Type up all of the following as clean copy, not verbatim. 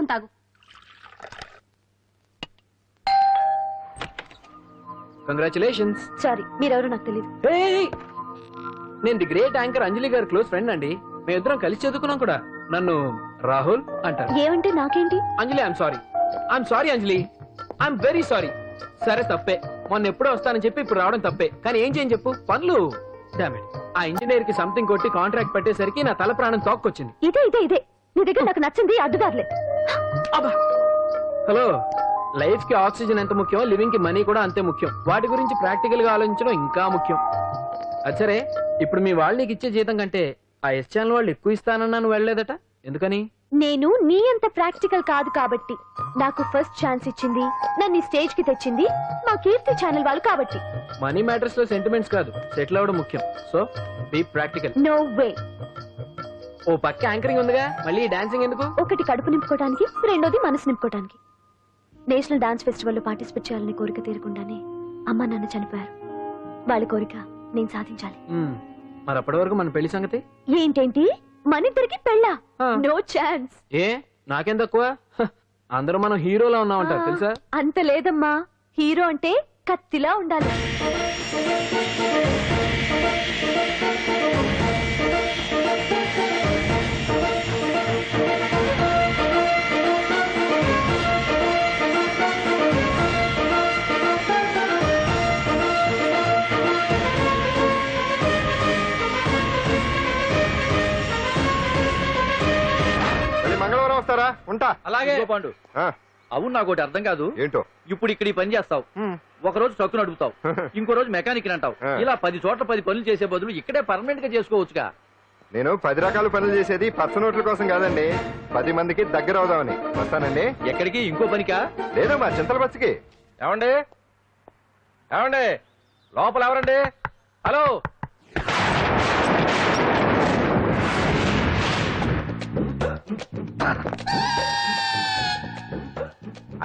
తాగు. Congratulations. Sorry, మీరెవరో నాకు తెలియదు. నేను ది గ్రేట్ యాంకర్ అంజలి గారి క్లోజ్ ఫ్రెండ్ అండి. మేమిద్దరం కలిసి చదువుకున్నాం కూడా. నన్ను రాహుల్ అంటారు. ఏమంటే నాకేంటి? Anjali I'm sorry Anjali, I'm very sorry. సరే తప్పే, మొన్న ఎప్పుడో వస్తానని చెప్పి ఇప్పుడు రావడం తప్పే. కానీ ఏం చేయని చెప్పు, పనులు. డామిట్, ఆ ఇంజనీర్ కి సంథింగ్ కొట్టి కాంట్రాక్ట్ పెట్టేసరికి నా తల ప్రాణం తోక్కొచ్చింది. ఇదే నీ దగ్గర నాకు నచ్చింది అడ్డుదారులే. హలో, లైఫ్ కి ఆక్సిజన్ ఎంత ముఖ్యం, లివింగ్ కి మనీ కూడా అంతే ముఖ్యం. వాటి గురించి ప్రాక్టికల్ గా ఆలోచించడం ఇంకా ముఖ్యం. అచ్చరే, ఇప్పుడు మీ వాళ్ళు నీకు ఇచ్చే జీతం కంటే ఆ ఎస్ ఛానల్ వాళ్ళు ఎక్కువ ఇస్తానన్నా నువ్వు వెళ్ళలేదట, ఎందుకని? నేను నీ అంత ప్రాక్టికల్ కాదు కాబట్టి. నాకు ఫస్ట్ ఛాన్స్ ఇచ్చింది, నన్ను స్టేజ్ కి తెచ్చింది మా కీర్తి ఛానల్ వాళ్ళు కాబట్టి. మనీ మ్యాటర్స్ లో సెంటిమెంట్స్ కాదు, సెటిల్ అవ్వడం ముఖ్యం. So be practical. No way. ఓ పక్క యాంకరింగ్ ఉందిగా, మళ్ళీ డాన్సింగ్ ఎందుకు? ఒకటి కడుపు నింపుకోవడానికి, రెండోది మనసు నింపుకోవడానికి. నేషనల్ డాన్స్ ఫెస్టివల్ లో పార్టిసిపేట్ చేయాలని కోరిక తీరకుండానే అమ్మ నాన్న చనిపోయారు. వాళ్ళ కోరిక నేను సాధించాలి. మరి అప్పటి వరకు మన పెళ్లి సంగతి ఏంటేంటి? మనిద్దరికి పెళ్ళా? No chance. ఏ నాకేం తక్కువ? అందరూ మనం హీరోలా ఉన్నామంటారు తెలుసా? అంత లేదమ్మా, హీరో అంటే కత్తిలా ఉండాలి. మంగళవారం వస్తారా? ఉంటా. అలాగే పాండు. అవును, నాకు ఒకటి అర్థం కాదు. ఏంటో? ఇప్పుడు ఇక్కడ ఈ పని చేస్తావు, ఒక రోజు ట్రక్కు నడుపుతావు, ఇంకో రోజు మెకానిక్ అంటావు. ఇలా 10 చోట్ల 10 పనులు చేసే బదులు ఇక్కడే పర్మనెంట్ గా చేసుకోవచ్చుగా. నేను 10 రకాల పనులు చేసేది పచ్చ నోట్ల కోసం కాదండి, 10 మందికి దగ్గర అవుదామని. వస్తానండి. ఎక్కడికి? ఇంకో పనికా? లేదు, మా చింతల బస్సుకి. ఏమండి ఏమండి, లోపల ఎవరండి? హలో,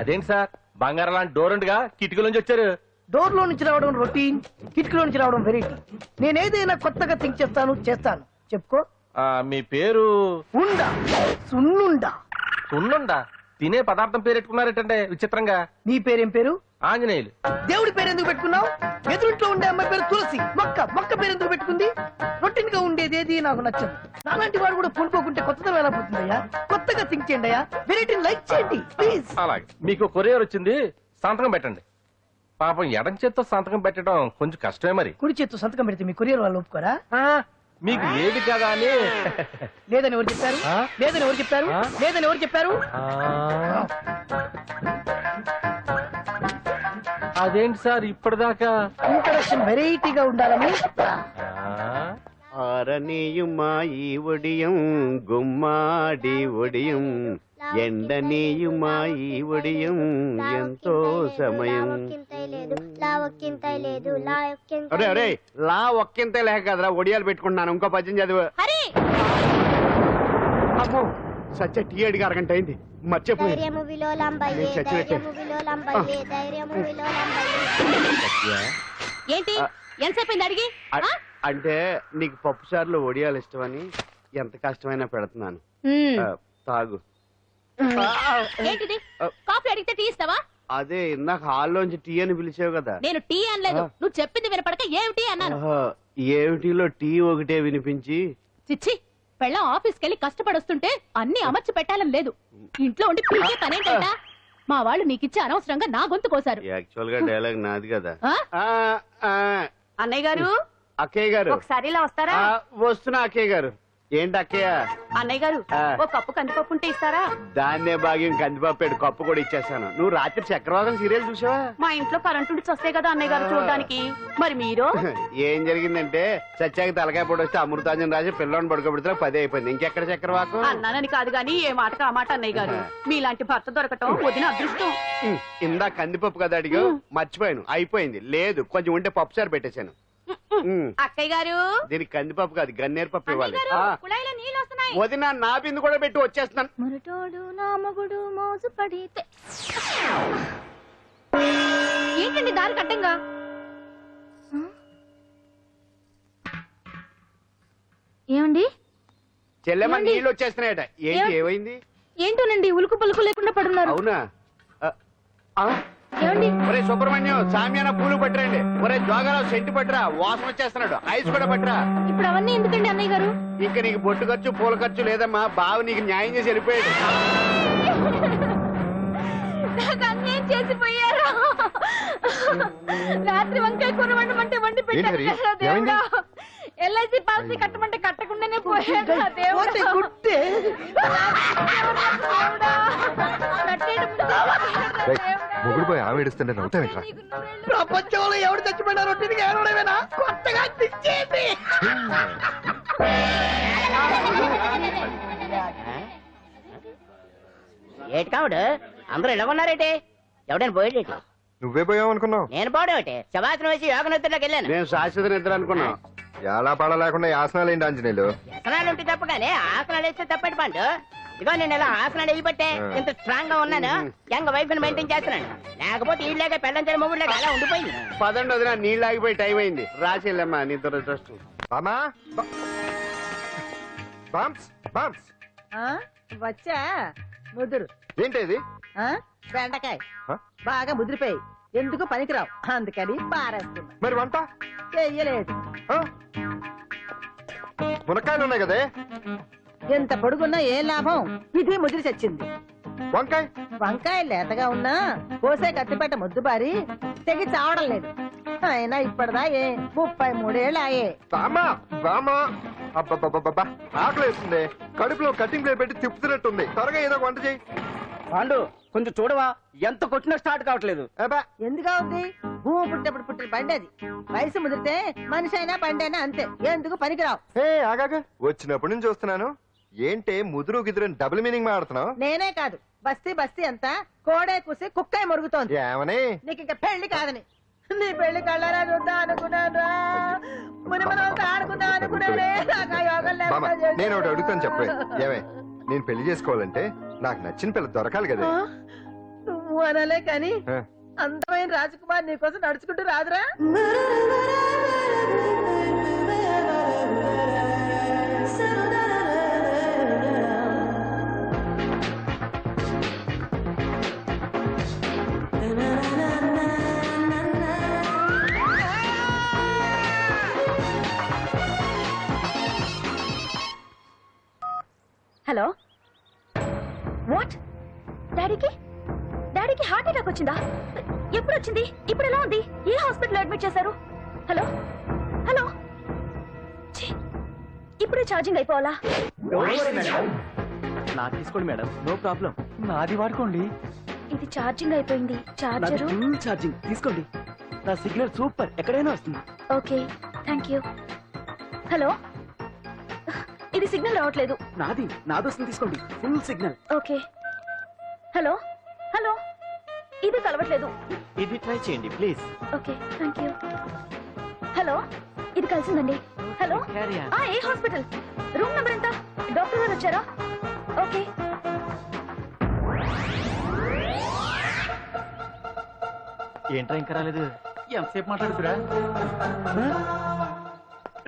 అదేంటి సార్, బంగారం లాంటి డోర్ ఉండగా కిటికీ నుంచి వచ్చారు? డోర్ లో నుంచి రావడం రొటీన్, కిటికీలో నుంచి రావడం వెరైటీ. నేనేదైనా కొత్తగా థింక్ చేస్తాను. చెప్పుకో. మీ పేరు? ఉండా, సున్నుండా. సున్నుండా? తినే పదార్థం పేరు పెట్టుకున్నారేటంటే విచిత్రంగా. నీ పేరేం పేరు? ఆంజనేయులు. దేవుడి పేరు ఎందుకు పెట్టుకున్నావు? ఎదురుంట్లో ఉండే అమ్మాయి పేరు తులసి. మొక్క పేరు ఎందుకు పెట్టుకుంది? రొటీన్ గా ఉండేది ఏది నాకు నచ్చదు. నాలాంటి వాడు కూడా పూనుకోకుంటే కొత్తదనం ఎలా పోతుందయ్యా? కొత్తగా థింక్ చేయండి అయ్యా, వెరైటీని లైక్ చేయండి ప్లీజ్. అలాగే, మీకు కొరియర్ వచ్చింది, సంతకం పెట్టండి. పాపం ఎడం చేత్తో సంతకం పెట్టడం కొంచెం కష్టమే. మరి కుడి చేత్తో సంతకం పెడితే మీ కొరియర్ వాళ్ళు ఒప్పుకోరా? మీకు లేదు కదా అని. లేదని ఎవరు చెప్పారు? లేదని ఎవరు చెప్పారు? లేదని ఎవరు చెప్పారు? అదేంటి సార్ ఇప్పటిదాకా ఇంట్రడక్షన్ వెరైటీగా ఉండాలని. ఆరనీయుమా ఈ ఒడియం గుమ్మాడి ఒడియం, ఎండనీయుమా ఈ ఒడియం ఎంతో సమయం. అరే అరే, లా ఒక్కింతే లేక కదరా ఒడియాలు పెట్టుకుంటున్నాను. ఇంకో పద్యం చదువు. అమ్మో, సత్య టీ అడిగి అరగంట అయింది, మర్చిపోయి. ఏంటి ఎంతసేపు అడిగి? అంటే నీకు పప్పు సార్లు ఒడియాలు ఇష్టమని ఎంత కష్టమైనా పెడుతున్నాను. తాగు. ఏంటిది? కాఫీ అడిగితే టీ ఇస్తావా? అదే ఇందాక హాల్లోంచి టీ అని పిలిచావు కదా. నేను టీ అనలేదు, నువ్వు చెప్పింది వినపడక ఏమిటి అన్నాను. ఏమిటిలో టీ ఒకటే వినిపించి. చిచ్చి, పెళ్ళం ఆఫీస్కి వెళ్ళి కష్టపడొస్తుంటే అన్ని అమర్చి పెట్టాలని లేదు. ఇంట్లో ఉండి పీకే పనేంటంట? మా వాళ్ళు నీకిచ్చి అనవసరంగా నా గొంతు కోసారు. యాక్చువల్ గా డైలాగ్ నాది కదా. అన్నయ్య గారు, అక్కయ్య గారు ఒకసారి ఇలా వస్తారా? వస్తున్నా అక్కయ్య గారు. ఏంటి అక్కయ్య? అన్నయ్య గారు, ఒక కప్పు కందిపప్పు ఉంటే ఇస్తారా? దాన్నే భాగ్యం కందిపప్పు కప్పు కూడా ఇచ్చేసాను. నువ్వు రాత్రి చక్రవాదం సీరియల్ చూసావా? మా ఇంట్లో కరెంటు వస్తే కదా అన్నయ్య గారు చూడడానికి. మరి మీరు? ఏం జరిగిందంటే సత్యాకి తలకాయ పొడి వస్తే అమృతాంజన్ రాజు పిల్లని పడుకోబెడితే 10 అయిపోయింది. ఇంకెక్కడ చక్రవాకం? అన్నానని కాదు గాని ఏ మాటకు ఆ మాట అన్నయ్య గారు. మీలాంటి భర్త దొరకటం వదిన అదృష్టం. ఇందా కందిపప్పు కదా అడిగా, మర్చిపోయాను. అయిపోయింది. లేదు, కొంచెం ఉంటే పప్పు సార్ పెట్టేశాను. అక్కయ్య గారు, దీనికి కందిపప్పు కాదు గన్నేరు పప్పు ఇవ్వాలి. వదిన నా బిందు కూడా పెట్టి వచ్చేస్తున్నాను. మురటోడు నా మగుడు మోజు పడితే. ఏంటండి దారి కట్టంగా? ఏమండి? చెల్లెమ్మ నీళ్ళు వచ్చేస్తున్నాయట. ఏంటి, ఏమైంది? ఏంటోనండి ఉలుకు పలుకు లేకుండా పడున్నారు. అవునా? ఏమండి? ఒరే సుబ్రహ్మణ్యం, సామ్యాన పూలు పట్టరండి. ఒరే జోగారావు సెంటు పట్టరా, వాసన వచ్చేస్తున్నాడు. ఐస్ కూడా పట్టరా. ఇప్పుడు అవన్నీ ఎందుకండి అన్నయ్య గారు? ఇంకా నీకు బొట్టు ఖర్చు పూల ఖర్చు లేదమ్మా. బావ నీకు న్యాయం చేసి వెళ్ళిపోయాడు. నాకు అన్యాయం చేసిపోయారు. రాత్రి వంకాయ కూర వండమంటే వండి పెట్టారు కదా దేవుడా. ఎల్ఐసి పాలసీ కట్టమంటే కట్టకుండానే పోయాడు దేవుడా. గుట్టే మొగుడు పోయి ఆమె ఏడుస్తుంటే నవ్వుతావేట్రా? ప్రపంచంలో ఎవరు చచ్చిపోయినా రొట్టెని ఏడవడమేనా? కొత్తగా తెచ్చేది. ఏటి కావుడు అందరూ ఇలా ఉన్నారేటి? ఎవడైనా పోయేటి? నువ్వే పోయావు అనుకున్నావు. నేను పోవడేటి? శవాసనం వేసి యోగ నిద్రలోకి వెళ్ళాను. నేను శాశ్వత నిద్ర అనుకున్నా. ఎలా పాడ లేకుండా యాసనాలు ఏంటి ఆంజనేయులు? వ్యసనాలు ఉంటే తప్ప కానీ ఆసనాలు వేస్తే తప్పటి పండు. ఇదిగో నేను ఇలా ఆసనాలు వేయబట్టే ఇంత స్ట్రాంగ్ గా ఉన్నాను. యంగ్ వైఫ్ ని మెయింటైన్ చేస్తున్నాను. లేకపోతే ఈ లేక పెళ్ళంచని మొగుడు లేక అలా ఉండిపోయింది. పదండి వదిన, నీళ్ళు ఆగిపోయి టైం అయింది. రాసేళ్ళమ్మా నీ దురదృష్టం. బామా బామ్స్ బామ్స్ వచ్చా ముదురు ఏంటి ఇది? బెండకాయ ఆ? బాగా ముదిరిపోయి ఎందుకు పనికిరావు అందుకని పారేస్తున్నా. మరి వంట చెయ్యలేదు. ఆ? మునక్కాయలు ఉన్నాయి కదే. ఎంత పొడుగున్నా ఏం లాభం? ఇది ముదిరి చచ్చింది. వంకాయ వంకాయ లేతగా ఉన్నా కోసే కత్తిపేట ముద్దుబారి తెగి చావడం లేదు. అయినా ఇప్పటిదా 33 ఏళ్ళు ఆయే. బామా బామా అబ్బబ్బబ్బబ్బా ఆకలి వేస్తుంది. కడుపులో కటింగ్ ప్లేట్ పెట్టి తిప్పుతున్నట్టుంది. త్వరగా ఏదో ఒక వంట చేయి. పాండు కొంచెం చూడవా, ఎంత కొట్టినా స్టార్ట్ కావట్లేదు. అబ్బా ఎందుగా ఉంది? భూమి పుట్టినప్పుడు పుట్టిన బండి అది. వయసు ముదిరితే మనిషి అయినా బండి అయినా అంతే. ఎందుకు పనికిరావు. హే ఆగాగా, వచ్చినప్పటి నుంచి చూస్తున్నాను. ఏంటే ముదురు గిదురు డబుల్ మీనింగ్ మాడుతున్నావు? నేనే కాదు, బస్తీ బస్తీ అంతా కోడే కూసి కుక్కే మొరుగుతోంది. ఏమని? నీకు ఇంకా పెళ్లి కాదని. నీ పెళ్లి కళ్ళరా చూద్దాం అనుకున్నాను. మునిమనంతా ఆడుకుందాం అనుకున్నానే. నాకు ఆ యోగం బామ్మ, లేకుండా నేను ఒకటి చేశారు. అడుగుతాను చెప్పే. ఏమే, నేను పెళ్లి చేసుకోవాలంటే నాకు నచ్చిన పిల్ల దొరకాలి కదా. ఆ? నువ్వు అనలే కాని ఆ. అందమైన రాజకుమార్ నీకోసం నడుచుకుంటూ రాదురా. Hello, what? డాడీకి హార్ట్ అటాక్ వచ్చిందా? ఎప్పుడు వచ్చింది? ఇప్పుడు ఎలా ఉంది? ఏ హాస్పిటల్ అడ్మిట్ చేశారు? హలో హలో, ఛీ, ఇప్పుడే ఛార్జింగ్ అయిపోవాలా? నాకు తీసుకోండి మేడం, నో ప్రాబ్లం. నాది వాడుకోండి. ఇది ఛార్జింగ్ అయిపోయింది. చార్జరు ఫుల్ ఛార్జింగ్ తీసుకోండి. నా సిగ్నల్ సూపర్, ఎక్కడైనా వస్తుంది. Okay, thank you. హలో, ఇది సిగ్నల్ రావట్లేదు. నాది వస్తుంది, తీసుకోండి. Full signal. Okay. Hello hello, ఇది కలవట్లేదు. ఇది ట్రై చేయండి please. Okay, thank you. Hello, ఇది కలిసిందండి. హలో, ఏ హాస్పిటల్? రూమ్ నెంబర్ ఎంత? డాక్టర్ గారు వచ్చారా? ఓకే. ఏంట్రా ఇంకా రాలేదు? ఎంతసేపు మాట్లాడుతురా?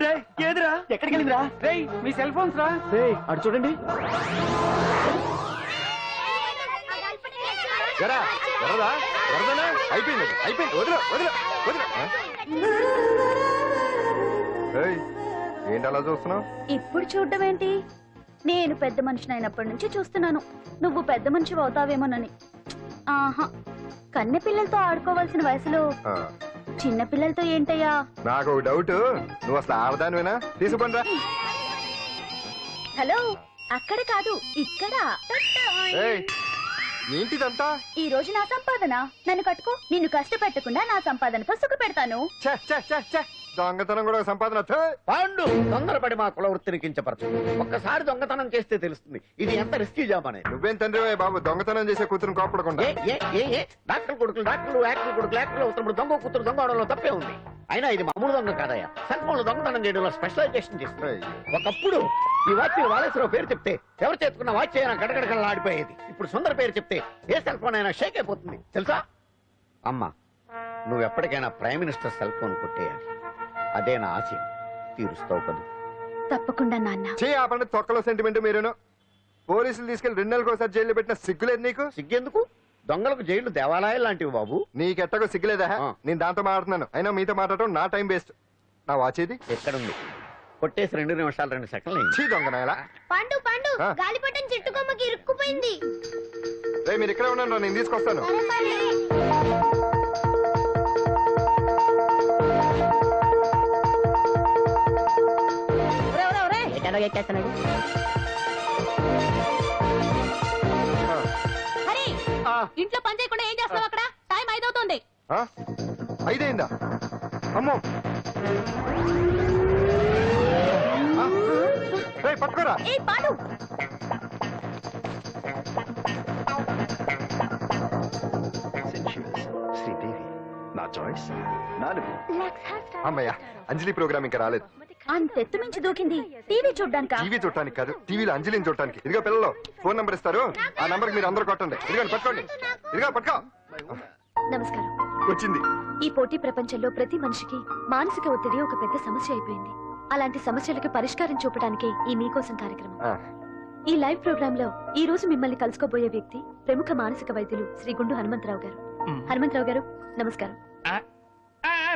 రే ఏదిరా? ఎక్కడికి వెళ్ళిందిరా? రే మీ సెల్ ఫోన్స్ రా. రే అటు చూడండి. ఎరా ఎరదా ఎరదనా? అయిపోయింది అయిపోయింది. వదిలే వదిలే వదిలే. ఏయ్, ఏంటి అలా చూస్తున్నావు? ఇప్పుడు చూడడం ఏంటి? నేను పెద్ద మనిషిని అయినప్పటి నుంచి చూస్తున్నాను. నువ్వు పెద్ద మనిషి అవుతావేమోనని. ఆహా, కన్నె పిల్లలతో ఆడుకోవాల్సిన వయసులో చిన్న పిల్లలతో ఏంటయ్యా? నాకు ఒక డౌట్, నువ్వు అసలు ఆడదానివేనా? తీసుకుంటా. హలో, అక్కడ కాదు ఇక్కడ. ఏంటిదంతా? ఈ రోజు నా సంపాదన. నన్ను కట్టుకో. నిన్ను కష్టపెట్టకుండా నా సంపాదనతో సుఖ పెడతాను. దొంగతనం కూడా ఒక సంపాదన. ఛే! పాండు, తొందరపడి మా కుల వృత్తిని కించపరచు. ఒక్కసారి దొంగతనం చేస్తే తెలుస్తుంది ఇది ఎంత రిస్కీ జాబ్ అనేది. నువ్వేం తండ్రివే బాబు, దొంగతనం చేసే కూతురు కోపడకుండా. డాక్టర్ కొడుకులు డాక్టర్లు, యాక్టర్ కొడుకులు యాక్టర్లు అవుతున్నప్పుడు దొంగ కూతురు దొంగ అవడంలో తప్పే ఉంది. అయినా ఇది మామూలు దొంగ కాదయ్యా. సెల్ ఫోన్ లో దొంగతనం చేయడంలో స్పెషలైజేషన్ చేస్తుంది. ఒకప్పుడు ఈ వాచ్ వాలేశ్వరావు పేరు చెప్తే ఎవరు చేతుకున్న వాచ్ అయినా గడగడగడలా ఆడిపోయేది. ఇప్పుడు సుందర పేరు చెప్తే ఏ సెల్ ఫోన్ అయినా షేక్ అయిపోతుంది తెలుసా? అమ్మా, నువ్వు ఎప్పటికైనా ప్రైమ్ మినిస్టర్ సెల్ ఫోన్ కొట్టేయాలి. అదే నా ఆశయం. తీరుస్తావు కదా? తప్పకుండా నాన్న. ఆపండి, తొక్కలో సెంటిమెంట్ మీరేను. పోలీసులు తీసుకెళ్లి 2 నెలలకు ఒకసారి జైల్లో పెట్టిన సిగ్గులేదు నీకు? సిగ్గెందుకు? దొంగలకు జైళ్లు దేవాలయాలు లాంటివి బాబు. నీకెట్టగో సిగ్గులేదా? ఆ. నేను దాంతో మాట్లాడుతున్నాను, అయినా మీతో మాట్లాడటం నా టైం వేస్ట్. నా వాచేది ఎక్కడుంది? కొట్టేసి 2 నిమిషాలు 2 సెకండ్లు అయింది. చీ దొంగ నాయలా. పండు పండు ఆ? గాలిపటం చెట్టు కొమ్మకి ఇరుక్కుపోయింది. రేయ్ మీరు ఇక్కడే ఉండండి, నేను తీసుకొస్తాను. ఒరేయ్, ఒరేయ్, ఒరేయ్. ఎక్కడో ఎక్కేస్తున్నాడు. ఆ. హరి ఇంట్లో పని చేయకుండా ఏం చేస్తున్నావు అక్కడ? టైం 5 అవుతుంది. ఆ? 5 అయిందా? అమ్మో ఆ? రేయ్ పట్టుకోరా. ఏ పాడు శ్రీదేవి నా చాయిస్. అమ్మయ్య, అంజలి ప్రోగ్రామ్ ఇంకా రాలేదు. అంతెత్తు మించి దూకింది. టీవీ చూడ్డానికా? టీవీ చూడటానికి కాదు, టీవీలో అంజలిని చూడటానికి. ఇదిగో పిల్లలు ఫోన్ నంబర్ ఇస్తారు, ఆ నంబర్ మీరు అందరూ కొట్టండి. ఇదిగో పట్టుకోండి, ఇదిగో పట్టుకో. నమస్కారం. వచ్చింది. ఈ పోటీ ప్రపంచంలో ప్రతి మనిషికి మానసిక ఒత్తిడి ఒక పెద్ద సమస్య అయిపోయింది. అలాంటి సమస్యలకు పరిష్కారం చూపడానికి ఈ మీకోసం కార్యక్రమం. ఆ. ఈ లైవ్ ప్రోగ్రామ్ లో ఈ రోజు మిమ్మల్ని కలుసుకోబోయే వ్యక్తి ప్రముఖ మానసిక వైద్యులు శ్రీ గుండు హనుమంతరావు గారు. హనుమంతరావు గారు నమస్కారం.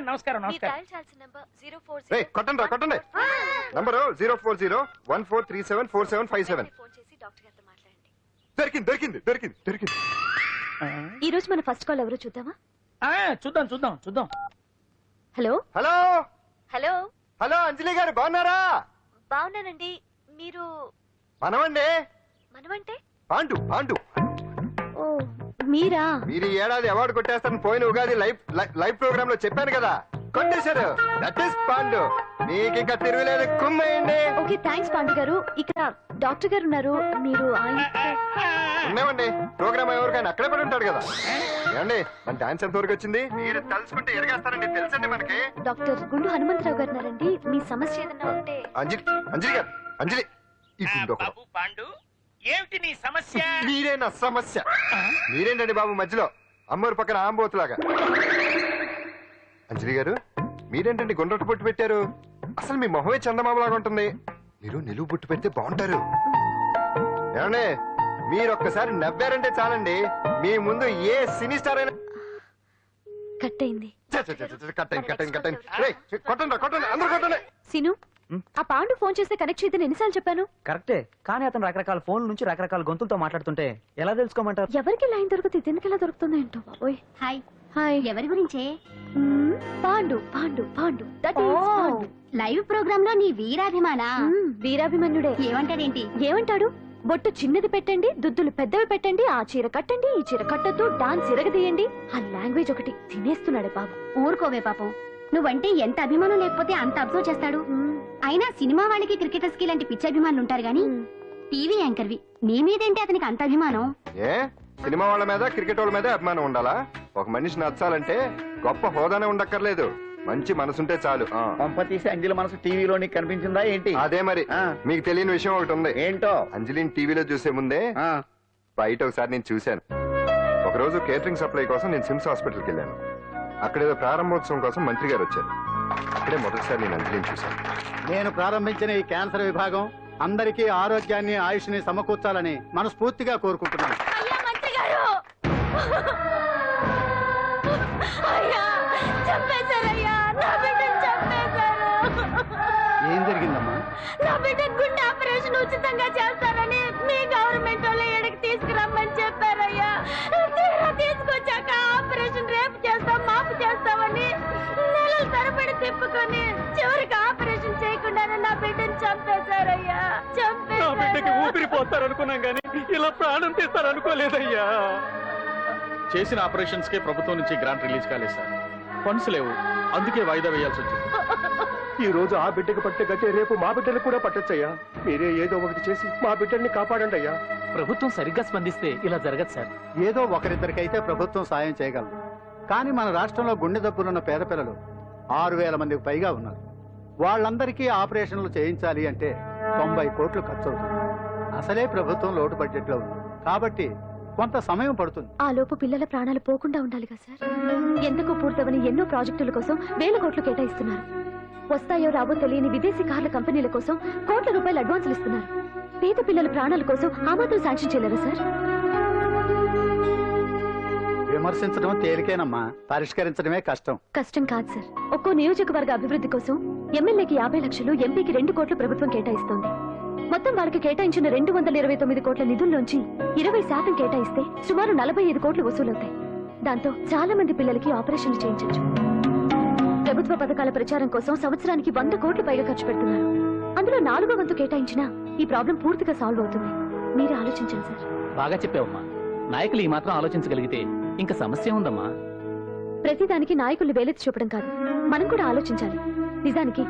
నమస్కారం మీరు డయల్ చేయాల్సిన నంబర్ 040. రేయ్ కొట్టండి రా, కొట్టండి. నంబరు 04014374757. ఫోన్ చేసి డాక్టర్ గారితో మాట్లాడండి. దొరికింది దొరికింది దొరికింది దొరికింది. ఈ రోజు మన ఫస్ట్ కాల్ ఎవరో చూద్దామా? చూద్దాం చూద్దాం చూద్దాం. హలో హలో హలో హలో అంజలి గారు బాగున్నారా? బాగున్నానండి. మీరు మనమండి మనమంటే? పాండు పాండు. ఓ మీరా? మీరు ఈ ఏడాది అవార్డు కొట్టేస్తాను పోయిన ఉగాది లైవ్ ప్రోగ్రామ్ లో చెప్పాను కదా, కొట్టేశారు. That is Pandu. మీకు ఇంకా తిరుగులేదు, కుమ్మేయండి. ఓకే థ్యాంక్స్ పాండు గారు. ఇక్కడ డాక్టర్ గారు ఉన్నారు, మీరు ఆయన. ఉన్నామండి, ప్రోగ్రామ్ ఎవరికైనా అక్కడే పడి ఉంటాడు కదా. ఏమండి మన డాన్స్ ఎంత వరకు వచ్చింది? మీరు తలుచుకుంటే ఎరగేస్తారండి, తెలుసండి మనకి. డాక్టర్ గుండు హనుమంతరావు గారు ఉన్నారండి. మీ సమస్య ఏదన్నా ఉంటే. అంజలి అంజలి గారు, అంజలి ఈ గుండు ఒకడు. బాబు పాండు, ఏమిటి నీ సమస్య? మీరే నా సమస్య. మీరేంటండి బాబు మధ్యలో అమ్మోరు పక్కన ఆంబోతులాగా? అంజలి గారు మీరేంటండి గుండ్రటి బొట్టు పెట్టారు? అసలు మీ మొహమే చందమామలాగా ఉంటుంది. మీరు నిలువు బొట్టు పెడితే బాగుంటారు. ఏమండి మీరు ఒక్కసారి నవ్వారంటే చాలండి, మీ ముందు ఏ సినీ స్టార్ అయినా కట్ అయింది. కొట్టండి కొట్టండి అందరూ కొట్టండి. సిను ఆ పాండు ఫోన్ చేస్తే కనెక్ట్ చేయదని ఎన్నిసార్లు చెప్పాను? కరెక్టే, కానీ అతను రకరకాల ఫోన్ల నుంచి రకరకాల గొంతులతో మాట్లాడుతుంటే ఎలా తెలుసుకోమంటారు? ఎవరికి లైన్ దొరుకుతుంది, దీనికి ఎలా దొరుకుతుందో ఏంటో బాబోయ్. Hi hi. ఎవరి గురించే? Pandu Pandu Pandu. That is Pandu. Live program లో నీ వీరాభిమానా? వీరాభిమన్యుడే. ఏమంటాడేంటి? ఏమంటాడు? బొట్టు చిన్నది పెట్టండి, దుద్దులు పెద్దవి పెట్టండి, ఆ చీర కట్టండి, ఈ చీర కట్టద్దు, డాన్స్ ఇరగదీయండి. ఆ లాంగ్వేజ్ ఒకటి తినేస్తున్నాడే బాబు. ఊరుకోవే పాపం, నువ్వంటే ఎంత అభిమానం లేకపోతే అంత అబ్జర్వ్ చేస్తాడు. అయినా సినిమా వాళ్ళకి క్రికెటర్స్ కి ఇలాంటి పిచ్చి అభిమానులు ఉంటారు గానీ టీవీ యాంకర్వి నీ మీదేంటి అతనికి అంత అభిమానం? ఏ సినిమా వాళ్ళ మీద క్రికెట్ వాళ్ళ మీద అభిమానం ఉండాలా? ఒక మనిషి నచ్చాలంటే గొప్ప హోదానే ఉండక్కర్లేదు, మంచి మనసుంటే చాలు. పంప తీసి అంజలి మనసు టీవీలో నీకు కనిపించిందా ఏంటి? అదే మరి. మీకు తెలియని విషయం ఒకటి ఉంది. ఏంటో? అంజలిని టీవీలో చూసే ముందే బయట ఒకసారి నేను చూశాను. ఒకరోజు కేటరింగ్ సప్లై కోసం నేను సిమ్స్ హాస్పిటల్కి వెళ్ళాను. అక్కడేదో ప్రారంభోత్సవం కోసం మంత్రి గారు వచ్చారు. అక్కడే మొదటిసారి నేను అంజలిని చూశాను. నేను ప్రారంభించిన ఈ క్యాన్సర్ విభాగం అందరికీ ఆరోగ్యాన్ని ఆయుష్ని సమకూర్చాలని మనస్ఫూర్తిగా కోరుకుంటున్నాను. ఏం జరిగిందమ్మా? నా బిడ్డ గుండె ఆపరేషన్ ఉచితంగా చేస్తారని మీ గవర్నమెంట్ వాళ్ళు ఎడకి తీసుకురమ్మని చెప్పారయ్యా. తీరా తీసుకొచ్చాక ఆపరేషన్ రేపు చేస్తాం మాపు చేస్తామని నెలల తరబడి తిప్పుకొని చివరికి ఆపరేషన్ చేయకుండానే నా బిడ్డను చంపేశారయ్యా. ఊపిరిపోతారనుకున్నాం గానీ ఇలా ప్రాణం తీస్తారనుకోలేదయ్యా. చేసిన ఆపరేషన్స్ కే ప్రభుత్వం నుంచి గ్రాంట్ రిలీజ్ కాలేదు సార్, ఫండ్స్ లేవు, అందుకే వాయిదా వేయాల్సి వచ్చింది. ఈ రోజు ఆ బిడ్డకు పట్టే గట్టే రేపు మా బిడ్డలు కూడా పట్టొచ్చయ్యా. మీరే ఏదో ఒకటి చేసి మా బిడ్డల్ని కాపాడండి అయ్యా. ప్రభుత్వం సరిగ్గా స్పందిస్తే ఇలా జరగదు సార్. ఏదో ఒకరిద్దరికైతే ప్రభుత్వం సాయం చేయగలదు, కానీ మన రాష్ట్రంలో గుండె జబ్బులున్న పేద పిల్లలు 6,000 మందికి పైగా ఉన్నారు. వాళ్ళందరికీ ఆపరేషన్లు చేయించాలి అంటే 90 కోట్లు ఖర్చు అవుతుంది. అసలే ప్రభుత్వం లోటు బడ్జెట్ లో ఉంది కాబట్టి కొంత సమయం పడుతుంది. ఆ లోపు పిల్లల ప్రాణాలు పోకుండా ఉండాలిగా సార్. ఎందుకు పూర్తవని ఎన్నో ప్రాజెక్టుల కోసం 1000 కోట్లు కేటాయిస్తున్నారు. వస్తాయో రావో తెలియని విదేశీ కార్ల కంపెనీల కోసం కోట్ల రూపాయలు అడ్వాన్సులు ఇస్తున్నారు. పేద పిల్లల ప్రాణాల కోసం ఆ మాత్రం శాంక్షన్ చేయలేరా సార్? విమర్శించడం తేలికేనమ్మా, పరిష్కరించడమే కష్టం. కష్టం కాదు సార్. ఒక్కో నియోజకవర్గ అభివృద్ధి కోసం ఎమ్మెల్యేకి 50 లక్షలు, ఎంపీకి 2 కోట్లు ప్రభుత్వం కేటాయిస్తోంది. మొత్తం వారికి కేటాయించిన 229 కోట్ల నిధుల్లోంచి 20% కేటాయిస్తే సుమారు 45 కోట్లు వసూలవుతాయి. దాంతో చాలా మంది పిల్లలకి ఆపరేషన్లు చేయించవచ్చు. ప్రభుత్వ పథకాల ప్రచారం కోసం సంవత్సరానికి 100 కోట్లు పైగా ఖర్చు పెడుతున్నారు. అందులో 4వ వంతు కేటాయించినా ఈ ప్రాబ్లం పూర్తిగా సాల్వ్ అవుతుంది. మీరే ఆలోచించండి సార్. బాగా చెప్పావమ్మా. నాయకులు ఈ మాత్రం ఆలోచించగలిగితే ఇంకా సమస్య ఉందమ్మా. ప్రతిదానికి నాయకులు వేలెత్తి చూపడం కాదు, మనం కూడా ఆలోచించాలి. నిజానికి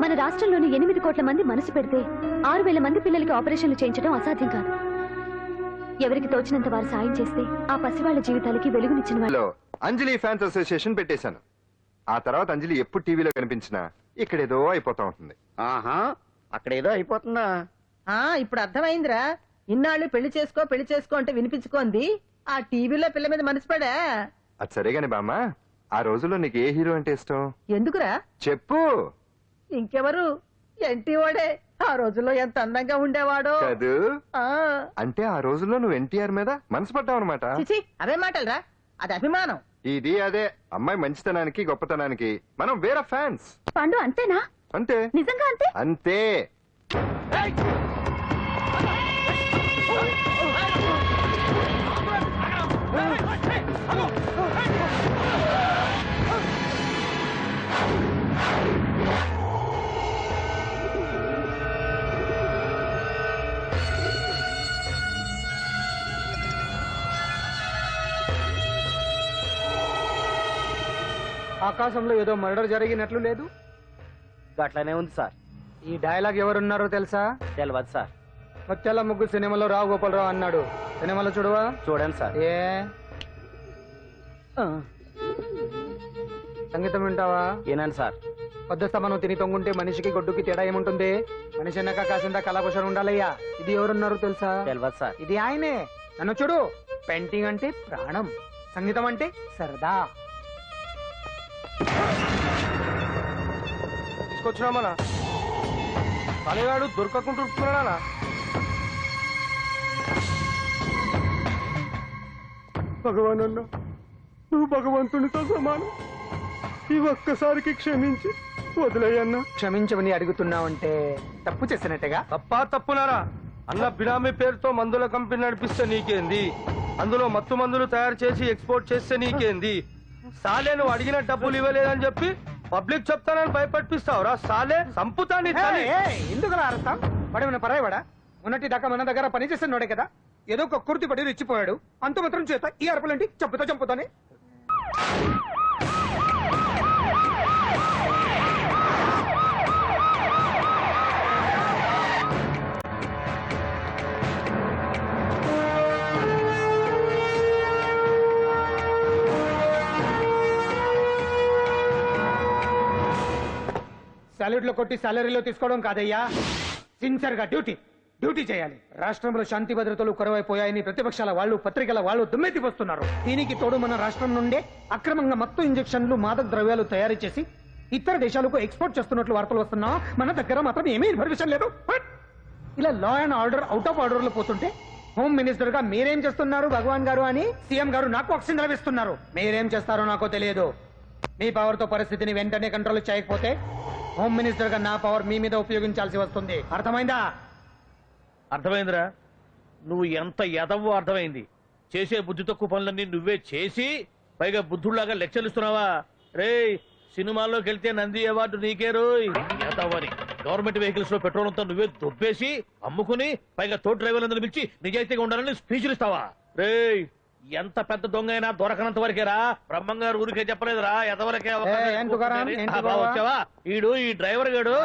మన రాష్ట్రంలోని 8 కోట్ల మంది మనసు పెడితే 6,000 మంది పిల్లలకి ఆపరేషన్లు చేయించడం అసాధ్యం కాదు. ఎవరికి తోచినంత వారు సాయం చేస్తే ఆ పసివాళ్ల జీవితాలకి వెలుగునిచ్చిన వాళ్ళు. అంజలి ఫ్యాన్స్ అసోసియేషన్ పెట్టేశాను. ఆ తర్వాత అంజలి ఎప్పుడు టీవీలో కనిపించినా ఇక్కడేదో అయిపోతా ఉంటుంది. ఆహా, అక్కడేదో అయిపోతుందా? ఇప్పుడు అర్థమైందిరా. ఇన్నాళ్ళు పెళ్లి చేసుకో అంటే వినిపించుకోంది ఆ టీవీలో పిల్ల మీద మనసు పడా. అది సరేగాని బామ్మ, ఆ రోజుల్లో నీకు ఏ హీరో అంటే ఇష్టం? ఎందుకురా? చెప్పు. ఇంకెవరు? ఎన్టీవాడే. ఆ రోజుల్లో ఎంత అందంగా ఉండేవాడో కాదు. అంటే ఆ రోజుల్లో నువ్వు ఎన్టీఆర్ మీద మనసు పడ్డావు అనమాట. చిచి, అవే మాటలరా, అది అభిమానం. ఇది అదే అమ్మాయి మంచితనానికి గొప్పతనానికి మనం వేరే ఫ్యాన్స్. పండు అంతేనా? అంతే. నిజంగా అంతే? అంతే. ఆకాశంలో ఏదో మర్డర్ జరిగినట్లు లేదు. అట్లానే ఉంది సార్. ఈ డైలాగ్ ఎవరున్నారో తెలుసా? తెలియదు సార్. ముత్యాల ముగ్గు సినిమాలో రావు గోపాలరావు అన్నాడు. సినిమాలో చూడవా? చూడండి సార్. ఏ సంగీతం వింటావా? ఏనండి సార్. పొద్దుస్తమనం తిని తొంగుంటే మనిషికి గొడ్డుకి తేడా ఏముంటుంది? మనిషి అన్నాక కాసింత కళాభూషణ ఉండాలయ్యా. ఇది ఎవరున్నారో తెలుసా? తెలియదు సార్. ఇది ఆయనే. నన్ను చూడు. పెయింటింగ్ అంటే ప్రాణం, సంగీతం అంటే సరదా. తీసుకొచ్చినామనా తలగాడు దొరకకుంటున్నాడా? భగవాన్ అన్న, నువ్వు భగవంతునితో సమానం. ఈ ఒక్కసారికి క్షమించి వదిలేయన్నా. క్షమించమని అడుగుతున్నావంటే తప్పు చేసినట్టుగా. తప్పునారా అన్న? బినామీ పేరుతో మందుల కంపెనీ నడిపిస్తే నీకేంది? అందులో మత్తు మందులు తయారు చేసి ఎక్స్పోర్ట్ చేస్తే నీకేంది? సాలే నువ్వు అడిగిన డబ్బులు ఇవ్వలేదని చెప్పి పబ్లిక్ చెప్తానని భయపడిపిస్తావురా? సాలే సంపుతాని. ఎందుకు అర్థం? వాడేమన్నా పరాయవాడా? ఉన్నట్టి దాకా మన దగ్గర పని చేస్తున్నాడే కదా. ఏదో ఒక కుర్తి పడి రెచ్చిపోయాడు, అంత మాత్రం చేత ఈ అరపలేంటి? చంపుతానే. సాలరీలో కొట్టి సాలరీలో తీసుకోవడం కాదయ్యా, సిన్సియర్ గా డ్యూటీ చేయాలి. రాష్ట్రంలో శాంతి భద్రతలు కొరవైపోయాయని ప్రతిపక్షాల వాళ్ళు, పత్రికల వాళ్ళు దుమ్మెత్తి వస్తున్నారు. దీనికి తోడు మన రాష్ట్రం నుండే అక్రమంగా మత్తు ఇంజెక్షన్లు, మాదక ద్రవ్యాలు తయారు చేసి ఇతర దేశాలకు ఎక్స్పోర్ట్ చేస్తున్నట్లు వార్తలు వస్తున్నా మన దగ్గర మాత్రం ఏమీ ఇన్ఫర్మేషన్ లేదు. ఇలా law and order out of order లో పోతుంటే హోమ్ మినిస్టర్ గా మీరేం చేస్తున్నారు భగవాన్ గారు అని సీఎం గారు నాకు ఆక్సిజన్ లభిస్తున్నారు. మీరేం చేస్తారో నాకు తెలియదు. మీ పవర్ తో పరిస్థితిని వెంటనే కంట్రోల్ చేయకపోతే హోమ్ మినిస్టర్ గా నా పవర్ మీ మీద ఉపయోగించాల్సి వస్తుంది. అర్థమైందా? అర్థమైందిరా. నువ్వు ఎంత ఎదవో అర్థమైంది. చేసే బుద్ధి తక్కువ పనులన్నీ నువ్వే చేసి పైగా బుద్ధుళ్లాగా లెక్చర్లు ఇస్తున్నావా? రేయ్, సినిమాల్లోకి వెళ్తే నంది అవార్డు నీకే రోయ్. ఎదవని గవర్నమెంట్ వెహికల్స్ లో పెట్రోల్ అంతా నువ్వే దొబ్బేసి అమ్ముకుని పైగా తోటి డ్రైవర్లందరూ పిలిచి నిజాయితీగా ఉండాలని స్పీచ్లు ఇస్తావా? రేయ్, ఎంత పెద్ద దొంగ అయినా దొరకనంత వరకేరా. బ్రహ్మంగారు ఊరికే చెప్పలేదురా, ఎదవరకే. వచ్చావా? ఈడు ఈ డ్రైవర్ గాడు.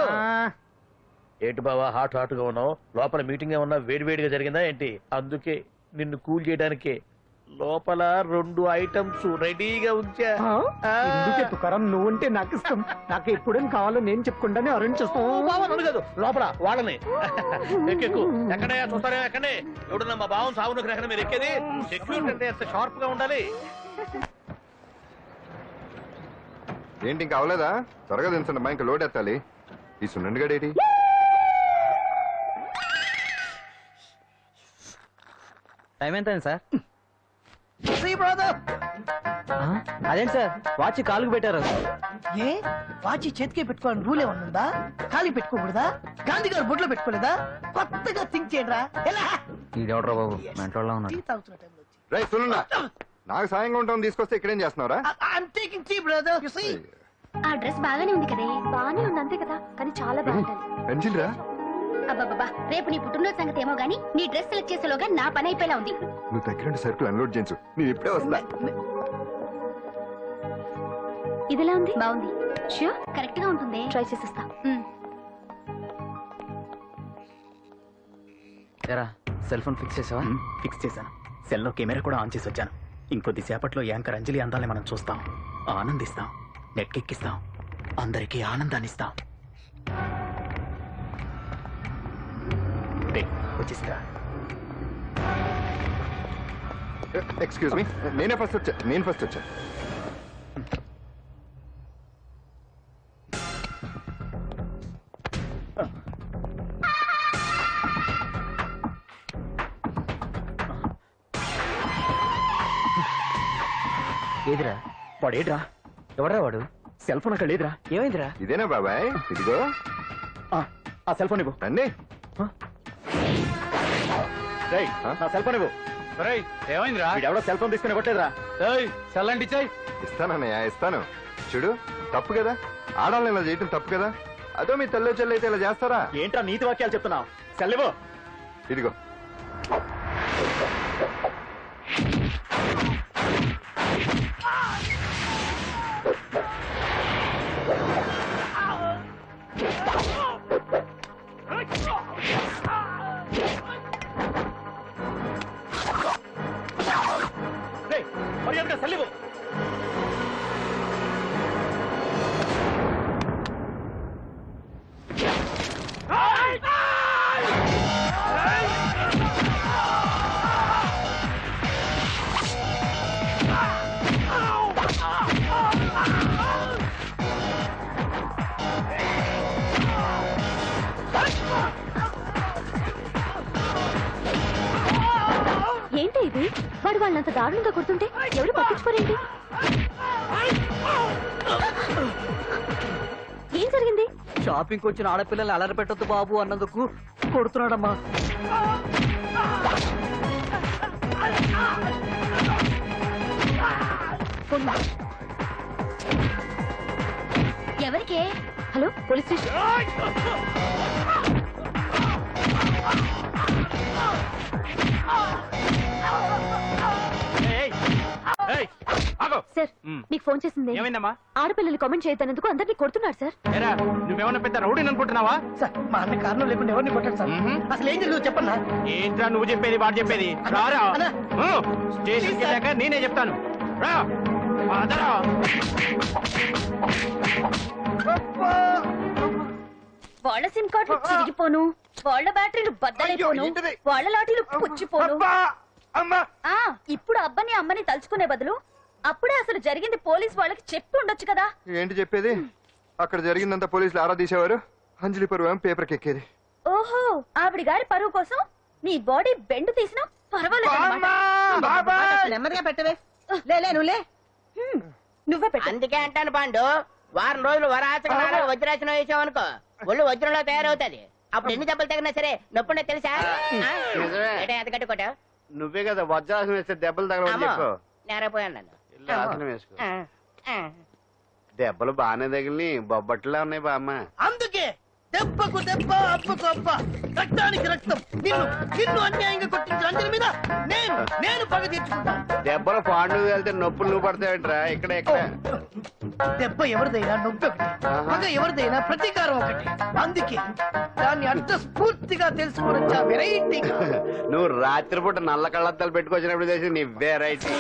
ఏంటి బావా హాట్ గా ఉన్నావు? లోపల మీటింగ్ ఏమన్నా వేడివేడిగా జరిగిందా ఏంటి? అందుకే నిన్ను కూల్ చేయడానికి లోపల 2 ఐటమ్స్ రెడీగా ఉంచా. తుకారం, నువ్వుంటే నాకు ఇష్టం. నాకు ఎప్పుడేం కావాలో నేను చెప్పుకుంటానే అరేంజ్ చేస్తాను. కాదు, లోపల వాళ్ళని ఎక్కెక్కు. ఎక్కడయ్యా చూస్తారా? ఎక్కడే ఎవడన్నా మా బావం సాగునకు ఎక్కడ మీరు ఎక్కేది? సెక్యూరిటీ అంటే ఎంత షార్ప్ గా ఉండాలి. ఏంటి ఇంకా అవలేదా? త్వరగా దించండి, మా ఇంకా లోడ్ ఎత్తాలి. ఈ సున్నండి గడేటి టైం ఎంత అయింది సార్? అదేంటి సార్ వాచ్ కాలుకు పెట్టారు? ఏ వాచ్ చేతికే పెట్టుకోవాలని రూల్ ఏమన్నా ఉందా? కాలి పెట్టుకోకూడదా? గాంధీ గారు బొట్లో పెట్టుకోలేదా? కొత్తగా థింక్ చేయరా. ఈడెవడ్రా బాబు మెంటోళ్ళ ఉన్నాడు. రైట్ సున్నా, నాకు సాయంగా ఉంటాం తీసుకొస్తే ఇక్కడేం చేస్తున్నావురా? ఆ డ్రెస్ బాగానే ఉంది కదే. బానే ఉంది అంతే కదా, కానీ చాలా బాగుంటుంది. అంజిల్ రా, అబ్బాబ్బా రేపు నీ పుట్టినరోజు సంగతి ఏమో గానీ నీ డ్రెస్ సెలెక్ట్ చేసేలోగా నా పని అయిపోయేలా ఉంది. నువ్వు దగ్గర సరుకులు అన్లోడ్ చేయించు, నేను ఇప్పుడే వస్తా. ఇదిలా ఉంది? బాగుంది. ష్యూర్, కరెక్ట్ గా ఉంటుంది. ట్రై చేసిస్తా. ఎరా సెల్ ఫోన్ ఫిక్స్ చేసావా? ఫిక్స్ చేశాను. సెల్లో కెమెరా కూడా ఆన్ చేసి వచ్చాను. ఇంకొద్ది సేపట్లో యాంకర్ అంజలి అందాలని మనం చూస్తాం, ఆనందిస్తాం, నెట్కెక్కిస్తాం, అందరికీ ఆనందాన్ని ఇస్తాం. వచ్చేసిందా? ఎక్స్క్యూజ్ మీ, నేను ఫస్ట్ వచ్చా. ఏదిరా వాడేడ్రా? ఎవడ్రా వాడు? సెల్ ఫోన్ అక్కడ లేదురా. ఏమైందిరా? ఇదేనా బాబాయ్? ఇదిగో ఆ సెల్ ఫోన్ ఇవ్వు. రండి. నా సెల్ ఫోన్ ఇవ్వు. ఏమైందిరా? ఎవడో సెల్ ఫోన్ తీసుకుని ఇవ్వట్లేదురా. సెల్ అంటే ఇచ్చాయి. ఇస్తానన్నయ్య, ఇస్తాను. చూడు, తప్పు కదా, ఆడాలని ఇలా చేయటం తప్పు కదా. అదో మీ తల్లి చెల్లి అయితే ఇలా చేస్తారా? ఏంట్రా నీతి వాక్యాలు చెప్తున్నావు? సెల్ ఇవ్వు. ఇదిగో. మర్యాదగా సెల్ ఇవ్వు. ఏంటి ఇది? వాడు వాళ్ళంత దారుణంగా కొడుతుంటే ఎవరు పట్టించుకోరేంటి? ఏం జరిగింది? షాపింగ్ వచ్చిన ఆడపిల్లలు అలరి పెట్టొద్దు బాబు అన్నందుకు కొడుతున్నాడమ్మా. ఎవరికే? Hello, police station. సార్, మీకు ఫోన్ చేసింది ఏమైందమ్మా? ఆడపిల్లలు కామెంట్ చేయతనేందుకు అందరినీ కొడుతున్నాడు సార్. ఏరా నువ్వేమన్నా పెద్ద రౌడీని అనుకుంటున్నావా? సార్ మా అన్న కారణం లేకుండా ఎవరిని కొట్టాడు సార్. అసలు ఏం జరిగిందో చెప్పన్నా. ఏంట్రా నువ్వు చెప్పేది వాడు చెప్పేది? రారా స్టేషన్కి వెళ్ళాక నేనే చెప్తాను. రా పదరా. వాళ్ళ సిమ్ కార్డులు చిరిగిపోను, వాళ్ళ బ్యాటరీలు బద్దలైపోను, వాళ్ళ లాఠీలు పుచ్చిపోను. ఇప్పుడు అబ్బని అమ్మని తలుచుకునే బదులు అప్పుడే అసలు జరిగింది పోలీస్ వాళ్ళకి చెప్పి ఉండొచ్చు కదా. ఏంటి చెప్పేది? అక్కడ జరిగిందంతా పోలీసులు ఆరా తీసేవారు, అంజలి పరువు పేపర్కి ఎక్కేది. ఓహో, ఆవిడ గారి పరువు కోసం నీ బాడీ బెండు తీసినా పర్వాలేదు. నెమ్మదిగా పెట్టవే. లే నువ్వులే. నువ్వే పెట్టు. అందుకే అంటాను పాండు, వారం రోజులు వరాచక వజ్రాసనం వేసావనుకో ఒళ్ళు వజ్రంలో తయారవుతుంది. అప్పుడు ఎన్ని దెబ్బలు తగినా సరే నొప్పుండే తెలుసా? ఎంత కట్టుకోట నువ్వే కదా వజ్రాసనం వేస్తే దెబ్బలు తగలవని చెప్పు. నేరపోయాను నన్ను. ఆసనం వేసుకో. దెబ్బలు బాగానే తగిలి బొబ్బట్లా ఉన్నాయి బామ్మ. అందుకే దెబ్బకు దెబ్బ, అబ్బకు అబ్బ, రక్తానికి రక్తం. నిన్ను అన్యాయంగా కొట్టించిన అంజలి మీద నేను పగ తీర్చుకుంటాను. దెబ్బలు పాండు వెళ్తే నొప్పులు నువ్వు పడతావేంట్రా? ఇక్కడ దెబ్బ ఎవరిదైనా నొప్పి ఒకటి, పగ ఎవరిదైనా ప్రతీకారం ఒకటి. అందుకే దాన్ని అర్థ స్ఫూర్తిగా తెలుసుకోవచ్చా వెరైటీ. నువ్వు రాత్రిపూట నల్ల కళ్ళద్దాలు పెట్టుకొచ్చినప్పుడు చేసి నీ వెరైటీ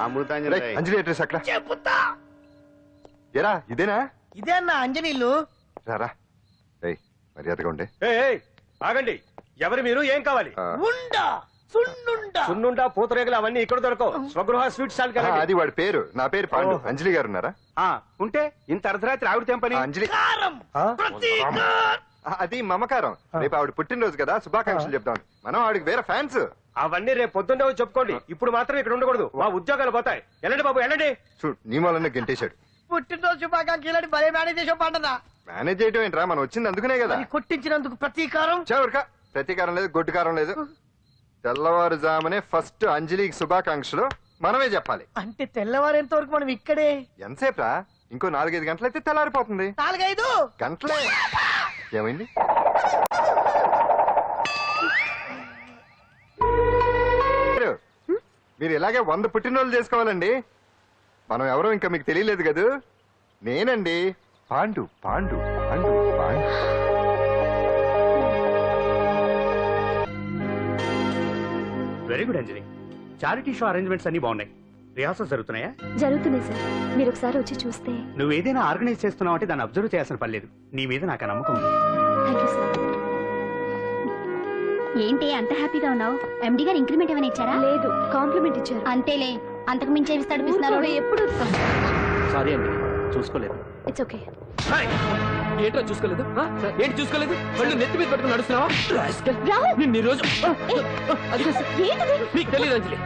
అమృతాంజలి. అంజలి అడ్రస్ అక్కడ చెబుతా. ఎరా ఇదేనా? ఇదే అన్న అంజనీలు. రారా, మర్యాదగా ఉండే. ఆగండి, ఎవరు మీరు? ఏం కావాలి? ఉండా సున్నుండా పూతరేగలు అవన్నీ ఇక్కడ దొరకవు. స్వగృహ స్వీట్ స్టాల్ కదా. అది వాడి పేరు, నా పేరు పాండు. అంజలి గారు ఉన్నారా? ఉంటే ఇంత అర్ధరాత్రి ఆవిడ తెంపని. అంజలి అది మమకారం. రేపు ఆవిడ పుట్టినరోజు కదా, శుభాకాంక్షలు చెప్తాం. మనం ఆవిడకి వేరే ఫ్యాన్స్. అవన్నీ రేపు పొద్దున్నే వచ్చి చెప్పుకోండి. ఇప్పుడు మాత్రం ఇక్కడ ఉండకూడదు, మా ఉద్యోగాలు పోతాయి. వెళ్ళండి బాబు వెళ్ళండి. చూడు నీ వల్లనే గెంటేశాడు. పుట్టినరోజు శుభాకాంక్షలు భలే మేనేజ్ చేసావు పంటనా. మేనేజ్ చేయటం ఏంట్రా, మనం వచ్చింది అందుకునే కదా. కొట్టించినందుకు ప్రతీకారం. చవరికా ప్రతీకారం లేదు, గొడ్డుకారం లేదు. తెల్లవారుజామునే ఫస్ట్ అంజలికి శుభాకాంక్షలు మనమే చెప్పాలి. అంటే తెల్లవారేంత వరకు మనం ఇక్కడే ఎంతసేపురా? ఇంకో 4-5 గంటలైతే తెల్లారిపోతుంది. 4-5 గంటలే. ఏమైంది? మీరు ఇలాగే 100 పుట్టినరోజులు చేసుకోవాలండి. మనం ఎవరో ఇంకా మీకు తెలియలేదు కదూ. నేనండి పాండు పాండు పాండు పాండు. వెరీ గుడ్ అంజలి. చారిటీ షో అరేంజ్మెంట్స్ అన్ని బాగున్నాయి. రిహార్సల్స్ జరుగుతున్నాయా? జరుగుతున్నాయి సార్, మీరు ఒకసారి వచ్చి చూస్తే. నువ్వు ఏదైనా ఆర్గనైజ్ చేస్తున్నావు అంటే దాన్ని అబ్జర్వ్ చేయాల్సిన పని లేదు. నీ మీద నాకు నమ్మకం ఉంది. Thank you sir. ఏంటి అంత హ్యాపీగా ఉన్నావు? ఎండి గారు ఇంక్రిమెంట్ ఏమైనా ఇచ్చారా? లేదు, కాంప్లిమెంట్ ఇచ్చారు. అంతేలే, అంతకు మించి ఏమి తడిపిస్తున్నారు? ఎప్పుడు సారీ అండి, చూసుకోలేదు. It's okay. ఏంటో చూసుకోలేదు? ఏంటి చూసుకోలేదు? వాళ్ళు నెత్తి మీద పట్టుకుని నడుస్తున్నావా? నిన్ను ఈ రోజు నీకు తెలియదు అంజలి,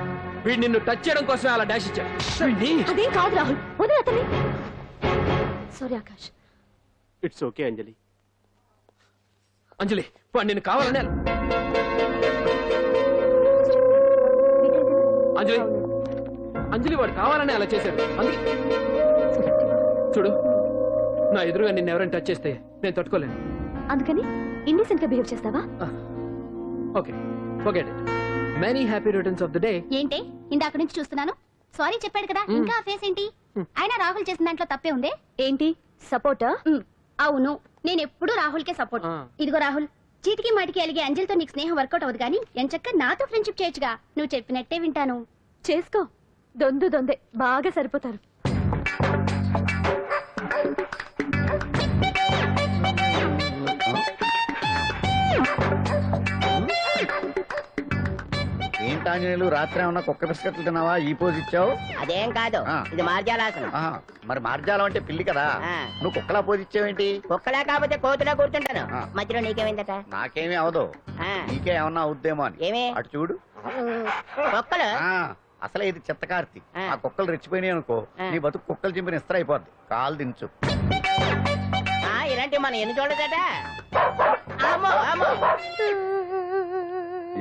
వీడు నిన్ను టచ్ చేయడం కోసమే అలా డాష్ ఇచ్చాడు. అదేం కాదు రాహుల్, వదిలే అతని. సారీ ఆకాష్. ఇట్స్ ఓకే అంజలి. అంజలి వాడు నిన్ను కావాలనే. అంజలి అంజలి వాడు కావాలనే అలా చేశాడు. అందుకే చూడు, నా ఎదురుగా నిన్ను ఎవరైనా టచ్ చేస్తే నేను తట్టుకోలేను. అందుకని ఇండిసెంట్ గా బిహేవ్ చేస్తావా? Okay, forget it. Many happy returns of the day. ఏంటి ఇందాక నుంచి చూస్తున్నాను? సారీ చెప్పాడు కదా, ఇంకా ఆ ఫేస్ ఏంటి? అయినా రాహుల్ చేసిన దాంట్లో తప్పే ఉంది. ఏంటి సపోర్టా? అవును, నేను ఎప్పుడు రాహుల్ కే సపోర్ట్. ఇదిగో రాహుల్, చీటికి మాటికి అలిగే అంజలితో నీకు స్నేహం వర్కౌట్ అవ్వదు కానీ ఎంచక్క నాతో ఫ్రెండ్షిప్ చేయొచ్చుగా. నువ్వు చెప్పినట్టే వింటాను. చేసుకో, దొందే బాగా సరిపోతారు. ఏంటాంజనేయులు రాత్రి ఏమన్నా కుక్క బిస్కెట్లు తిన్నావా? ఈ పోజ్ ఇచ్చావు. అదేం కాదు, ఇది మార్జాలాసనం. మరి మార్జాలం అంటే పిల్లి కదా, నువ్వు కుక్కలా పోజ్ ఇచ్చావేంటి? కుక్కలా కాకపోతే కోతులా కూర్చుంటాను. మధ్యలో నీకేమైందట? నాకేమీ అవదు, నీకే ఏమన్నా అవుద్దేమో అని. ఏమి? అటు చూడు. కుక్కలు అసలే ఇది చిత్తకార్తి. ఆ కుక్కలు రెచ్చిపోయినాయి అనుకో, నీ బతుకు కుక్కలు చింపిన ఇస్త్ర అయిపోద్ది. కాలు దించు. ఇలాంటివి మనం ఎన్ని చూడదట.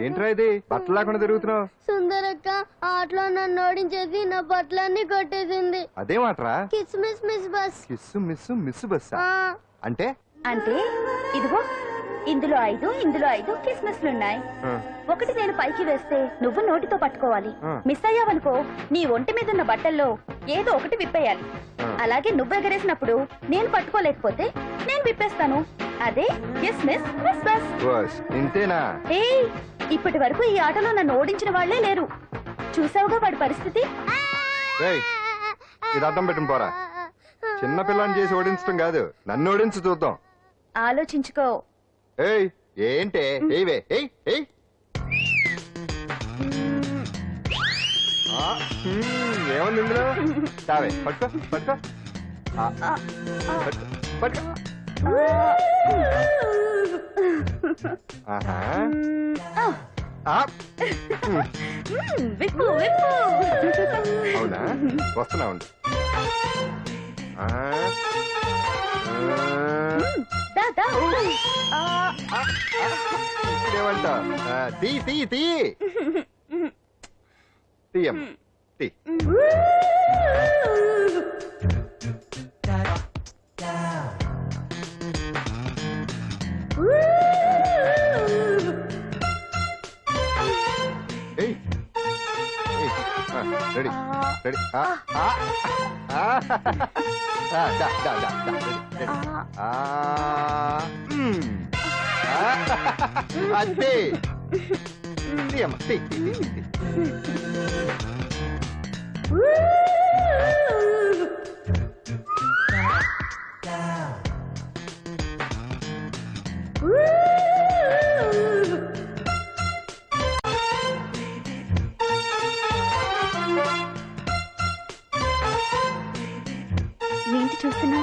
ఏంట్రా ఇది బట్టలు లేకుండా తిరుగుతున్నావు? సుందరక్క ఆటలో నన్ను ఓడించేసి నా బట్టలన్నీ కొట్టేసింది. అదేమాట్రా? Kiss miss miss bus. Kiss miss miss bus అంటే? అంటే ఇదిగో ఇందులో 5 కిస్మిస్లున్నాయి. ఒకటి నేను పైకి వేస్తే నువ్వు నోటితో పట్టుకోవాలి. మిస్ అయ్యావనుకో నీ ఒంటి మీద ఉన్న బట్టల్లో ఏదో ఒకటి విప్పేయాలి. అలాగే నువ్వు ఎగరేసినప్పుడు నేను పట్టుకోలేకపోతే నేను విప్పేస్తాను. అదే కిస్మిస్ మిస్ బస్. ఇంతేనా? ఏయ్, ఇప్పటి వరకు ఈ ఆటలో నన్ను ఓడించిన వాళ్లే లేరు. చూసావుగా వాడి పరిస్థితి. ఇది అర్థం పెట్టుకుని పోరా. చిన్న పిల్లని చేసి ఓడించడం కాదు, నన్ను ఓడించి చూద్దాం. ఆలోచించుకో. ఏయ్ ఏంటే? ఏవే ఏయ్ ఏయ్. ఏముంది ఇందులో? తావే పట్టుకో పట్టుకో పట్టుకో. ఆహా, విప్పు విప్పు. అవునా, వస్తున్నా ఉండు. ఇదేమంటా? తీ తీ తీ తీయం తీ. Ready ready. అంతే తీయమ్మ తీ. ఏంటి చూస్తున్నా?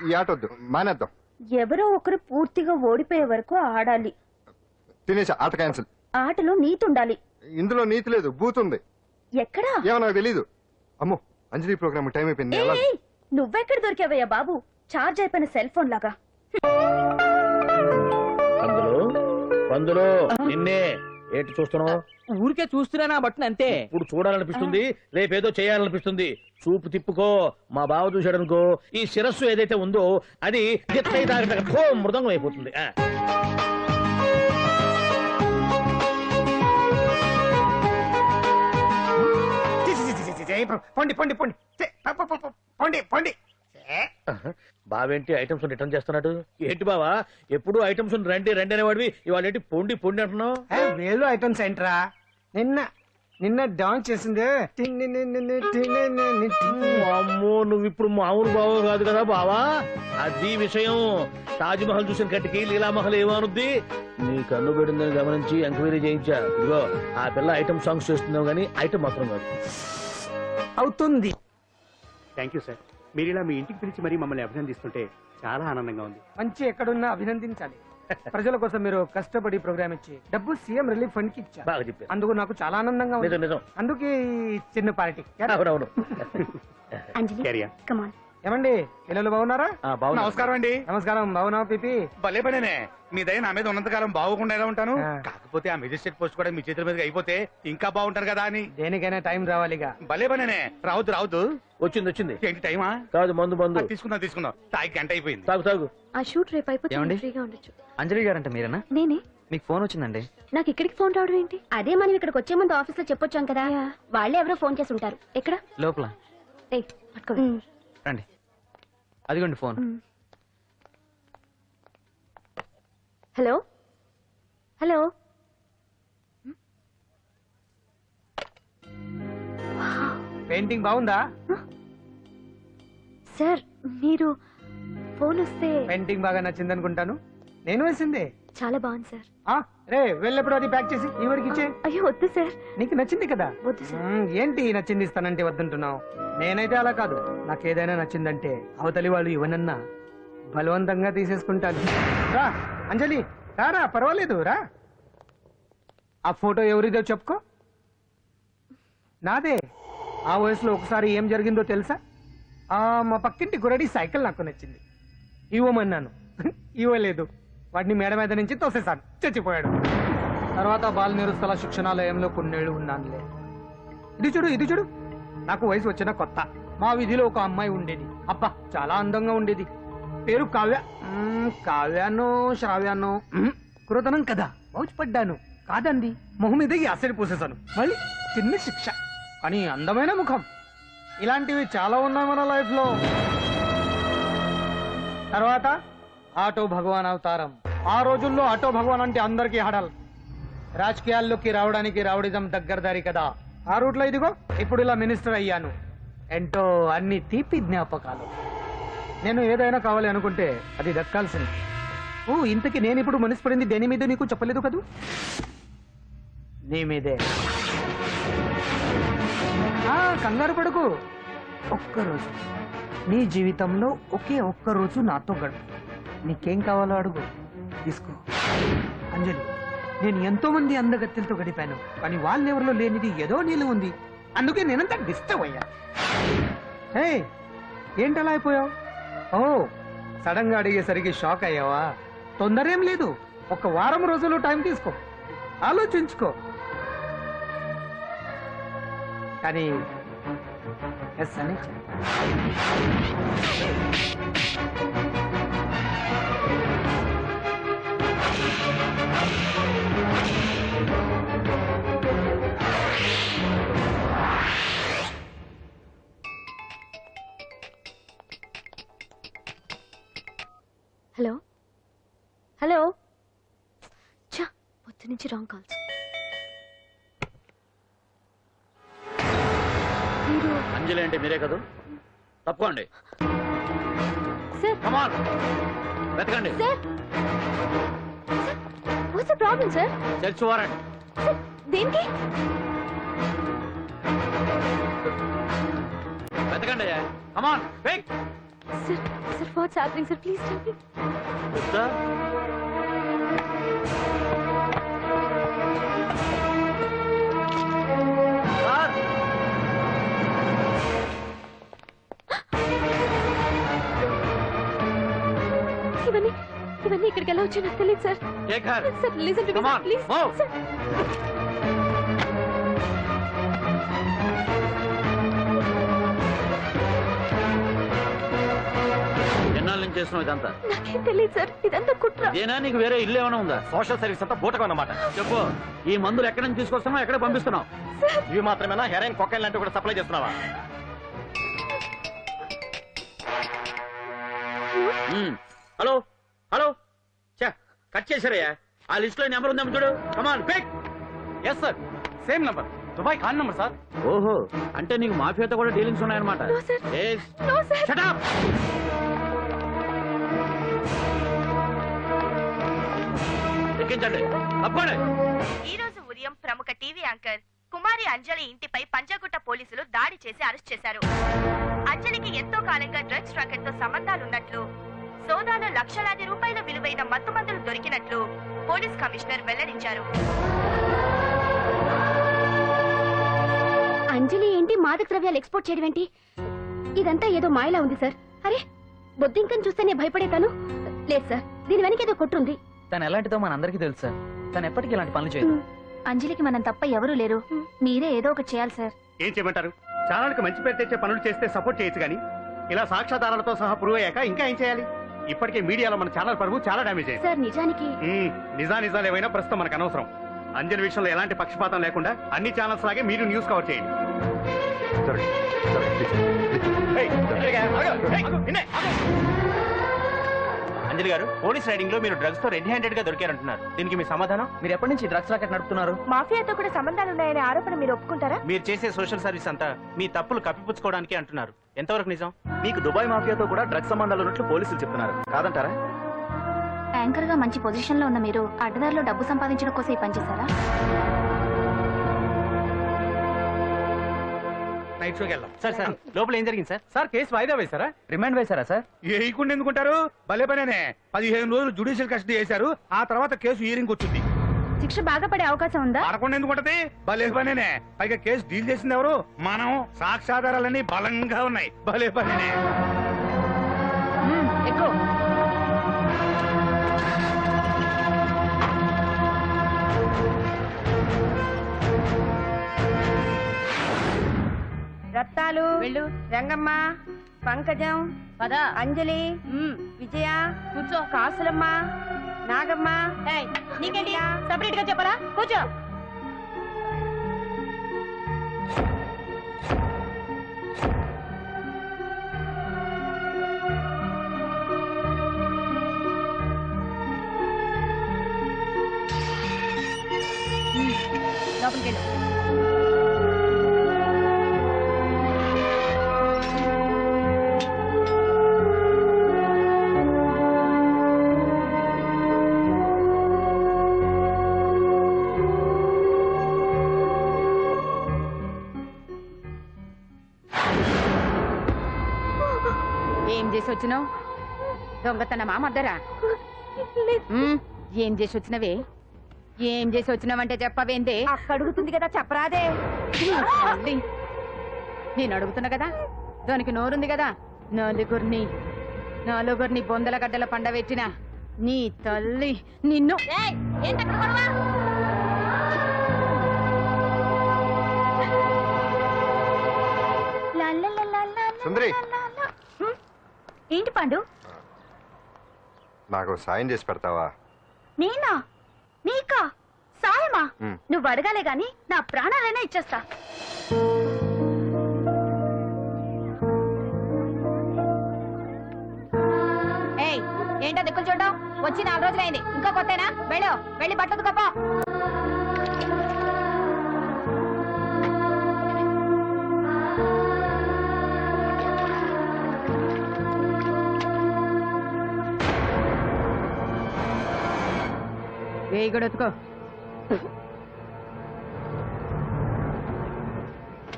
ఈ ఆట వద్దు, మానేద్దాం. ఎవరో ఒకరు పూర్తిగా ఓడిపోయే వరకు ఆడాలి. తినేసా, ఆట క్యాన్సిల్. ఆటలో నీతి ఉండాలి. ఇందులో నీతి లేదు, బూతుంది. ఎక్కడా? ఏమో నాకు తెలీదు. అమ్మో, అంజలి ప్రోగ్రామ్ టైం అయిపోయింది. నేను వెళ్ళాలి. ఏయ్, నువ్వెక్కడ దొరికావయ్యా బాబు? చార్జ్ అయిపోయిన సెల్ ఫోన్ లాగా. అందులో నిన్నే ఏంటి చూస్తున్నావు? ఊరికే చూస్తున్నా బట్టన్ అంతే. ఇప్పుడు చూడాలనిపిస్తుంది, రేపేదో చేయాలనిపిస్తుంది. చూపు తిప్పుకో. మా బావ చూశాడనుకో, ఈ శిరస్సు ఏదైతే ఉందో అది మృదంగం అయిపోతుంది. పొండి పొండి పొండి పొండి పొండి. బావేంటి ఐటమ్స్ రిటర్న్ చేస్తున్నాడు? ఏంటి బావా, ఎప్పుడు ఐటమ్స్ రండి రండి అనేవాడివి, ఇవాళ ఏంటి పొండి పొండి అంటున్నావు? వేలు ఐటమ్స్ ఏంట్రా? నిన్న డాన్స్ చేసిందే. అమ్మో, నువ్వు ఇప్పుడు మామూలు బావ కాదు కదా బావా. అది విషయం. తాజ్ మహల్ చూసిన కట్టికి లీలామహల్ ఏమనుద్ది? నీ కన్ను పెట్టిందని గమనించి ఎంక్వైరీ చేయించా. ఇదిగో ఆ పిల్ల ఐటమ్ సాంగ్స్ చేస్తున్నావు కానీ ఐటమ్ మాత్రం కాదు. అవుతుంది. Thank you sir. మీరు ఇలా మీ ఇంటికి పిలిచి మరీ మమ్మల్ని అభినందిస్తుంటే చాలా ఆనందంగా ఉంది. మంచి ఎక్కడున్నా అభినందించాలి. ప్రజల కోసం మీరు కష్టపడి ప్రోగ్రామ్ ఇచ్చి డబ్బు సీఎం రిలీఫ్ ఫండ్ కి ఇచ్చారు. బాగా చెప్పారు. అందుకు నాకు చాలా ఆనందంగా ఉంది. నిజం. అందుకే ఈ చిన్న పార్టీ. అవునవును. ఏమండి, పిల్లలు బాగున్నారా? నమస్కారం అండి. నమస్కారం. బాగున్నావు పిపి? భలే పనేనే. మీ దయ నా మీద ఉన్నంతకాలం బాగుకుండా ఎలా ఉంటాను. కాకపోతే ఆ మెజిస్ట్రేట్ పోస్ట్ కూడా మీ చేతుల మీద అయిపోతే ఇంకా బాగుంటారు కదా అని. దేనికైనా టైం రావాలిగా. భలే పనేనే. రావద్దు. వచ్చింది. ఏంటి టైమా? కాదు, మందు. తీసుకుందాం. తాగి గంట అయిపోయింది. తాగు. ఆ షూట్ రేపు అయిపోతే ఫ్రీగా ఉండొచ్చు. అంజలి గారంట మీరేనా? నేనే. మీకు ఫోన్ వచ్చిందండి. నాకు ఇక్కడికి ఫోన్ రావడం ఏంటి? అదే మనం ఇక్కడికి వచ్చే ముందు ఆఫీస్ లో చెప్పొచ్చాం కదా, వాళ్ళే ఎవరో ఫోన్ చేసి ఉంటారు. ఎక్కడ? లోపల. ఏయ్, పట్టుకో. రండి, అదిగోండి ఫోన్. Hello hello. పెయింటింగ్ బాగుందా సార్? మీరు ఫోన్ వస్తే పెయింటింగ్ బాగా నచ్చింది అనుకుంటాను. నేను వేసిందే. చాలా బాగుంది సార్. రే, వెళ్ళప్పుడు అది ప్యాక్ చేసి ఎవరికి ఇచ్చే. అయ్యో వద్దు సార్. నీకు నచ్చింది కదా. వద్దు సార్. ఏంటి నచ్చింది ఇస్తానంటే వద్దంటున్నావు? నేనైతే అలా కాదు. నాకు ఏదైనా నచ్చిందంటే అవతలి వాళ్ళు ఇవ్వనన్నా బలవంతంగా తీసేసుకుంటాను. రా అంజలి, రారా, పర్వాలేదు రా. ఆ ఫోటో ఎవరిదో చెప్పుకో. నాదే. ఆ వయసులో ఒకసారి ఏం జరిగిందో తెలుసా? మా పక్కింటి గురడి సైకిల్ నాకు నచ్చింది, ఇవ్వమన్నాను. ఇవ్వలేదు. వాడిని మేడ మీద నుంచి తోసేశాను, చచ్చిపోయాడు. తర్వాత బాల నిరుస్తల శిక్షణాలయంలో కొన్నేళ్లు ఉన్నానులే. ఇది చూడు. నాకు వయసు వచ్చిన కొత్త. మా వీధిలో ఒక అమ్మాయి ఉండేది. అబ్బా, చాలా అందంగా ఉండేది. పేరు కావ్య. కావ్యానో శ్రావ్యానో కురతనం కదా. మౌచిపడ్డాను. కాదండి, మొహం మీద యాసిడ్ పూసేశాను. మళ్ళీ చిన్న శిక్ష. కానీ అందమైన ముఖం. ఇలాంటివి చాలా ఉన్నాయి మన లైఫ్ లో. తర్వాత ఆటో భగవాన్ అవతారం. ఆ రోజుల్లో ఆటో భగవాన్ అంటే అందరికీ హడల్. రాజకీయాల్లోకి రావడానికి రౌడిజం దగ్గరదారి కదా. ఆ రూట్లో ఇదిగో ఇప్పుడు ఇలా మినిస్టర్ అయ్యాను. ఏంటో అన్ని తీపి జ్ఞాపకాలు. నేను ఏదైనా కావాలి అనుకుంటే అది దక్కాల్సింది. ఇంతకీ నేను ఇప్పుడు మనసు పడింది దేని మీద నీకు చెప్పలేదు కదూ? నీ మీదే. కంగారు పడుకు. ఒక్కరోజు నీ జీవితంలో ఒకే ఒక్కరోజు నాతో గడుపు. నీకేం కావాలో అడుగు, తీసుకో. అంజలి, నేను ఎంతో మంది అందగత్తెలతో గడిపాను, కానీ వాళ్ళెవరిలో లేనిది ఏదో నీళ్ళు ఉంది. అందుకే నేనంతా డిస్టర్బ్ అయ్యా. ఏంటలా అయిపోయావు? సడన్ గా అడిగేసరికి షాక్ అయ్యావా? తొందర ఏం లేదు. ఒక వారం రోజులు టైం తీసుకో, ఆలోచించుకో. కానీ ఎస్ అని హలో హలో. చా, పొద్దు నుంచి రాంగ్ కాల్స్. అంజలి అంటే మీరే కదా? తప్పుకోండి. వెతకండి. What's the problem sir? Search warrant. దేనికి? వెతకండి. Come on, quick. Sir what's happening sir? Please tell me. ఇవన్నీ ఇక్కడికి ఎలా వచ్చి నాకు తెలియదు sir. Shekhar sir listen to me Come on, please. move. ఎన్నాళ్ళ నుంచి చేస్తున్నావు ఇదంతా? నాకేం తెలియదు సార్, ఇదంతా కుట్ర. ఇదేనా నీకు వేరే ఇల్లు ఏమైనా ఉందా? సోషల్ సర్వీస్ అంతా బూటకం అన్నమాట. చెప్పు, ఈ మందులు ఎక్కడి నుంచి తీసుకొస్తున్నావు, ఎక్కడ పంపిస్తున్నావు? ఇవి మాత్రమేనా? హెరైన్ కొకైన్ లాంటివి కూడా సప్లై చేస్తున్నావా? హలో హలో కట్ చేశారయ్యా. ఆ లిస్ట్ లో నెంబర్ ఉందేమో చూడు. Come on pick. Yes sir, same number, Dubai Khan number sir. ఓహో, అంటే నీకు మాఫియాతో కూడా డీలింగ్స్ ఉన్నాయన్నమాట. Shut up! ఎక్కించండి, తప్పండి. ఈ రోజు ఉదయం ప్రముఖ టీవీ యాంకర్ కుమారి అంజలి ఇంటిపై పంజాగుట్ట పోలీసులు దాడి చేసి అరెస్ట్ చేశారు. అంజలికి ఎంతో కాలంగా డ్రగ్స్ రాకెట్ తో సంబంధాలున్నట్లు, సోదాలో లక్షలాది రూపాయల విలువైన మత్తుమందులు దొరికినట్లు పోలీస్ కమిషనర్ వెల్లడించారు. అంజలి ఏంటి మాదక ద్రవ్యాలు ఎక్స్పోర్ట్ చేయడం ఏంటి? ఇదంతా ఏదో మాయలా ఉంది సార్. అరే, బొద్దింకని చూస్తేనే భయపడేతాను. లేదు సార్, దీని వెనక ఏదో కొట్టుంది. తను ఎలాంటిదో మనందరికీ తెలుసు సార్. తను ఎప్పటికీ ఇలాంటి పనులు చేయదు. అంజలికి మనం తప్ప ఎవరూ లేరు. మీరే ఏదో ఒకటి చేయాలి సార్. ఏం చేయమంటారు? ఛానల్కి మంచి పేరు తెచ్చే పనులు చేస్తే సపోర్ట్ చేయొచ్చు కానీ ఇలా సాక్ష్యాధారాలతో సహా ప్రూవ్ అయ్యాక ఇంకా ఏం చేయాలి? ఇప్పటికే మీడియాలో మన ఛానల్ పరువు చాలా డ్యామేజ్ అయింది. సార్ నిజానికి నిజాలు ఏమైనా ప్రస్తుతం మనకు అనవసరం. అంజలి విషయంలో ఎలాంటి పక్షపాతం లేకుండా అన్ని ఛానల్స్ లాగే మీరు న్యూస్ కవర్ చేయండి. అంజలి గారు, పోలీస్ రైడింగ్ లో మీరు డ్రగ్స్ తో రెడ్ హ్యాండెడ్ గా దొరికారంటున్నారు. దీనికి మీ సమాధానం? మీరు ఎప్పటి నుంచి డ్రగ్స్ రాకెట్ నడుపుతున్నారు? మాఫియాతో కూడా సంబంధాలున్నాయనే ఆరోపణ మీరు ఒప్పుకుంటారా? మీరు చేసే సోషల్ సర్వీస్ అంతా మీ తప్పులు కప్పిపుచ్చుకోవడానికి అంటున్నారు. ఎంతవరకు నిజం? మీకు దుబాయ్ మాఫియాతో కూడా డ్రగ్స్ సంబంధాలు ఉన్నట్లు పోలీసులు చెప్తున్నారు, కాదంటారా? యాంకర్ గా మంచి పొజిషన్ లో ఉన్న మీరు అడ్డదారిలో డబ్బు సంపాదించడం కోసం ఈ పనిచేశారా? నైట్ షోకి వెళ్దాం. సార్ సార్, లోపల ఏం జరిగింది సార్? సార్, కేసు వాయిదా వేశారా? రిమాండ్ వేశారా సార్? వేయకుండా ఎందుకుంటారు? భలే పనేనే. 15 రోజులు జ్యుడిషియల్ కస్టడీ చేశారు. ఆ తర్వాత కేసు హియరింగ్ వచ్చింది. శిక్ష బాగా పడే అవకాశం ఉందా? పడకుండా ఎందుకుంటది? భలే పనేనే. పైగా కేసు డీల్ చేసింది ఎవరు? మనం. సాక్ష్యాధారాలన్నీ బలంగా ఉన్నాయి. భలే పనేనే. ఎక్కువ రత్తాలు, రంగమ్మ, పంకజం, అంజలి, విజయ, కూర్చో, కాసులమ్మ, నాగమ్మ. నీకేంటి సపరేట్ గా చెప్పరా? కూర్చో. లోపలికెళ్ళు. ఏం చేసి వచ్చినావు? దొంగతనమా మద్దరా? ఏం చేసి వచ్చినవే? ఏం చేసి వచ్చినావంటే చెప్పవేందే? అక్క అడుగుతుంది కదా, చెప్పరాదే. నేను అడుగుతున్నా కదా, దానికి నోరుంది కదా. నలుగురిని బొందల గడ్డల పండబెట్టిన నీ తల్లి నిన్ను. సుందరి, ఏంటి పాండు? నాకు సాయం చేసి పెడతావా? నేనా? నీకా సాయమా? నువ్వు అడగాలే గాని నా ప్రాణాలైనా ఇచ్చేస్తా. ఏయ్, ఏంటో దిక్కులు చూడడం? వచ్చి 4 రోజులైంది, ఇంకా కొత్తేనా? వెళ్ళి బట్టలు కప్ప. వేయి కూడా ఎత్తుకో.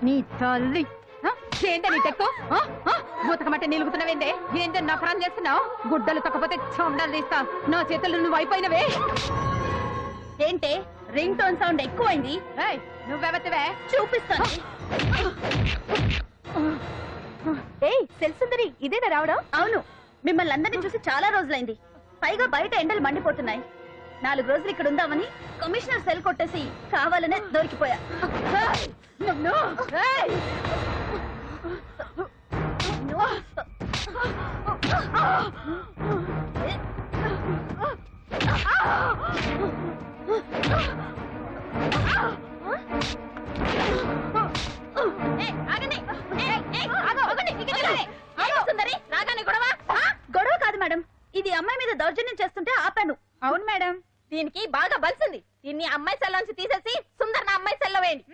నీ తల్లి ఏంట నీ తెక్కు? మూతకమంటే నిలుగుతున్నావేందే? ఏంటో నఫరం చేస్తున్నావు? గుడ్డలు తక్కపోతే చొండాలు తీస్తా. నా చేతులు నువ్వు అయిపోయినవే. ఏంటే రింగ్ టోన్ సౌండ్ ఎక్కువైంది? నువ్వెవతివే? చూపిస్తాను. ఏయ్ సెల్సుందరి, ఇదేనా రావడం? అవును, మిమ్మల్ని అందరినీ చూసి చాలా రోజులైంది. పైగా బయట ఎండలు మండిపోతున్నాయి. 4 రోజులు ఇక్కడ ఉందామని కమిషనర్ సెల్ కొట్టేసి కావాలనే దొరికిపోయా. గొడవ కాదు మేడం, ఇది అమ్మాయి మీద దౌర్జన్యం చేస్తుంటే ఆపాను. అవును మేడం, దీనికి బాగా బలిసింది. దీన్ని అమ్మాయి సెల్ నుంచి తీసేసి సుందర్ నా అమ్మాయి సెల్లో వేయండి.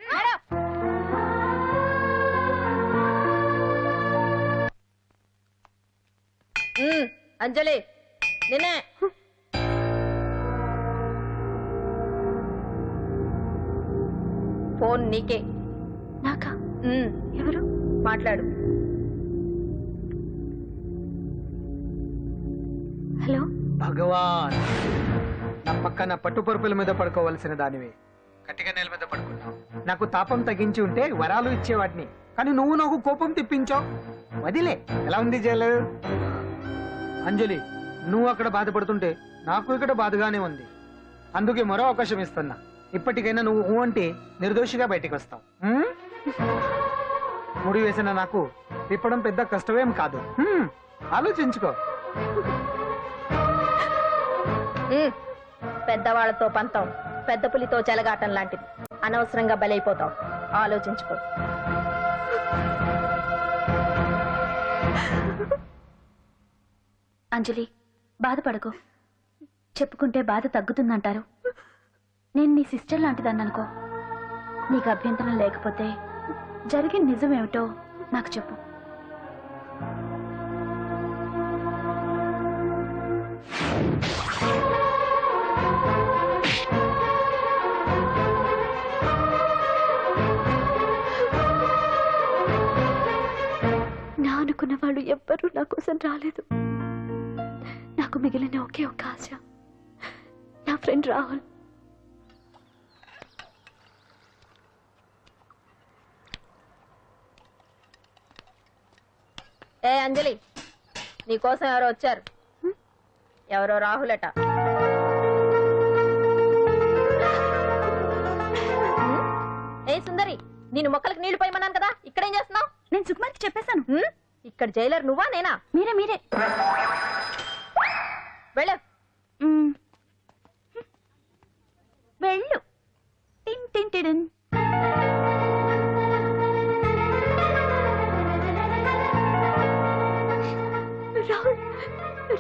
అంజలి నిన్నే. ఫోన్ నీకే. నాకా? ఎవరు? మాట్లాడు. హలో. భగవాన్, నా పక్కన పట్టుపరుపుల మీద పడుకోవలసిన దానివి గట్టిగా నేల మీద పడుకున్నావు. నాకు తాపం తగ్గించి ఉంటే వరాలు ఇచ్చేవాడిని, కానీ నువ్వు నాకు కోపం తెప్పించావు. వదిలే. ఎలా ఉంది జైలు? అంజలి, నువ్వు అక్కడ బాధపడుతుంటే నాకు ఇక్కడ బాధగానే ఉంది. అందుకే మరో అవకాశం ఇస్తున్నా. ఇప్పటికైనా నువ్వు అంటే నిర్దోషిగా బయటికి వస్తావు. ముడి వేసిన నాకు తిప్పడం పెద్ద కష్టమేం కాదు. ఆలోచించుకో. పెద్దవాళ్లతో పంతం పెద్ద పులితో చెలగాటం లాంటిది. అనవసరంగా బలైపోతావు. ఆలోచించుకో. అంజలి, బాధపడకు. చెప్పుకుంటే బాధ తగ్గుతుందంటారు. నేను నీ సిస్టర్ లాంటిదాన్ని అనుకో. నీకు అభ్యంతరం లేకపోతే జరిగిన నిజమేమిటో నాకు చెప్పు. నా అనుకున్న వాళ్ళు ఎవ్వరూ నా కోసం రాలేదు. నాకు మిగిలిన ఒకే ఒక ఆశ, నా ఫ్రెండ్ రాహుల్. ఏ అంజలి, నీకోసం ఎవరో వచ్చారు. ఎవరో రాహుల్ అట. ఏ సుందరి, నేను మొక్కలకు నీళ్లు పోయమన్నాను కదా, ఇక్కడేం చేస్తున్నావు? నేను సుకుమార్కి చెప్పేశాను. ఇక్కడ జైలర్ నువ్వా నేనా? మీరే. వెళ్ళు. వెళ్ళు. టిన్ టిన్ టిడిన్.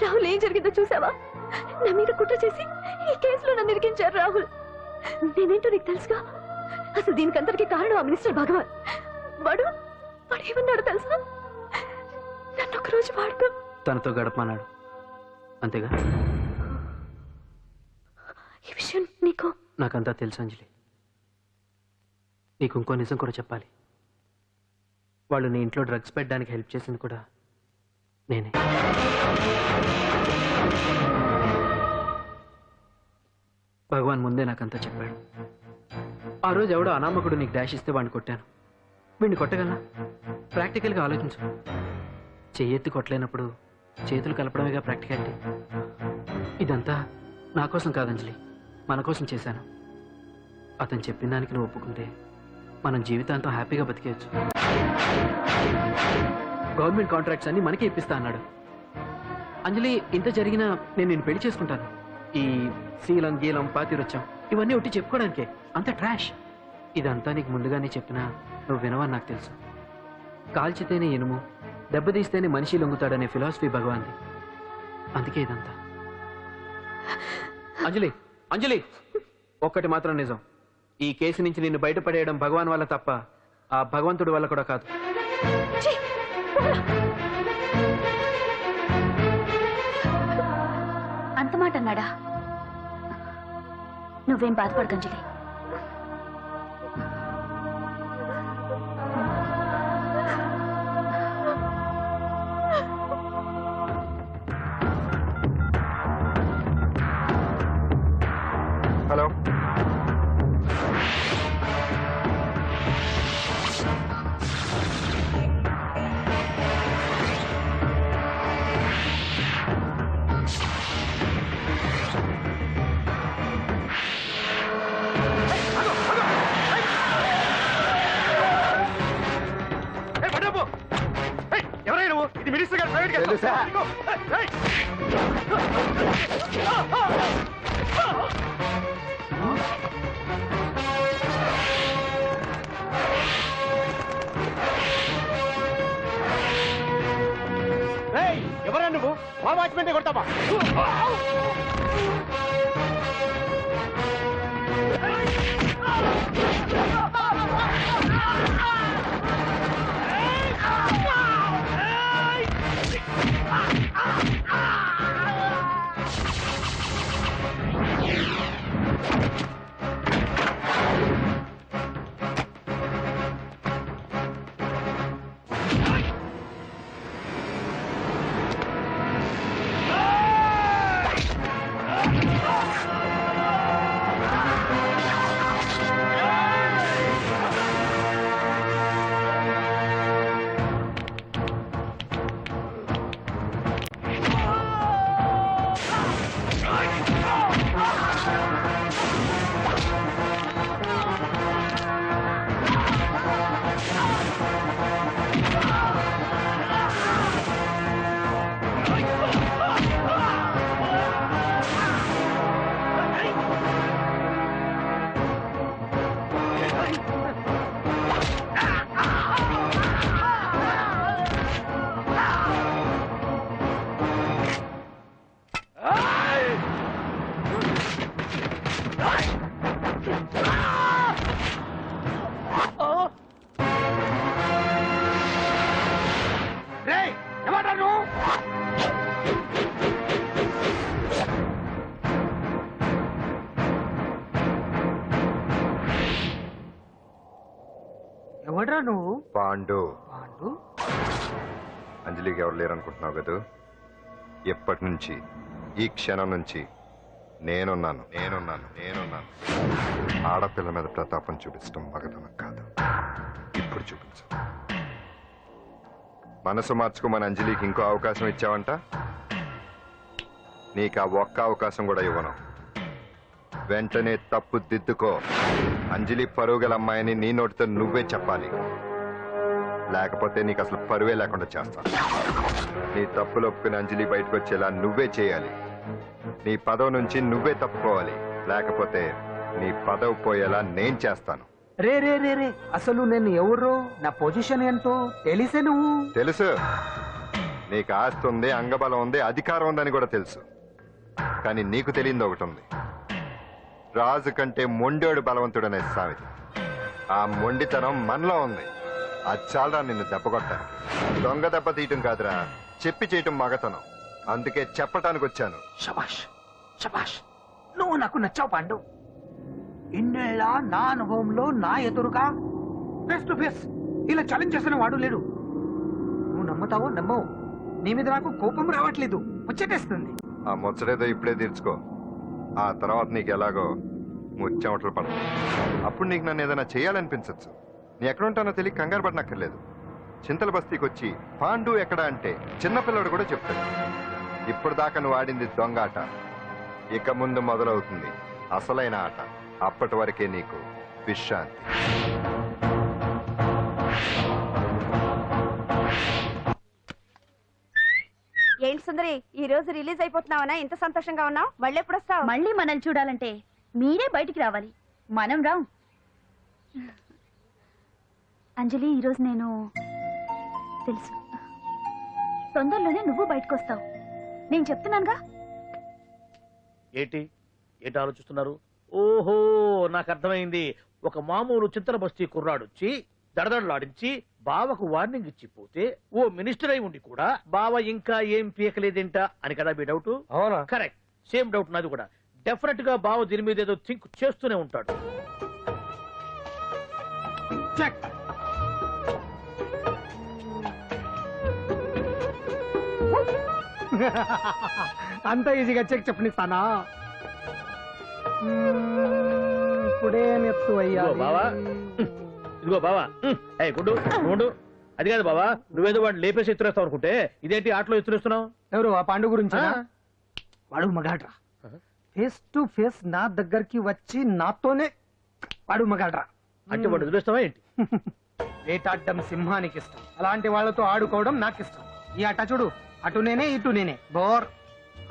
రాహుల్, ఏం జరిగిందో చూసావా? నా మీద కుట్ర చేసి ఈ కేసులో నన్ను ఇరికించారు రాహుల్. నేనేంటో నీకు తెలుసుగా. అసలు దీనికంతటికీ కారణం ఆ మినిస్టర్ భగవాన్. వాడు ఏమన్నాడు తెలుసా? నన్ను ఒక రోజు వాడుతూ తనతో గడపమన్నాడు, అంతేగా? ఈ విషయం నీకు? నాకంతా తెలుసు అంజలి. నీకు ఇంకో నిజం కూడా చెప్పాలి. వాళ్ళు నీ ఇంట్లో డ్రగ్స్ పెట్టడానికి హెల్ప్ చేసింది కూడా నేనే. భగవాన్ ముందే నాకంతా చెప్పాడు. ఆ రోజు ఎవడో అనామకుడు నీకు డాష్ ఇస్తే వాడిని కొట్టాను. వీడిని కొట్టగలనా? ప్రాక్టికల్గా ఆలోచించు. చెయ్యెత్తి కొట్టలేనప్పుడు చేతులు కలపడమేగా ప్రాక్టికాలిటీ. ఇదంతా నా కోసం కాదంజలి, మన కోసం చేశాను. అతను చెప్పిన దానికి నువ్వు ఒప్పుకుంటే మనం జీవితాంతం హ్యాపీగా బతికేయచ్చు. గవర్నమెంట్ కాంట్రాక్ట్స్ అన్ని మనకే ఇప్పిస్తా అన్నాడు. అంజలి, ఇంత జరిగినా నేను నిన్ను పెళ్లి చేసుకుంటాను. ఈ శీలం గీలం పాతిరొచ్చాం ఇవన్నీ ఒట్టి చెప్పుకోవడానికే. అంత ట్రాష్. ఇదంతా నీకు ముందుగానే చెప్పినా నువ్వు వినవని నాకు తెలుసు. కాల్చితేనే ఇనుము, దెబ్బతీస్తేనే మనిషి లొంగుతాడనే ఫిలాసఫీ భగవాన్ది. అందుకే ఇదంతా. అంజలి, ఒక్కటి మాత్రం నిజం. ఈ కేసు నుంచి నిన్ను బయటపడేయడం భగవాన్ వల్ల తప్ప ఆ భగవంతుడి వల్ల కూడా కాదు. అంత మాట అన్నాడా? నువ్వేం బాధపడకంజలి. హలో. తెలుసా? ఎవరా నువ్వు మా వాచ్మెంట్ కొడతావా? ఎవడ్రా నువ్వు? పాండు. అంజలికి ఎవరు లేరనుకుంటున్నావు కదా? ఎప్పటి నుంచి, ఈ క్షణం నుంచి నేనున్నాను. ఆడపిల్ల మీద ప్రతాపం చూపించడం మగతనం కాదు. ఇప్పుడు చూపించు. మనసు మార్చుకోమని అంజలికి ఇంకో అవకాశం ఇచ్చావంట. నీకు ఆ ఒక్క అవకాశం కూడా ఇవ్వను. వెంటనే తప్పు దిద్దుకో. అంజలి పరువుగల అమ్మాయిని నీ నోటితో నువ్వే చెప్పాలి, లేకపోతే నీకు అసలు పరువే లేకుండా చేస్తాను. నీ తప్పులు ఒప్పుకుని అంజలి బయటకు వచ్చేలా నువ్వే చేయాలి. నీ పదవి నుంచి నువ్వే తప్పుకోవాలి, లేకపోతే నీ పదవి పోయేలా నేను చేస్తాను. రే రే రే రే అసలు నేను ఎవరు, నా పొజిషన్ ఏంటో తెలిసే నువ్వు. తెలుసు. నీకు ఆస్తి ఉంది, అంగబలం ఉంది, అధికారం ఉందని కూడా తెలుసు. కానీ నీకు తెలియదు ఒకటి ఉంది. రాజు కంటే మొండోడు బలవంతుడనే సామెత. ఆ మొండితనం మనలో ఉంది. అది చాలా నిన్ను దెబ్బకొట్టాను. దొంగ దెబ్బ తీయటం కాదురా, చెప్పి చేయటం మగతనం. అందుకే చెప్పటానికి వచ్చాను. శబాష్ శబాష్, నువ్వు నాకు నచ్చావు పాండు. ఇన్నేళ్ళ నా అనుభవంలో నా ఎదురుగా ఫేస్ టు ఫేస్ ఇలా ఛాలెంజ్ చేసిన వాడు లేడు. నువ్వు నమ్ముతావో నమ్మవు, నీ మీద నాకు కోపం రావట్లేదు, ముచ్చటేస్తుంది. ఆ ముచ్చటేదో ఇప్పుడే తీర్చుకో. ఆ తర్వాత నీకు ఎలాగో ముచ్చెమటలు పడతాయి. అప్పుడు నీకు నన్ను ఏదైనా చేయాలనిపించచ్చు. నీ ఎక్కడుంటానో తెలియ కంగారు పడనక్కర్లేదు. చింతల బస్తీకి వచ్చి పాండు ఎక్కడ అంటే చిన్నపిల్లడు కూడా చెప్తాడు. ఇప్పుడు దాకా నువ్వు ఆడింది దొంగ ఆట. ఇక ముందు మొదలవుతుంది అసలైన ఆట. అప్పటి వరకే నీకు విశ్రాంతి. ఏంటి సుందరి, ఈ రోజు రిలీజ్ అయిపోతున్నావనా? ఇంత సంతోషంగా ఉన్నావు? మళ్ళీ ఎప్పుడు వస్తావు? మళ్ళీ మనల్ని చూడాలంటే మీరే బయటికి రావాలి, మనం రాం. అంజలి, ఈరోజు నేను తెలుసు, తొందరలోనే నువ్వు బయటకు వస్తావు. నేను చెప్తున్నానుగా. ఏంటి ఏంటి ఆలోచిస్తున్నారు? ఓహో, నాకు అర్థమైంది. ఒక మామూలు చింతల బస్తీ కుర్రాడొచ్చి దడదడలాడించి బావకు వార్నింగ్ ఇచ్చిపోతే ఓ మినిస్టర్ అయి ఉండి కూడా బావ ఇంకా ఏం పీకలేదేంట అని కదా మీ డౌట్? అవునా? కరెక్ట్, సేమ్ డౌట్ నాది కూడా. డెఫినెట్ గా బావ దీని మీద ఏదో థింక్ చేస్తూనే ఉంటాడు. చెక్. అంత ఈజీగా చెక్ చెప్పనిస్తానా? ఇప్పుడే నెత్తు అయ్యా బావా. ఇదిగో బావా, గుడ్డు గుడ్డు. అది కాదు బావా, నువ్వేదో వాడిని లేపేసి ఎత్తురేస్తావు అనుకుంటే ఇదేంటి ఆటలో ఎత్తురేస్తున్నావు? ఎవరు ఆ పాండు గురించి? వాడు మగాడ్రా. ఫేస్ టు ఫేస్ నా దగ్గరికి వచ్చి నాతోనే వాడు మగాడ్రా. అంటే వాడు వదిలేస్తావా ఏంటి? వేటాడ్డం సింహానికి ఇష్టం, అలాంటి వాళ్ళతో ఆడుకోవడం నాకు ఇష్టం. ఈ ఆట చూడు, అటు నేనే ఇటు నేనే బోర్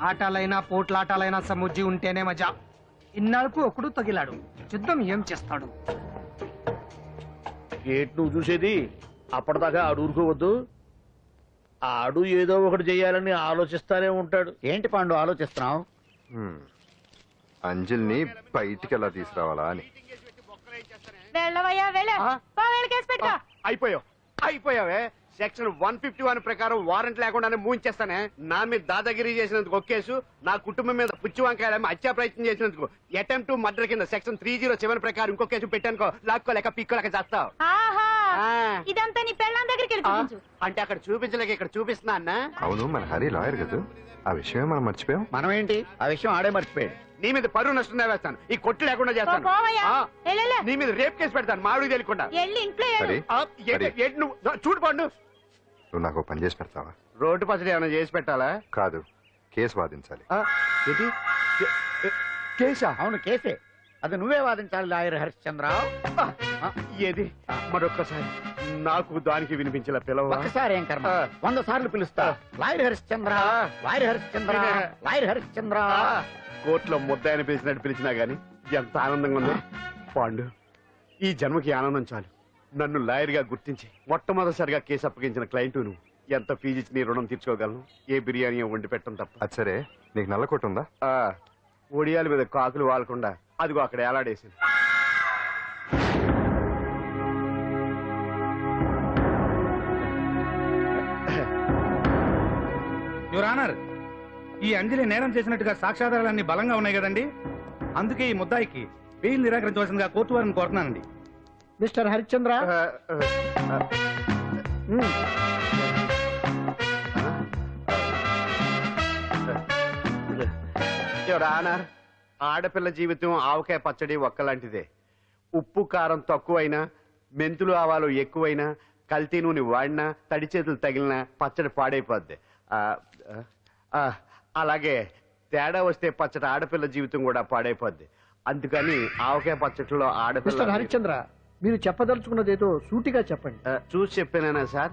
ఆటలైనా పోట్లాటాలైనా సముజ్జి ఉంటేనే మజా ఇన్నాళ్ళకు ఒకడు తగిలాడు యుద్ధం ఏం చేస్తాడు ఏంటి నువ్వు చూసేది అప్పటిదాకా ఆడు ఊరుకోవద్దు ఆడు ఏదో ఒకటి చెయ్యాలని ఆలోచిస్తానే ఉంటాడు. ఏంటి పాండు ఆలోచిస్తున్నావు? అంజలిని బయటికి ఎలా తీసుకురావాలా అని. అయిపోయావే. సెక్షన్ 151 ప్రకారం వారెంట్ లేకుండానే మూయించేస్తానే. నా మీద దాదాగిరి చేసినందుకు ఒక కేసు, నా కుటుంబం మీద పుచ్చి వంకాయలు హత్యా ప్రయత్నం చేసినందుకు అటెంప్ట్ మర్డర్ కింద సెక్షన్ 307 ప్రకారం ఇంకో కేసు పెట్టానుకో, లాక్కోలేక పిక్కోలేక చేస్తావు. ఇదంతా నీ పెళ్ళాం దగ్గరికి అంటే అక్కడ చూపించలేక ఇక్కడ చూపిస్తున్నా అన్న. అవును, మన హరి లాయర్ కదా, ఆ విషయమే మనం మర్చిపోయాం. మనం ఏంటి ఆ విషయం ఆడే మర్చిపోయాడు. నీ మీద పరువు నష్టం వేస్తాను, ఈ కొట్టు లేకుండా చేస్తాను. నీ మీద రేప్ కేసు పెడతాను మామిడికి తెలియకుండా. చూడు పండు, నువ్వు నాకు పని చేసి పెడతావా? రోడ్డు పసడి ఏమైనా చేసి పెట్టాలా? కాదు, కేసు వాదించాలి. కేసా? అవును కేసే. అది నువ్వే వాదించాలి లాయర్ హరిశ్చంద్ర. ఏది మరొక్కసారి నాకు దానికి వినిపించిన పిలవ. ఒక్కసారి ఏం కర్మ, 100 సార్లు పిలుస్తా. Lawyer Harishchandra, lawyer Harishchandra, lawyer Harishchandra. కోర్టులో ముద్దాయని పిలిచినట్టు పిలిచినా గాని ఎంత ఆనందంగా ఉందో. పాండు, ఈ జన్మకి ఆనందం చాలు. నన్ను లాయర్ గా గుర్తించి మొట్టమొదటిసారిగా కేసు అప్పగించిన క్లయింట్ నువ్వు. ఎంత ఫీజు ఇచ్చి నీ రుణం తీర్చుకోగలను? ఏ బిర్యానీ వండి పెట్టడం తప్ప. అది సరే, నీకు నల్ల కొట్టు ఉందా? ఒడియాల మీద కాకులు వాలకుండా అదిగో అక్కడ ఏలాడేసింది. యువర్ ఆనర్, ఈ అంజలి నేరం చేసినట్టుగా సాక్ష్యాధారాలన్నీ బలంగా ఉన్నాయి కదండి. అందుకే ఈ ముద్దాయికి బెయిల్ నిరాకరించవలసిందిగా కోర్టు వారిని కోరుతున్నానండి. మిస్టర్ హరిశ్చంద్ర, యువర్ ఆనర్, ఆడపిల్ల జీవితం ఆవకాయ పచ్చడి ఒక్కలాంటిదే. ఉప్పు కారం తక్కువైనా, మెంతులు ఆవాలు ఎక్కువైనా, కల్తీ నూనె వాడినా, తడి చేతులు తగిలినా పచ్చడి పాడైపోద్ది. అలాగే తేడా వస్తే పచ్చడి ఆడపిల్ల జీవితం కూడా పాడైపోద్ది. అందుకని ఆవకాయ పచ్చడిలో ఆడపిల్ల. హరిశ్చంద్ర, మీరు చెప్పదలుచుకున్నది ఏదో సూటిగా చెప్పండి. చూసి చెప్పానా సార్?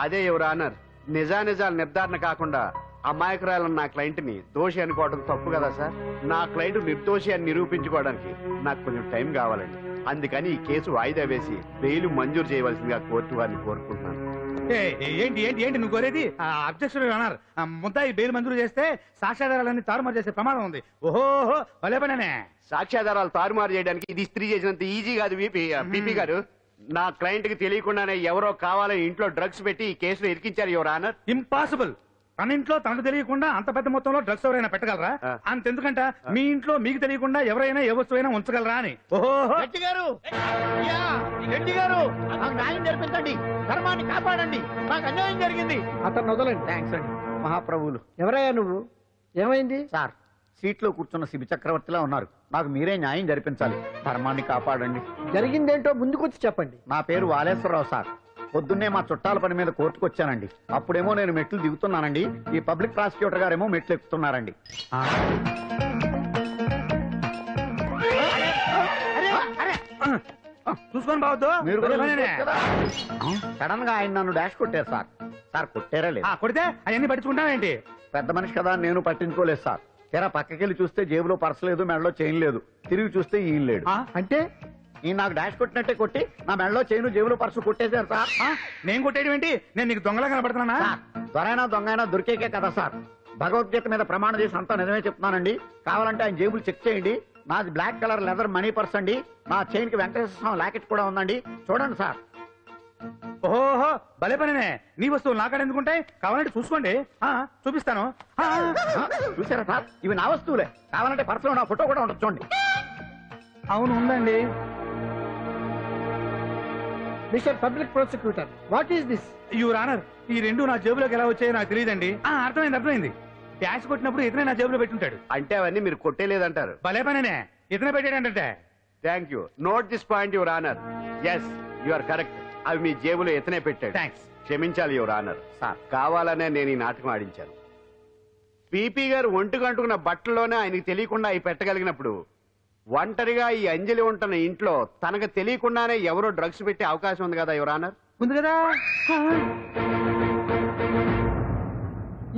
అదే యువర్ ఆనర్, నిజానిజాలు నిర్ధారణ కాకుండా అమాయకురాలన్న నా క్లయింట్ ని దోషి అనుకోవడం తప్పు కదా సార్. నా క్లయింట్ నిర్దోషి అని నిరూపించుకోవడానికి నాకు కొంచెం టైం కావాలండి. అందుకని ఈ కేసు వాయిదా వేసి బెయిల్ మంజూరు చేయవలసిందిగా కోర్టు వారిని కోరుకుంటున్నాను. ఏంటి ఏంటి ఏంటి నువ్వు కోరేది? అబ్జెక్షన్ అన్నారు. ముద్దాయి బెయిల్ మంజూరు చేస్తే సాక్ష్యాధారాలన్నీ తారుమారు చేసే ప్రమాదం ఉంది. ఓహో భలే పనే. సాక్ష్యాధారాలు తారుమారు చేయడానికి ఇది స్త్రీ చేసినంత ఈజీ కాదు బీపీ గారు. నా క్లయింట్ కి తెలియకుండానే ఎవరో కావాలని ఇంట్లో డ్రగ్స్ పెట్టి ఈ కేసులో ఇరికించారు యువర్ ఆనర్. ఇంపాసిబుల్. తన ఇంట్లో తనకు తెలియకుండా అంత పెద్ద మొత్తంలో డ్రగ్స్ ఎవరైనా పెట్టగలరా? అంతెందుకంట మీ ఇంట్లో మీకు తెలియకుండా ఎవరైనా ఏ వస్తువైనా ఉంచగలరా అని. ఓహో గట్టి గారు, గట్టి గారు, నాకు న్యాయం జరిపించండి, ధర్మాన్ని కాపాడండి, నాకు అన్యాయం జరిగింది. అతను వదలండి. థ్యాంక్స్ అండి మహాప్రభువులు. ఎవరయ్యా నువ్వు? ఏమైంది? సార్, సీట్లో కూర్చున్న శిబి చక్రవర్తిలా ఉన్నారు. నాకు మీరే న్యాయం జరిపించాలి, ధర్మాన్ని కాపాడండి. జరిగిందేంటో ముందుకొచ్చి చెప్పండి. నా పేరు వాలేశ్వరరావు సార్. పొద్దున్నే మా చుట్టాల పని మీద కోర్టుకు వచ్చానండి. అప్పుడేమో నేను మెట్లు దిగుతున్నానండి, ఈ పబ్లిక్ ప్రాసిక్యూటర్ గారేమో మెట్లు ఎక్కుతున్నారండి. చూసుకొని బావద్దు. మీరు సడన్ గా ఆయన నన్ను డాష్ కొట్టారు సార్. సార్ కొట్టారా లేదు? కొడితే అవన్నీ పట్టించుకుంటావేంటి? పెద్ద మనిషి కదా నేను పట్టించుకోలేదు సార్. తెరా పక్కకెళ్ళి చూస్తే జేబులో పర్స్ లేదు, మెడలో చైన్ లేదు. తిరిగి చూస్తే ఈయన లేడు. అంటే ఈ నాకు డాష్ కొట్టినట్టే కొట్టి నా మెడలో చైను జేబులో పర్సు కొట్టేశారు సార్. నేను కొట్టేయడం ఏంటి? నేను నీకు దొంగలా కనబడుతున్నా? దొరైనా దొంగైనా దొరికేకే కదా సార్. భగవద్గీత మీద ప్రమాణం చేసి అంతా నిజమే చెప్తున్నానండి. కావాలంటే ఆయన జేబులు చెక్ చేయండి. నాది black colour leather money purse అండి. నా చైన్ కి వెంకటేశ్వర స్వామి లాకెట్ కూడా ఉందండి, చూడండి సార్. ఓహో భలే పనే. నీ వస్తువులు నాకాడ ఎందుకుంటాయి? కావాలంటే చూసుకోండి, చూపిస్తాను. చూసారా సార్, ఇవి నా వస్తువులే. కావాలంటే పర్సులో నా ఫోటో కూడా ఉండదు, చూడండి. అవును ఉందండి. Mister public prosecutor, what is this? Your honour, ఈ రెండు నా జేబులోకి ఎలా వచ్చాయో నాకు తెలియదండి. అర్థమైంది. డాష్ కొట్టినప్పుడు ఇతనే నా జేబులో పెట్టుంటాడు. అంటే అవన్నీ మీరు కొట్టేలేదంటారు? భలే పనే, ఇతనే పెట్టాడంటే. Thank you. Note this point your honour. Yes, you are correct. అవి మీ జేబులో ఇతనే పెట్టాడు. థ్యాంక్స్. క్షమించాలి యువర్ ఆనర్. కావాలనే నేను ఈ నాటకం ఆడించాను. పీపీ గారు ఒంటికి అంటుకున్న బట్టల్లోనే ఆయనకి తెలియకుండా అవి పెట్టగలిగినప్పుడు ఒంటరిగా ఈ అంజలి ఉంటున్న ఇంట్లో తనకు తెలియకుండానే ఎవరో డ్రగ్స్ పెట్టే అవకాశం ఉంది కదా యువర్ ఆనర్. ఉంది కదా.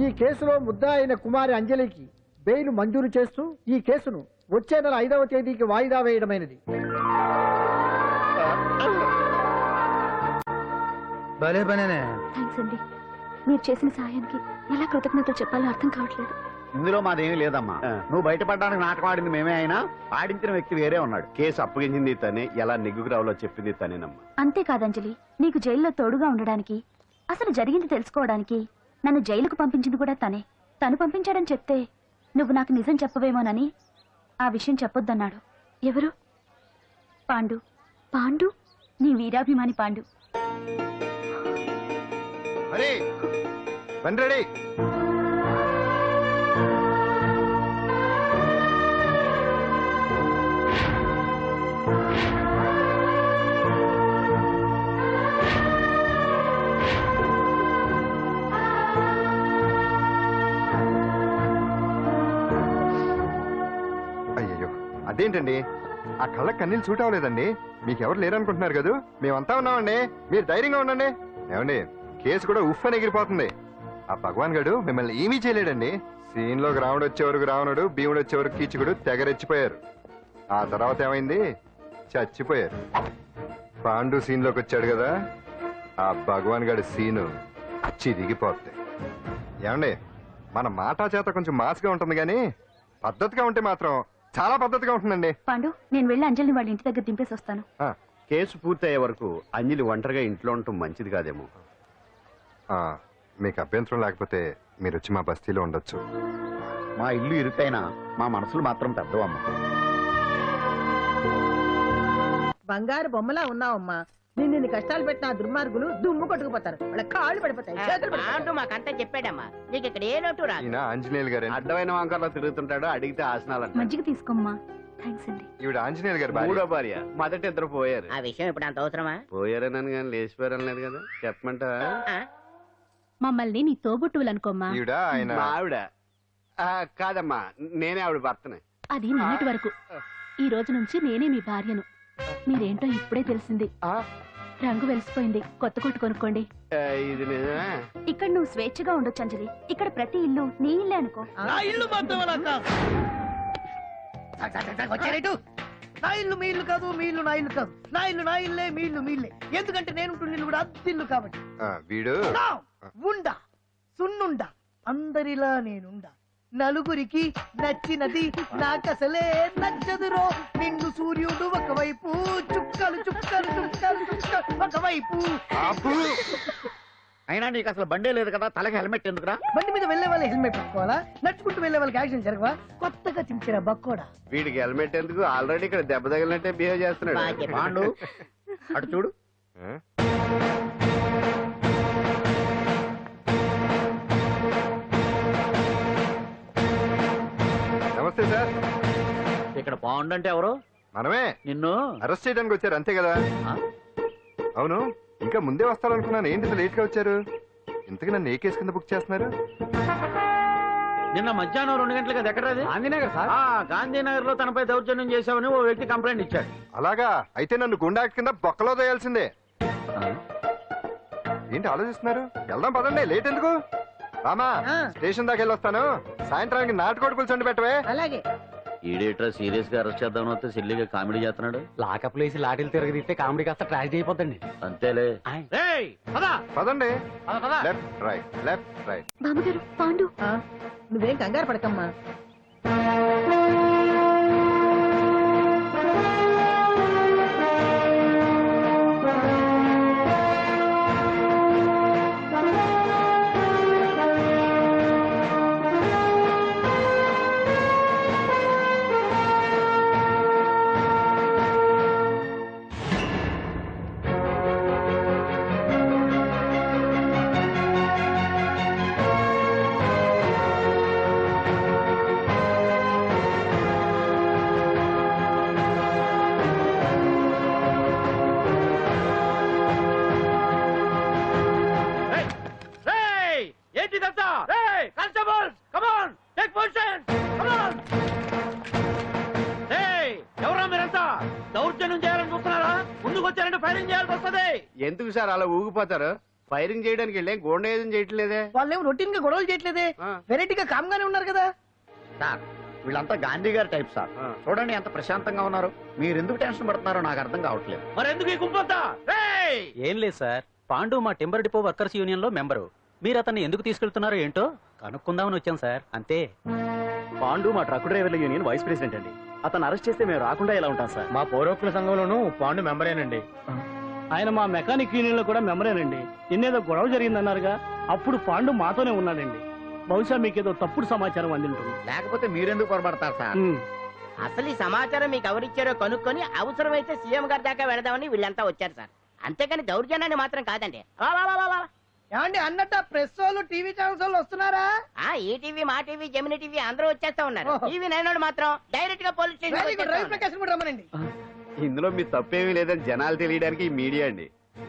ఈ కేసులో ముద్దా అయిన కుమారి అంజలికి బెయిల్ మంజూరు చేస్తూ ఈ కేసును వచ్చే నెల 5వ తేదీకి వాయిదా వేయడమైనది. భలే పనేనే. థ్యాంక్స్ అండి. మీరు చేసిన సాయానికి ఎలా కృతజ్ఞతలు చెప్పాలో అర్థం కావట్లేదు. ఇందులో మాదేమీ లేదమ్మా. నువ్వు బయటపడడానికి నాటకం ఆడింది మేమే అయినా ఆడించిన వ్యక్తి వేరే ఉన్నాడు. కేసు అప్పగించింది తనే, ఎలా నెగ్గుకు రావాలో చెప్పింది తనేనమ్మా. అంతేకాదంజలి, నీకు జైల్లో తోడుగా ఉండడానికి, అసలు జరిగింది తెలుసుకోవడానికి నన్ను జైలుకు పంపించింది కూడా తనే. తను పంపించాడని చెప్తే నువ్వు నాకు నిజం చెప్పవేమోనని ఆ విషయం చెప్పొద్దన్నాడు. ఎవరు? పాండు. పాండు, నీ వీరాభిమాని పాండు. అరే బండి. అయ్యయ్యో, అదేంటండి ఆ కళ్ళ కన్నీళ్ళు సూట్ అవ్వలేదండి. మీకెవరు లేరనుకుంటున్నారు కదా, మేమంతా ఉన్నామండి. మీరు ధైర్యంగా ఉండండి. ఏమండి, కేసు కూడా ఉఫ్ అని ఎగిరిపోతుంది. ఆ భగవాన్ గడు మిమ్మల్ని ఏమీ చేయలేడండి. సీన్ లోకి రావణుడు వచ్చే వరకు రావణుడు, భీముడు వచ్చే వరకు కీచుకుడు తెగరెచ్చిపోయారు. ఆ తర్వాత ఏమైంది? చచ్చిపోయారు. పాండు సీన్ లోకి వచ్చాడు కదా, ఆ భగవాన్ గడి సీను చిరిగిపోతుంది. ఏమండి, మన మాటా చేత కొంచెం మాస్గా ఉంటుంది కానీ పద్ధతిగా ఉంటే మాత్రం చాలా పద్ధతిగా ఉంటుందండి. పాండు, నేను వెళ్ళి అంజలిని వాళ్ళ ఇంటి దగ్గర దింపేసి వస్తాను. కేసు పూర్తయ్యే వరకు అంజలి ఒంటరిగా ఇంట్లో ఉండటం మంచిది కాదేమో. మీకు అభ్యంతరం లేకపోతే మీరు వచ్చి మా బస్తీలో ఉండొచ్చు. మా ఇల్లు ఇరుకైనా మా మనసులు మాత్రం పెద్దవమ్మ. బంగారు బొమ్మలా ఉన్నావమ్మా. నిన్ను కష్టాలు పెట్టిన ఆ దుర్మార్గులు దుమ్ము కొట్టుకుపోతారు. వాళ్ళ కాళ్ళు పడిపోతాయి, చేతులు పడిపోతాయి. అంటూ మాకంతా చెప్పాడమ్మా. నీకు ఇక్కడ ఏ లోటు రాదు. ఈయన ఆంజనేయులు గారు. అడ్డమైన వంకర్లో తిరుగుతుంటాడు, అడిగితే ఆసనాలంట. మజ్జిగ తీసుకోమ్మా. థ్యాంక్స్ అండి. ఈవిడ ఆంజనేయులు గారు మూడో భార్య. మొదటి ఇద్దరు పోయారు. ఆ విషయం ఇప్పుడు అంత అవసరమా? పోయారనని కానీ లేచిపోయారనలేదు కదా. చెప్పమంటా? మమ్మల్ని నీ తోబుట్టువులు అనుకోమ్మా. ఈవిడ ఆయన మా ఆవిడ కాదమ్మా, నేనే ఆవిడ భర్తనే. అది నిన్నటి వరకు. ఈ రోజు నుంచి నేనే మీ భార్యను. మీరేంటో ఇప్పుడే తెలిసింది. రంగు వెలిసిపోయింది, కొత్త కొట్టు కొనుక్కోండి. ఇది నిజమే. ఇక్కడ నువ్వు స్వేచ్ఛగా ఉండొచ్చు అంజలి. ఇక్కడ ప్రతి ఇల్లు నీ ఇల్లే అనుకో. నా ఇల్లు మాత్రం అలా కాదు. వచ్చారేటు? నా ఇల్లు మీ ఇల్లు కాదు, మీ ఇల్లు నా ఇల్లు కాదు. నా ఇల్లు నా ఇల్లే, మీ ఇల్లు మీ ఇల్లే. ఎందుకంటే నేను ఉంటున్న ఇల్లు కూడా అద్దిల్లు కాబట్టి. వీడు ఉండా సున్నుండా అందరిలా నేనుండా. నలుగురికి నచ్చినది నాకసలే నచ్చదురో. నిన్ను సూర్యుడు ఒకవైపు, చుక్కలు చుక్కలు చుక్కలు చుక్కలు ఒకవైపు. అయినా నీకు అసలు బండే లేదు కదా, తలకి హెల్మెట్ ఎందుకురా? బండి మీద వెళ్లే వాళ్ళు హెల్మెట్ పెట్టుకోవాలా? నడుచుకుంటూ వెళ్లే వాళ్ళకి యాక్షన్ జరగవా? కొత్తగా తింటారా బక్కోడా? వీడికి హెల్మెట్ ఎందుకు? ఆల్రెడీ ఇక్కడ దెబ్బ తగిలినట్టే బిహేవ్ చేస్తున్నాడు. పాండు అటు చూడు. నమస్తే సార్. ఇక్కడ పాండు అంటే ఎవరు? మనమే. నిన్ను అరెస్ట్ చేయడానికి వచ్చారు అంతే కదా? అవును, ఇంకా ముందే వస్తారనుకున్నాను. ఏంటి లేట్ గా వచ్చారు? ఇంతకు నన్ను ఏ కేసు కింద బుక్ చేస్తున్నారు? నిన్న మధ్యాహ్నం 2 గంటలకు అది ఎక్కడది? గాంధీనగర్ సార్. గాంధీనగర్ లో తనపై దౌర్జన్యం చేశామని ఓ వ్యక్తి కంప్లైంట్ ఇచ్చాడు. అలాగా? అయితే నన్ను గుండా కింద బొక్కలో తోయాల్సిందే. ఏంటి ఆలోచిస్తున్నారు? వెళ్దాం పదండి, లేట్ ఎందుకు? రామా, స్టేషన్ దాకా వెళ్ళొస్తాను. సాయంత్రానికి నాటుకోడి పులుసు పెట్టవే. అలాగే. ఈడేట్రా సీరియస్ గా అరెస్ట్ చేద్దామని వస్తే సిల్లిగా కామెడీ చేస్తున్నాడు. లాకప్ లేసి లాఠీలు తిరగదీస్తే కామెడీ కాస్త ట్రాజడీ అయిపోద్దండి. అంతేలే. పదండి. Left right, left right. బామ్మగారు, పాండు. నువ్వేం కంగారు పడకమ్మా. ఎందుకు సార్ అలా ఊగిపోతారు? ఫైరింగ్ చేయడానికి వెళ్ళే గోండేజం చేయట్లేదే. వాళ్ళేం రొటీన్ గా గొడవలు చేయట్లేదే, వెరైటీగా కామ్గానే ఉన్నారు కదా. సార్ వీళ్ళంతా గాంధీ గారి టైప్ సార్. చూడండి ఎంత ప్రశాంతంగా ఉన్నారు. మీరు ఎందుకు టెన్షన్ పడుతున్నారో నాకు అర్థం కావట్లేదు. మరి ఎందుకు ఈ గుంపంతా? ఏం లేదు సార్, పాండు మా టింబర్ డిపో వర్కర్స్ యూనియన్ లో మెంబరు. మీరు అతన్ని ఎందుకు తీసుకెళ్తున్నారో ఏంటో కనుక్కుందామని వచ్చాం సార్, అంతే. పాండు మా ట్రక్ డ్రైవర్ల యూనియన్ వైస్ ప్రెసిడెంట్ అండి. అతను అరెస్ట్ చేస్తే మేము రాకుండా ఎలా ఉంటాం సార్? మా పౌరోక్తుల సంఘంలోనూ పాండు మెంబరేనండి. ఆయన మా మెకానిక్ యూనియన్ లో కూడా మెంబరేనండి. నిన్నేదో గొడవ జరిగిందన్నారుగా, అప్పుడు పాండు మాతోనే ఉన్నాడండి. బహుశా మీకేదో తప్పుడు సమాచారం అందింటుంది. లేకపోతే మీరెందుకు పొరపడతారు సార్? అసలు ఈ సమాచారం మీకు ఎవరిచ్చారో కనుక్కొని అవసరమైతే సీఎం గారి దాకా వెళదామని వీళ్ళంతా వచ్చారు సార్. అంతేకాని దౌర్జన్యాన్ని మాత్రం కాదండి. ఏమండి అన్నట్టు ప్రెస్ వాళ్ళు టీవీ ఛానల్స్ వాళ్ళు వస్తున్నారా? ఈ టీవీ, మా టీవీ, జెమిని టీవీ అందరూ వచ్చేస్తా ఉన్నారు. టీవీ నైన్ మాత్రం డైరెక్ట్ గా పోలీస్ స్టేషన్ రమ్మనండి. ఇందులో మీ తప్పేమీ లేదని జనాలు తెలియడానికి ఈ మీడియా అండి.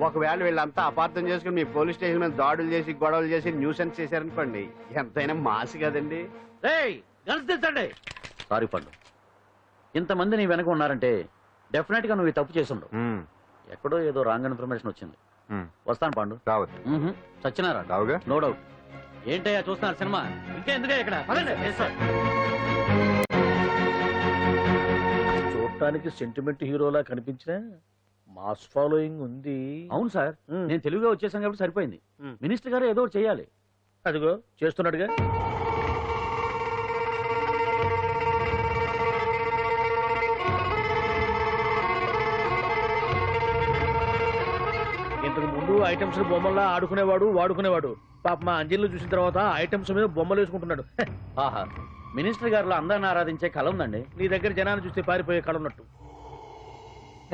ఒకవేళ వీళ్ళంతా అపార్థం చేసుకుని మీ పోలీస్ స్టేషన్ మీద దాడులు చేసి గొడవలు చేసి న్యూసెన్స్ చేశారనుకోండి, ఎంతైనా మాసి కదండి. సారీ పండు, ఇంతమంది నీ వెనక ఉన్నారంటే డెఫినెట్ గా నువ్వు ఈ తప్పు చేసి ఉండవు. ఎక్కడో ఏదో రాంగ్ ఇన్ఫర్మేషన్ వచ్చింది. వస్తాను పాండు. రావద్దు. సత్యనారాయణ రావుగా? No doubt. ఏంటయ్యా చూస్తున్నారు సినిమా? ఇంకా ఎందుకే ఇక్కడ? చూడటానికి సెంటిమెంట్ హీరోలా కనిపించిన మాస్ ఫాలోయింగ్ ఉంది. అవును సార్, నేను తెలుగుగా వచ్చేసాను కాబట్టి సరిపోయింది. మినిస్టర్ గారు ఏదో ఒకటి చేయాలి. అదిగో చేస్తున్నాడుగా. ఇంతకు ముందు ఐటమ్స్ బొమ్మల్లా ఆడుకునేవాడు, వాడుకునేవాడు. పాప మా అంజలిని చూసిన తర్వాత ఐటమ్స్ మీద బొమ్మలు వేసుకుంటున్నాడు. ఆహా, మినిస్టర్ గారిలో అందరిని ఆరాధించే కళ ఉందండి. నీ దగ్గర జనాన్ని చూస్తే పారిపోయే కళ ఉన్నట్టు.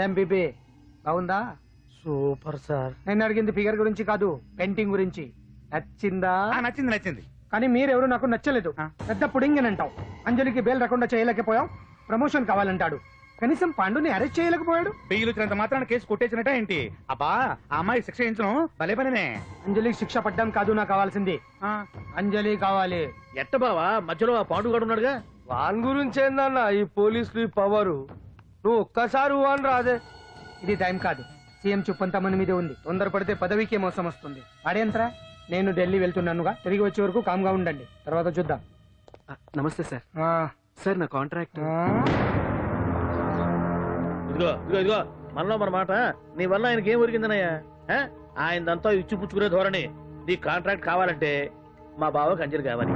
ఎంబీబీ బాగుందా? Super sir. నేను అడిగింది ఫిగర్ గురించి కాదు, పెయింటింగ్ గురించి. నచ్చిందా? నచ్చింది నచ్చింది. కానీ మీరెవరు నాకు నచ్చలేదు. పెద్ద పుడింగ్ అని అంటావు. అంజలికి బెయిల్ రాకుండా చేయలేకపోయావు, ప్రమోషన్ కావాలంటాడు. కనీసం పాండుని అరెస్ట్ చేయలేకపోయాడు. బెయిల్ వచ్చినంత మాత్రాన కేసు కొట్టేసినట్ట ఏంటి? అబ్బా ఆ అమ్మాయి శిక్ష చేయించడం భలే పనినే. అంజలికి శిక్ష పడ్డం కాదు నాకు కావాల్సింది, అంజలి కావాలి. ఎట్ట బావా, మధ్యలో ఆ పాండుగాడు ఉన్నాడుగా. వాన్ గురించి ఏందన్నా ఈ పోలీసులు ఈ పవరు? నువ్వు ఒక్కసారి వాన్ రాదే. ఇది టైం కాదు, సీఎం చూపంతా మన మీదే ఉంది. తొందరపడితే పదవికే మోసం వస్తుంది. అడేంతరా, నేను ఢిల్లీ వెళ్తున్నానుగా, తిరిగి వచ్చే వరకు కామ్గా ఉండండి, తర్వాత చూద్దాం. నమస్తే సార్. సార్ నా కాంట్రాక్ట్. ఇదిగో ఇదిగో ఇదిగో, మనలో మన మాట. నీ వల్ల ఆయనకి ఏం ఒరిగిందనయ్యా? ఆయనదంతా ఇచ్చిపుచ్చుకునే ధోరణి. నీ కాంట్రాక్ట్ కావాలంటే మా బావకి అంజలి కావాలి.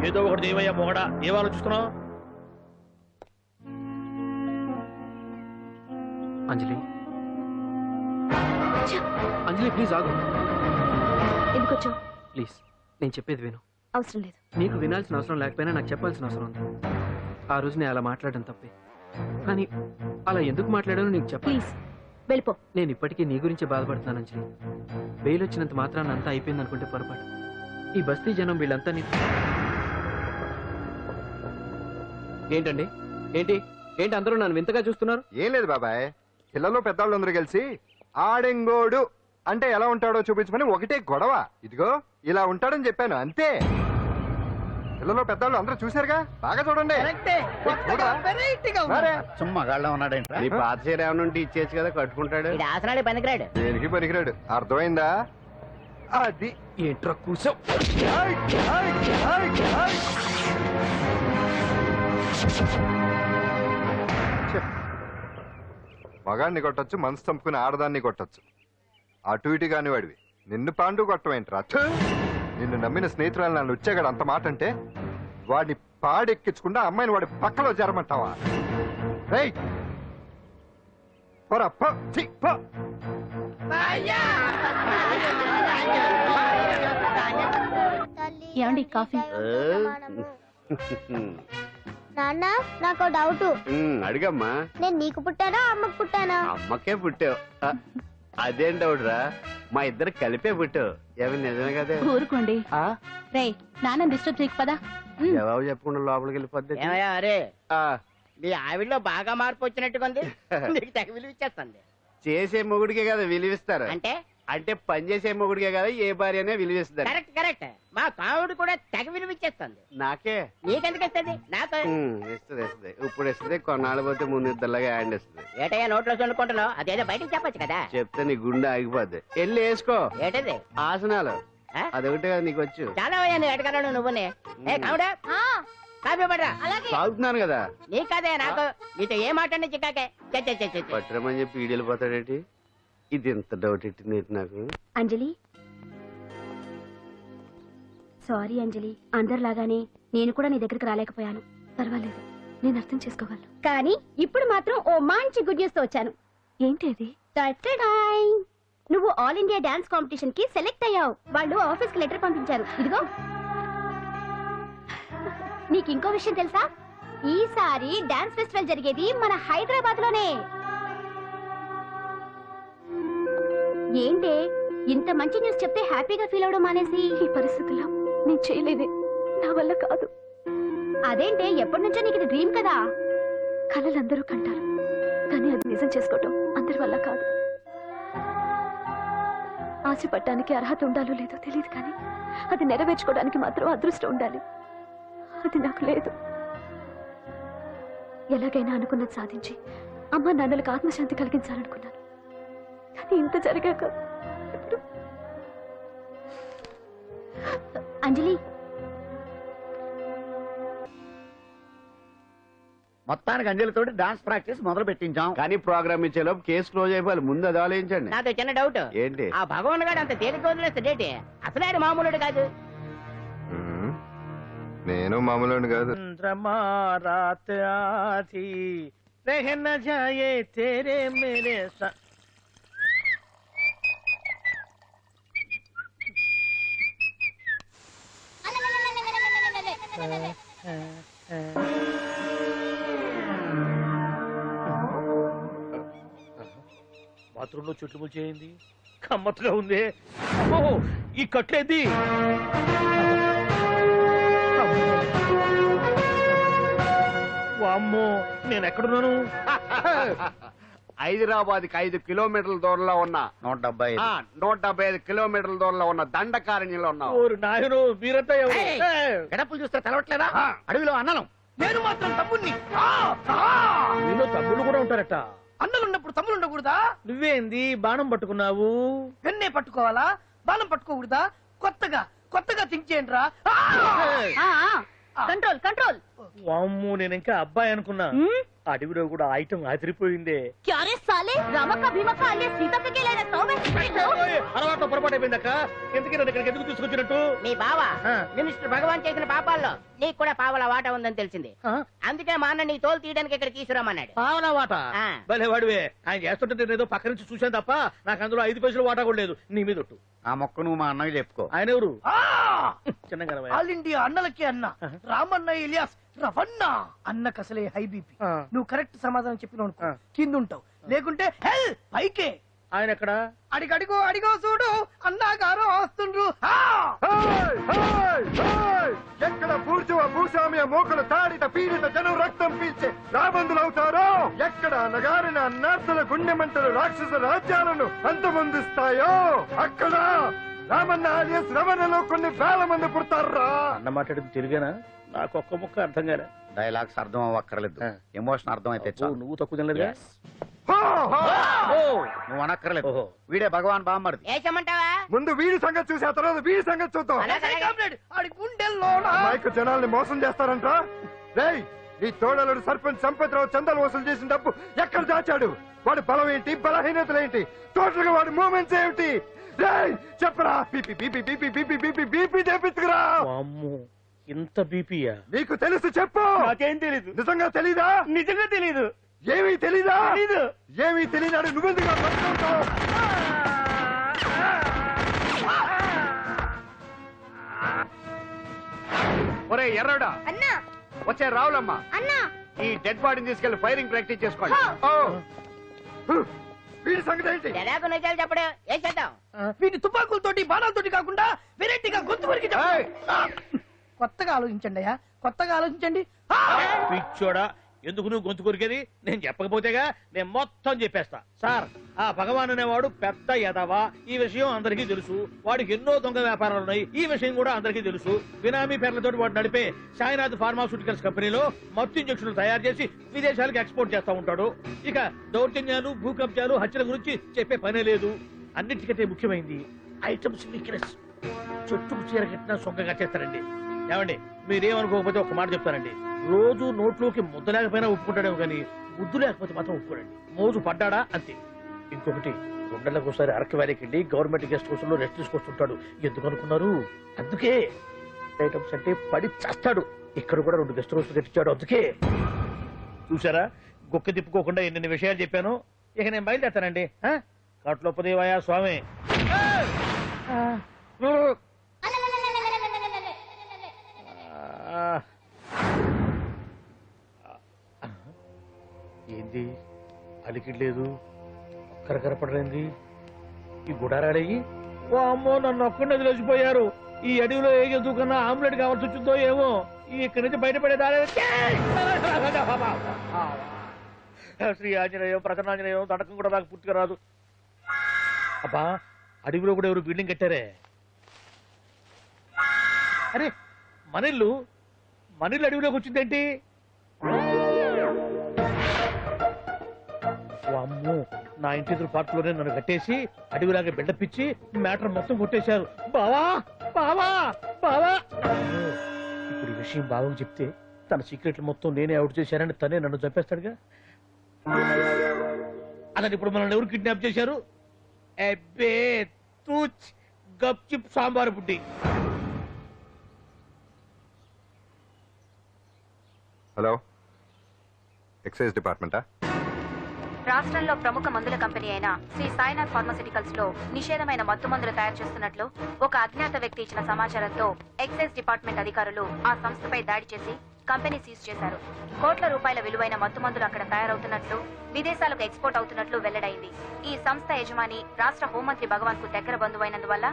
ఏదో ఒకటి ఏమయ్యా మొగడా, ఏం ఆలోచిస్తున్నావు? అంజలి, అంజలి ప్లీజ్ ఆగు. ఎందుకు వచ్చావు? ప్లీజ్ నేను చెప్పేది విను. అవసరం లేదు. నీకు వినాల్సిన అవసరం లేకపోయినా నాకు చెప్పాల్సిన అవసరం ఉంది. ఆ రోజు నేను అలా మాట్లాడడం తప్పే, కానీ అలా ఎందుకు మాట్లాడానో నీకు చెప్ప. ప్లీజ్ వెళ్ళిపో. నేను ఇప్పటికీ నీ గురించి బాధపడుతున్నాను అంజలి. బెయిల్ వచ్చినంత మాత్రాన్ని అంతా అయిపోయింది అనుకుంటే పొరపాటు. ఈ బస్తీ జనం వీళ్ళంతా ఏంటండి? ఏంటి ఏంటి అందరూ నన్ను వింతగా చూస్తున్నారు? ఏం లేదు బాబాయ్, పిల్లలు పెద్దవాళ్ళు అందరూ కలిసి ఆడెంగోడు అంటే ఎలా ఉంటాడో చూపించమని ఒకటే గొడవ. ఇదిగో ఇలా ఉంటాడని చెప్పాను అంతే. పిల్లలు పెద్దవాళ్ళు అందరూ చూశారుగా, బాగా చూడండి. సుమ్మగాళ్ళ ఉన్నాడంట. నీ పాత చీర ఏమైనా ఉంటే ఇచ్చేసి కదా, కట్టుకుంటాడు. ఆసనాడే పనికిరాడు. దేనికి పనికిరాడు, అర్థమైందా? అది ఏంట్రా కూర్చో. మగాన్ని కొట్టచ్చు, మనసు చంపుకుని ఆడదాన్ని కొట్టచ్చు. అటు ఇటు కాని వాడివి నిన్ను పాండు కొట్టమేంట్రా? నిన్ను నమ్మిన స్నేహితురాలు నన్ను వచ్చాగాడు అంత మాట అంటే వాడిని పాడెక్కించకుండా అమ్మాయిని వాడి పక్కలో జరమంటావా? రేయ్ పోరా, పో, ఛీ, పో. ఏమండి కాఫీ? నాన్న నాకు డౌట్. అడిగమ్మా. నేను నీకు పుట్టానా అమ్మకు పుట్టానా? అమ్మకే పుట్టావు. అదేం డౌట్ రా, మా ఇద్దరు కలిపే పుట్టావు. ఏమి నిజమే కదా? ఊరుకోండి. రే నాన్న డిస్టర్బ్ చేయకు పదా. జవాబు చెప్పకుండా లోపలికి వెళ్ళిపోద్ది. అరే నీ ఆవిడలో బాగా మార్పు వచ్చినట్టుగా ఉంది. నీకు తెగ విలువ ఇచ్చేస్తుంది. చేసే మొగుడికే కదా విలువిస్తారు. అంటే అంటే పనిచేసే మొగుడికే కదా ఏ భార్య అనే విలువేస్తుంది. Correct correct. మా కావుడు కూడా తెగ విలువిచ్చేస్తుంది. నాకే నీకెందుకు ఇస్తుంది? నాకు ఇస్తుంది ఇస్తుంది. ఇప్పుడు ఇస్తుంది, కొన్నాళ్ళు పోతే ముందు ఇద్దరులాగా హ్యాండ్ ఇస్తుంది. ఏటయ్యా నోట్లో చల్లుకుంటున్నావు? అదేదో బయటికి చెప్పొచ్చు కదా. చెప్తే నీ గుండె ఆగిపోద్ది. వెళ్ళి వేసుకో. ఏటది? ఆసనాలు. అదొకటి కదా నీకు వచ్చు. చాలా అయ్యా నువ్వు ఎడగలను నువ్వునే. ఏ కావుడా కాఫీ పడరా. తాగుతున్నాను కదా. నీ కదే నాకు. నీతో ఏ మాట చిక్కాకే. పట్టరమని చెప్పి ఈడు వెళ్ళిపోతాడేంటి? ఇది ఎంత డౌట్ ఎట్టింది నాకు. అంజలి సారీ అంజలి, అందరిలాగానే నేను కూడా నీ దగ్గరికి రాలేకపోయాను. పర్వాలేదు, నేను అర్థం చేసుకోగలను. కానీ ఇప్పుడు మాత్రం ఓ మంచి గుడ్ న్యూస్ తో వచ్చాను. ఏంటి అది? నువ్వు ఆల్ ఇండియా డాన్స్ కాంపిటీషన్ కి సెలెక్ట్ అయ్యావు. వాళ్ళు ఆఫీస్ కి లెటర్ పంపించారు. ఇదిగో. నీకు ఇంకో విషయం తెలుసా? ఈసారి డాన్స్ ఫెస్టివల్ జరిగేది మన హైదరాబాద్ లోనే. ఏంటే ఇంత మంచి న్యూస్ చెప్తే హ్యాపీగా ఫీల్ అవడం మానేసి? ఈ పరిస్థితుల్లో నేను చేయలేదే, నా వల్ల కాదు. అదేంటే ఎప్పటి నుంచో నీకు ఇది డ్రీమ్ కదా? కళలు అందరూ కంటారు, కానీ అది నిజం చేసుకోవటం అందరి వల్ల కాదు. ఆశపడటానికి అర్హత ఉండాలో లేదో తెలియదు, కానీ అది నెరవేర్చుకోవడానికి మాత్రం అదృష్టం ఉండాలి. అది నాకు లేదు. ఎలాగైనా అనుకున్నది సాధించి అమ్మ నాన్నలకు ఆత్మశాంతి కలిగించాలనుకున్నాను. కానీ ఇంత జరిగాక అంజలి, మొత్తానికి అంజలితోటి డాన్స్ ప్రాక్టీస్ మొదలు పెట్టించాం. కానీ ప్రోగ్రామ్ ఇచ్చేలోపు కేసు క్లోజ్ అయిపోవాలి. ముందు అది ఆలోచించండి. నాతో చిన్న డౌట్. ఏంటి? ఆ భగవాన్ గారు అంత తేలిక వదిలేస్తాడేటి? అసలు ఆయన మామూలుడు కాదు. నేను మామూలు కాదు. चंद्रमा रात आधी रह न जाए तेरे मेरे साथ. బాత్రూమ్ లో చెట్లు ముచ్చేయింది. గమ్మత్తుగా ఉంది. ఓహో, ఈ కట్లేది. వామ్మో, నేను ఎక్కడున్నాను? హైదరాబాద్ కి 5 కిలోమీటర్ల దూరంలో ఉన్న 175 కిలోమీటర్ల దూరంలో ఉన్న దండకారణ్యంలో ఉన్నావు. ఓరు నాయను, మీరంతా ఎవరు? గడపలు చూస్తే తెలవట్లేదా? అడవిలో అన్నలం. నేను మాత్రం తమ్ముణ్ణి. మీలో తమ్ముళ్ళు కూడా ఉంటారట. అన్నలున్నప్పుడు తమ్ముడు ఉండకూడదా? నువ్వేంది బాణం పట్టుకున్నావు? వెన్నే పట్టుకోవాలా? బాణం పట్టుకోకూడదా? కొత్తగా కొత్తగా థింక్ చేయండి రా. Control control. వామ్మో, నేను ఇంకా అబ్బాయి అనుకున్నా. అడవిలో కూడా ఐటమ్ అదిరిపోయిందే. క్యారే సాలే, రమక భీమక అలే సీతక్కకి లేన తోమే. అలవాటు పొరపాటు అయిపోయిందక్క. ఎందుకు నన్ను ఇక్కడికి ఎందుకు తీసుకొచ్చినట్టు? మీ బావ మినిస్టర్ భగవాన్ చేసిన పాపాల్లో నీకు కూడా పావల వాట ఉందని తెలిసింది. అందుకే మా అన్న నీ తోలు తీయడానికి ఇక్కడ తీసుకురామన్నాడు. పావలా వాట? భలే వాడివే. ఆయన చేస్తుంటే నేను ఏదో పక్క నుంచి చూశాను తప్ప నాకు అందులో 5 పైసలు వాటా కూడా లేదు. నీ మీద ఒట్టు. ఆ మొక్క నువ్వు మా అన్నకి చెప్పుకో. ఆయన ఎవరు? చిన్నగా ఆల్ ఇండియా అన్నలకి అన్న రామన్న ఇలియాస్ రవన్న. అన్నకు అసలే హై బీపీ. నువ్వు కరెక్ట్ సమాధానం చెప్పిన కింద ఉంటావు, లేకుంటే హెల్ పైకే. ఆయన ఎక్కడ? అడిగడిగో అడిగో చూడు, అన్నగారు వస్తుండ్రు. ఎక్కడ పూర్చువ భూస్వామ్య మోకలు తాడిత పీడిత జనం రక్తం పీల్చే రాబందులవుతారో, ఎక్కడ నగారిన అన్నార్థుల గుండె మంటలు రాక్షస రాజ్యాలను అంతమొందిస్తాయో, అక్కడ రామన్న ఆలియస్ రమణలో కొన్ని వేల మంది పుడతారా. అన్న మాట్లాడింది తెలుగేనా? నాకు ఒక్క ముక్క అర్థం కాలే. డైలాగ్స్ అర్థం అవ్వక్కర్లేదు, ఎమోషన్ అర్థం అయితే నువ్వు తక్కువ తినలేదు. నువ్వు అనక్కర్లేదు. వీడే భగవాన్ బామ్మర్ది. ఏమంటావా? ముందు వీడి సంగతి చూసి ఆ తర్వాత వీడి సంగతి చూద్దాం. అమాయక జనాల్ని మోసం చేస్తారంట. రేయ్, నీ తోడలుడు సర్పంచ్ సంపత్రావు చందాలు వసూలు చేసిన డబ్బు ఎక్కడ దాచాడు? వాడి బలం ఏంటి, బలహీనతలు ఏంటి, టోటల్ గా వాడి మూమెంట్స్ ఏమిటి? రేయ్ చెప్పరా. BP BP BP BP BP BP చేపించుకురా. ఇంత బీపీయా? నీకు తెలుసు చెప్పు. నాకేం తెలీదు. నిజంగా తెలీదా? నిజంగా తెలీదు. ఏమీ తెలీదా? తెలీదు. ఏమీ తెలియనాడు నువ్వెందుకు పట్టుకుంటావు? ఒరే ఎర్రడా, అన్నా వచ్చే రావులమ్మ, అన్నా ఈ డెడ్ బాడీని తీసుకెళ్లి ఫైరింగ్ ప్రాక్టీస్ చేసుకోండి. వీడి సంగతి ఏంటి? ఎలాగో నిజాలు చెప్పడు. ఏం చేద్దాం? వీటి తుపాకులతోటి బాణాలతోటి కాకుండా వెరైటీగా గొంతు వరకు కొత్తగా ఆలోచించండి అయ్యా, కొత్తగా ఆలోచించండి. పిచ్చోడా, ఎందుకు నువ్వు గొంతు కొరికేది? నేను చెప్పకపోతేగా నేను మొత్తం చెప్పేస్తా. సార్, ఆ భగవాన్ అనేవాడు పెద్ద ఎదవా, ఈ విషయం అందరికీ తెలుసు. వాడికి ఎన్నో దొంగ వ్యాపారాలు ఉన్నాయి, ఈ విషయం కూడా అందరికీ తెలుసు. బినామీ పేర్లతో వాడు నడిపే సాయినాథ్ ఫార్మాస్యూటికల్స్ కంపెనీలో మత్తు ఇంజక్షన్లు తయారు చేసి విదేశాలకు ఎక్స్పోర్ట్ చేస్తా ఉంటాడు. ఇక దౌర్జన్యాలు, భూకబ్జాలు, హత్యల గురించి చెప్పే పనే లేదు. అన్నిటికంటే ముఖ్యమైనది ఐటమ్స్ వీక్నెస్. చుట్టుకు చీర కట్టినా సొంగ కట్టేస్తారండి. ఏమండి, మీరేమనుకోకపోతే ఒక మాట చెప్తానండి. రోజు నోట్లోకి ముద్ద లేకపోయినా ఒప్పుకుంటాడేమో కానీ ముద్దు లేకపోతే మాత్రం ఒప్పుకోడండి. మోజు పడ్డాడా అంతే. ఇంకొకటి, 2 నెలలకు ఒకసారి అరకు వ్యాలీకి వెళ్ళి గవర్నమెంట్ గెస్ట్ హౌస్ లో రెస్ట్ తీసుకొస్తుంటాడు. ఎందుకు అనుకున్నారు? అందుకే. ఐటమ్స్ అంటే పడి చేస్తాడు. ఇక్కడ కూడా 2 గెస్ట్ హౌస్ కట్టించాడు. అందుకే. చూసారా, గుక్క తిప్పుకోకుండా ఎన్ని విషయాలు చెప్పాను. ఇక నేను బయలుదేరుతానండి. కట్లోపదేవయా స్వామి. ఏంది అలికిడ్లేదు, కరకరపడలేంది? ఈ గుడారాడయ్యి ఓ అమ్మో, నన్ను ఒక్కడిని వదిలేసిపోయారు. ఈ అడవిలో ఏ జంతువుకన్నా ఆమ్లెట్ కావాల్సి వచ్చిందో ఏమో. ఇక్కడి నుంచి బయటపడేదారే. శ్రీ ఆంజనేయం, ప్రసన్నాంజనేయం, తడకం కూడా నాకు పూర్తిగా రాదు. అబ్బా, అడవిలో కూడా ఎవరు బిల్డింగ్ కట్టారే? అరే, మనిల్లు అడవిలోకి వచ్చిందేంటి? అమ్మో, నా ఇంటి ఎదురు పార్కులోనే నన్ను కట్టేసి అడవిలాగా బిల్డపిచ్చి మ్యాటర్ మొత్తం కొట్టేశారు. బావా బావా బావా. ఇప్పుడు ఈ విషయం బావకు చెప్తే తన సీక్రెట్లు మొత్తం నేనే అవుట్ చేశానని తనే నన్ను చంపేస్తాడుగా. అలాంటి ఇప్పుడు మనల్ని ఎవరు కిడ్నాప్ చేశారు? అబ్బే తూచ్, గప్ చిప్ సాంబార్ బుడ్డి. హలో, ఎక్సైజ్ డిపార్ట్మెంటా? రాష్ట్రంలో ప్రముఖ మందుల కంపెనీ అయిన శ్రీ సాయినాథ్ ఫార్మాస్యూటికల్స్ లో నిషేధమైన మత్తు మందులు తయారు చేస్తున్నట్లు ఒక అజ్ఞాత వ్యక్తి ఇచ్చిన సమాచారంతో ఎక్సైజ్ డిపార్ట్మెంట్ అధికారులు ఆ సంస్థపై దాడి చేసి కంపెనీ సీజ్ చేశారు. కోట్ల రూపాయల విలువైన మత్తు మందులు అక్కడ తయారవుతున్నట్లు, విదేశాలకు ఎక్స్పోర్ట్ అవుతున్నట్లు వెల్లడైంది. ఈ సంస్థ యజమాని రాష్ట్ర హోంమంత్రి భగవాన్ కు దగ్గర బంధువైనందువల్ల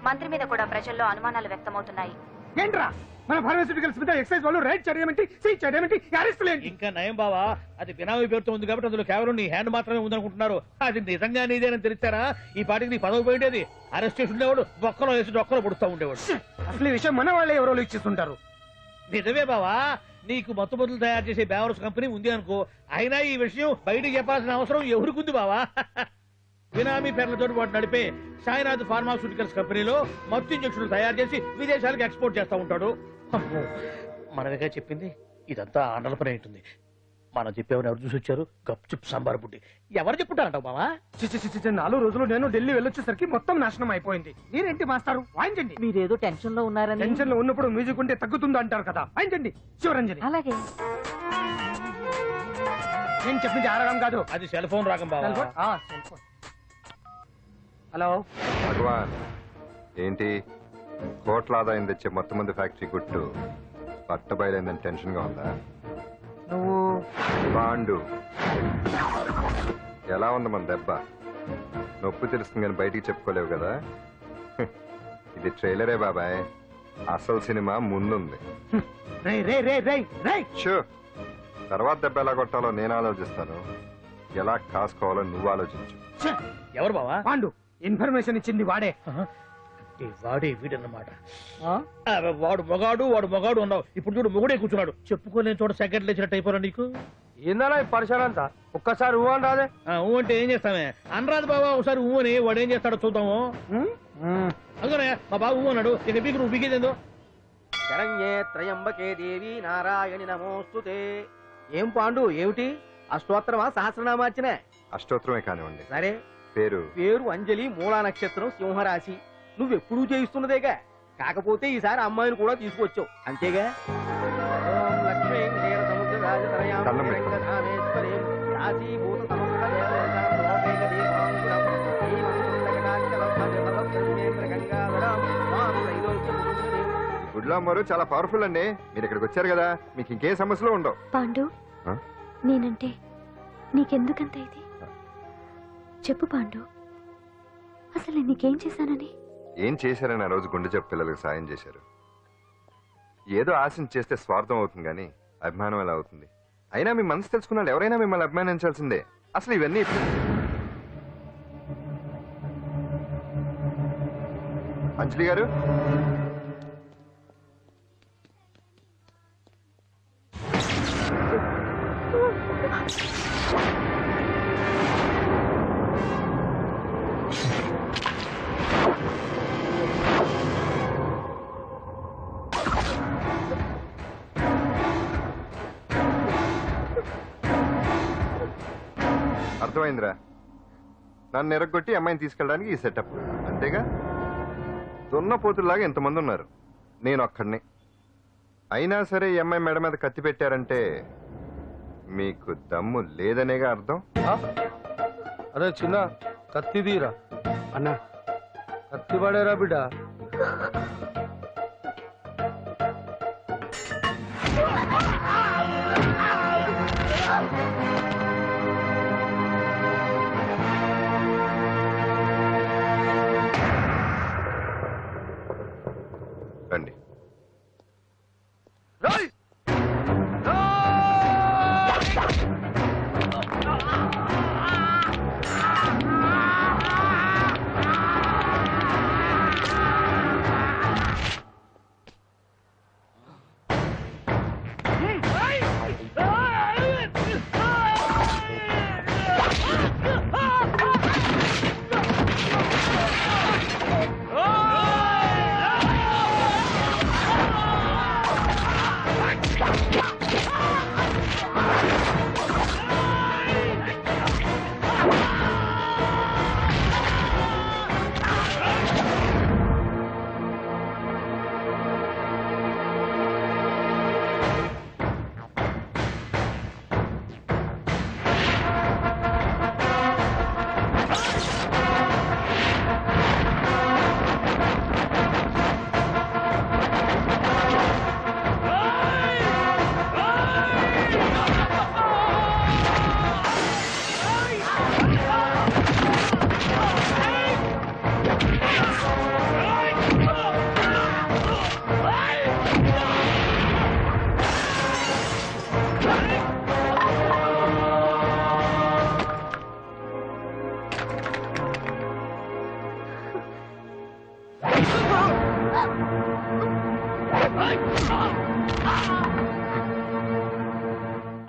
మంత్రి మీద కూడా ప్రజల్లో అనుమానాలు వ్యక్తమవుతున్నాయి. ఏంట్రా మన ఫార్మాస్యూటికల్స్ మీద ఎక్సైజ్ వాళ్ళు రైడ్ చేయడమేంటి, సీజ్ చేయడమేంటి, అరెస్టులు ఏంటి? ఇంకా నయం బావా, అది బినామీ పేరుతో ఉంది కాబట్టి అందులో కేవలం నీ హ్యాండ్ మాత్రమే ఉందనుకుంటున్నారు. అది నిజంగా నీదేనని తెలిసారా ఈ పాటికి నీ పదవి పోయేది. అరెస్ట్ చేసి ఉండేవాడు, బొక్కలో వేసి డొక్కలో పుడుతూ ఉండేవాడు. అసలు ఈ విషయం మన వాళ్ళే ఎవరో ఇచ్చేస్తుంటారు. నిజమే బావా, నీకు మత్తు మందులు తయారు చేసే బేవర్స్ కంపెనీ ఉంది అనుకో, అయినా ఈ విషయం బయటికి చెప్పాల్సిన అవసరం ఎవరికుంది బావా? బినామీ పేర్లతో వాడు నడిపే సాయినాథ్ ఫార్మాస్యూటికల్స్ కంపెనీలో మత్తు ఇంజక్షన్లు తయారు చేసి విదేశాలకు ఎక్స్పోర్ట్ చేస్తా ఉంటాడు. మనమేగా చెప్పింది, ఇదంతా ఆండల పని ఉంటుంది. మనం చెప్పేవని ఎవరు చూసి వచ్చారు? గప్ చిప్ సాంబార్ బుడ్డి. ఎవరు చెప్పుంటారంటావు బావా? 4 రోజులు నేను ఢిల్లీ వెళ్ళొచ్చేసరికి మొత్తం నాశనం అయిపోయింది. మీరేంటి మాస్టారు, వాయించండి. మీరేదో టెన్షన్ లో ఉన్నారని. టెన్షన్ లో ఉన్నప్పుడు మ్యూజిక్ ఉంటే తగ్గుతుంది అంటారు కదా, వాయించండి. శివరంజని. అలాగే. నేను చెప్పింది ఆ రాగం కాదు, అది సెల్ ఫోన్ రాగం బావా. Cell phone. హలో భగవాన్, ఏంటి కోట్ల ఆదాయం తెచ్చే మొత్తం మంది ఫ్యాక్టరీ గుట్టు పట్ట బయలైందని టెన్షన్ గా ఉందా? నువ్వు బాండు, ఎలా ఉంది మన దెబ్బ? నొప్పి తెలుస్తుంది కానీ బయటికి చెప్పుకోలేవు కదా. ఇది ట్రైలరే బాబాయ్, అసలు సినిమా ముందుంది. తర్వాత దెబ్బ ఎలా కొట్టాలో నేను ఆలోచిస్తాను, ఎలా కాసుకోవాలో నువ్వు ఆలోచించు. ఎవరు బావా? పాండు. ఇన్ఫర్మేషన్ ఇచ్చింది వాడే. వాడే వీడన్నమాట. వాడు మొగాడు అన్నావు, ఇప్పుడు చూడు మొగుడే కూర్చున్నాడు. చెప్పుకోలేని చోట సెకండ్ లేచినట్టు అయిపోరా నీకు. ఏందన్నా ఈ పరిసరంతా? ఒక్కసారి ఊ అని రాదే? ఊ అంటే ఏం చేస్తామే? అనరాదు బాబా, ఒకసారి ఊ అని. వాడు ఏం చేస్తాడో చూద్దాము. అందుకనే మా బాబు ఊ అన్నాడు. ఇక పీకు నువ్వు పీకేదేందో. శరణ్యే త్రయంబకే దేవి నారాయణి నమోస్తుతే. ఏం పాండు, ఏమిటి అష్టోత్తరమా సహస్రనామార్చనే? అష్టోత్తరమే కానివ్వండి. సరే, పేరు అంజలి, మూలా నక్షత్రం, సింహరాశి. నువ్వెప్పుడూ చేయిస్తున్నదేగా, కాకపోతే ఈసారి అమ్మాయిని కూడా తీసుకొచ్చావు అంతేగా. గుడ్లో అమ్మరు చాలా పవర్ఫుల్ అండి. మీరు ఇక్కడికి వచ్చారు కదా, మీకు ఇంకే సమస్యలు ఉండవు. పాండు, నేనంటే నీకెందుకంత ఇది? చెప్పు పాండు, అసలు నీకేం చేశానని? ఏం చేశారని ఆ రోజు గుండె జబ్బు పిల్లలకు సాయం చేశారు. ఏదో ఆశించి చేస్తే స్వార్థం అవుతుంది కానీ అభిమానం ఎలా అవుతుంది? అయినా మీ మనసు తెలుసుకున్నాడు ఎవరైనా మిమ్మల్ని అభిమానించాల్సిందే. అసలు ఇవన్నీ అంజలి గారు, అర్థమైందిరా. నన్ను ఎరగొట్టి అమ్మాయిని తీసుకెళ్ళడానికి ఈ సెటప్ అంతేగా. దున్నపోతుల్లాగా ఎంతమంది ఉన్నారు, నేను ఒక్కడిని. అయినా సరే ఈ అమ్మాయి మెడ మీద కత్తి పెట్టారంటే మీకు దమ్ము లేదనేగా అర్థం. అరే చిన్న కత్తి తీరా అన్నా, కత్తి పడేరా బిడ్డ. రండి.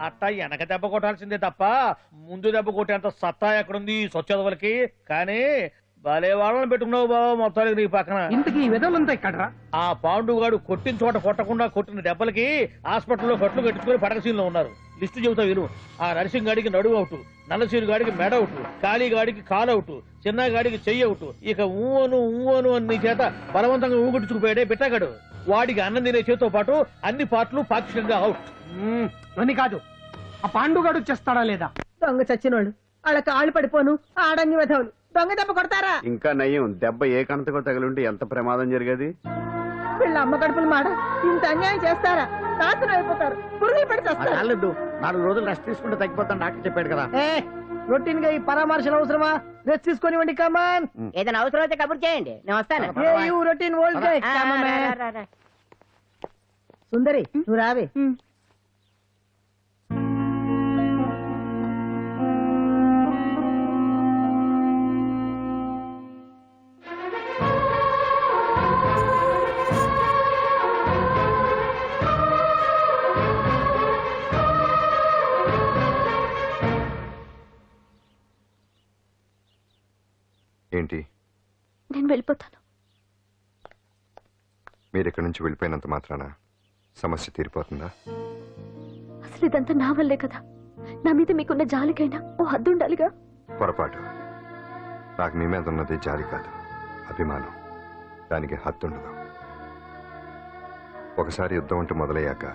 అత్త వెనక దెబ్బ కొట్టాల్సిందే తప్ప ముందు దెబ్బ కొట్టేంత సత్తా ఎక్కడుంది సొచ్చదవలకి. కానీ భలే వాళ్ళని పెట్టుకున్నావు బాబా మొత్తానికి నీ పక్కన. ఇంతకీ విధులంతా ఇక్కడ ఆ పాండుగాడు కొట్టిన చోట కొట్టకుండా కొట్టిన దెబ్బలకి హాస్పిటల్లో కట్లు కట్టించుకుని పడకసీన్లో ఉన్నారు. లిస్టు చెబుతా విను. ఆ నరసింగ్ గాడికి నడువు అవుట్, నల్లసీరు గాడికి మెడ అవుట్, కాళీ గాడికి కాలు అవుట్, చిన్న గాడికి చెయ్యి అవుట్. ఇక ఊవను అని నీ చేత బలవంతంగా ఊగుట్టుకుపోయాడే బిట్టగాడు. వాడికి అన్నం తినే చేతితో పాటు అన్ని పాటలు పాక్షికంగా అవుట్. అని కాదు, ఆ పాండుగాడు చేస్తాడా లేదా? దొంగ చచ్చినోళ్ళు వాళ్ళ కాళ్ళు పడిపోను ఆడంగి వెధవులు దొంగ దెబ్బ కొడతారా? ఇంకా నయ్యం, దెబ్బ ఏ కణతకో తగిలింటే ఎంత ప్రమాదం జరిగేది. వీళ్ళ అమ్మ కడుపుల మాట ఇంత అన్యాయం చేస్తారా? నాశనం అయిపోతారు, పురుగులు పడి చేస్తారు. 4 రోజులు రెస్ట్ తీసుకుంటే తగ్గిపోతాను డాక్టర్ చెప్పాడు కదా. రొటీన్ గా ఈ పరామర్శలు అవసరమా? రెస్ట్ తీసుకొని కమాన్. ఏదైనా అవసరం అయితే కబుర్ చేయండి, నేను వస్తాను. Routine old guy. సుందరి నువ్వు రావే. ఏంటి? నేను వెళ్ళిపోతాను. మీరు ఇక్కడి నుంచి వెళ్ళిపోయినంత మాత్రాన సమస్య తీరిపోతుందా? అసలు ఇదంతా నా వల్లే కదా. నా మీద మీకున్న జాలికైనా ఓ హద్దు ఉండాలిగా. పొరపాటు. నాకు మీ మీద ఉన్నది జాలి కాదు, అభిమానం. దానికి హద్దుండదు. ఒకసారి యుద్ధం అంటూ మొదలయ్యాక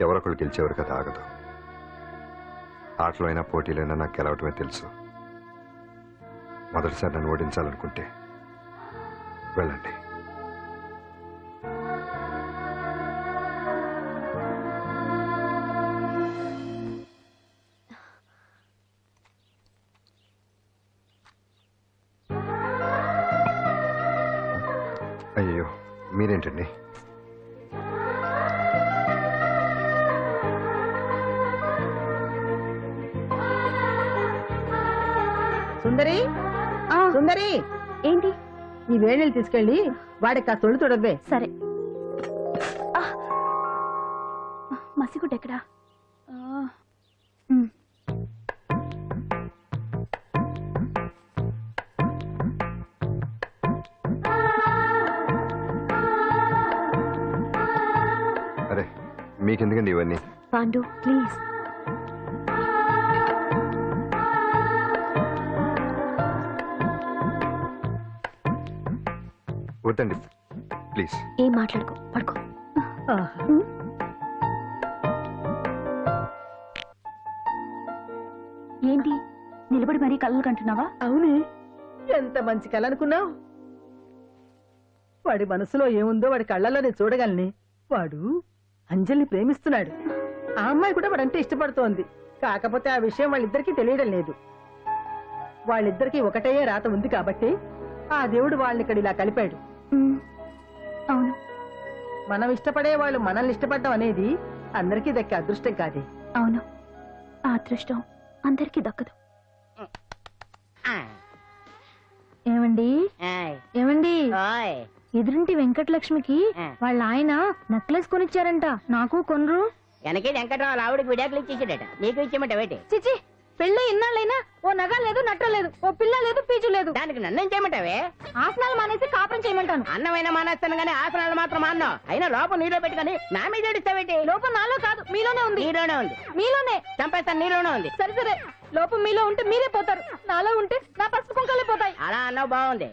ఎవరొకరు గెలిచేవారు కదా ఆగదు. ఆటలో అయినా పోటీలైనా నాకు గెలవటమే తెలుసు. మొదటిసారి నన్ను ఓడించాలనుకుంటే వెళ్ళండి. అయ్యో మీరేంటండి? సుందరి సుందరి ఏంటి? ఈ వేణీళ్ళు తీసుకెళ్ళి వాడికి ఆ తొలి తొడవే. సరే. మసిగుడ్డ ఎక్కడా? అరే మీకెందుకండి ఇవన్నీ? పాండు ప్లీజ్. వద్దండి ప్లీజ్. ఏం మాట్లాడుకో, పడుకో. ఏంటి నిలబడి మరీ కళ్ళు కంటున్నావా? అవునే, ఎంత మంచి కళ అనుకున్నావు. వాడి మనసులో ఏముందో వాడి కళ్ళల్లో నేను చూడగలని. వాడు అంజలిని ప్రేమిస్తున్నాడు. ఆ అమ్మాయి కూడా వాడంటే ఇష్టపడుతోంది. కాకపోతే ఆ విషయం వాళ్ళిద్దరికీ తెలియడం లేదు. వాళ్ళిద్దరికీ ఒకటే రాత ఉంది కాబట్టి ఆ దేవుడు వాళ్ళని ఇక్కడ ఇలా కలిపాడు. అవును, మనం ఇష్టపడే వాళ్ళు మనల్ని ఇష్టపడడం అనేది అందరికీ దక్కే అదృష్టం కాదే. అవును, ఆ అదృష్టం అందరికీ దక్కదు. ఏమండి ఏమండి, ఎదురింటి వెంకటలక్ష్మికి వాళ్ళ ఆయన నెక్లెస్ కొనిచ్చారంట. నాకు కొనరు. వెనకే వెంకటరావు ఆవిడకి విడాకులు ఇచ్చేసాడట, నీకు ఇచ్చేమంట వేటి? చిచి, పెళ్ళి ఇన్నాళ్ళైనా ఓ నగ లేదు, నట్ట లేదు, ఓ పిల్ల లేదు, పీచు లేదు. దానికి నన్ను చేయమంటావే? ఆసనాలు మానేసి కాపురం చేయమంటాను. అన్నమైనా మానేస్తాను గానీ ఆసనాలు మాత్రం మాన్నా. అయినా లోపం నీలో పెట్టుకొని నా మీద ఏడుస్తావేటి? లోపం నాలో కాదు, మీలోనే ఉంది. నీలోనే ఉంది. మీలోనే చంపేస్తాను, నీలోనే ఉంది. సరే సరే, లోపం మీలో ఉంటే మీరే పోతారు, నాలో ఉంటే నా పసుపు కుంకాలే పోతాయి. అలా అన్నావు, బాగుంది.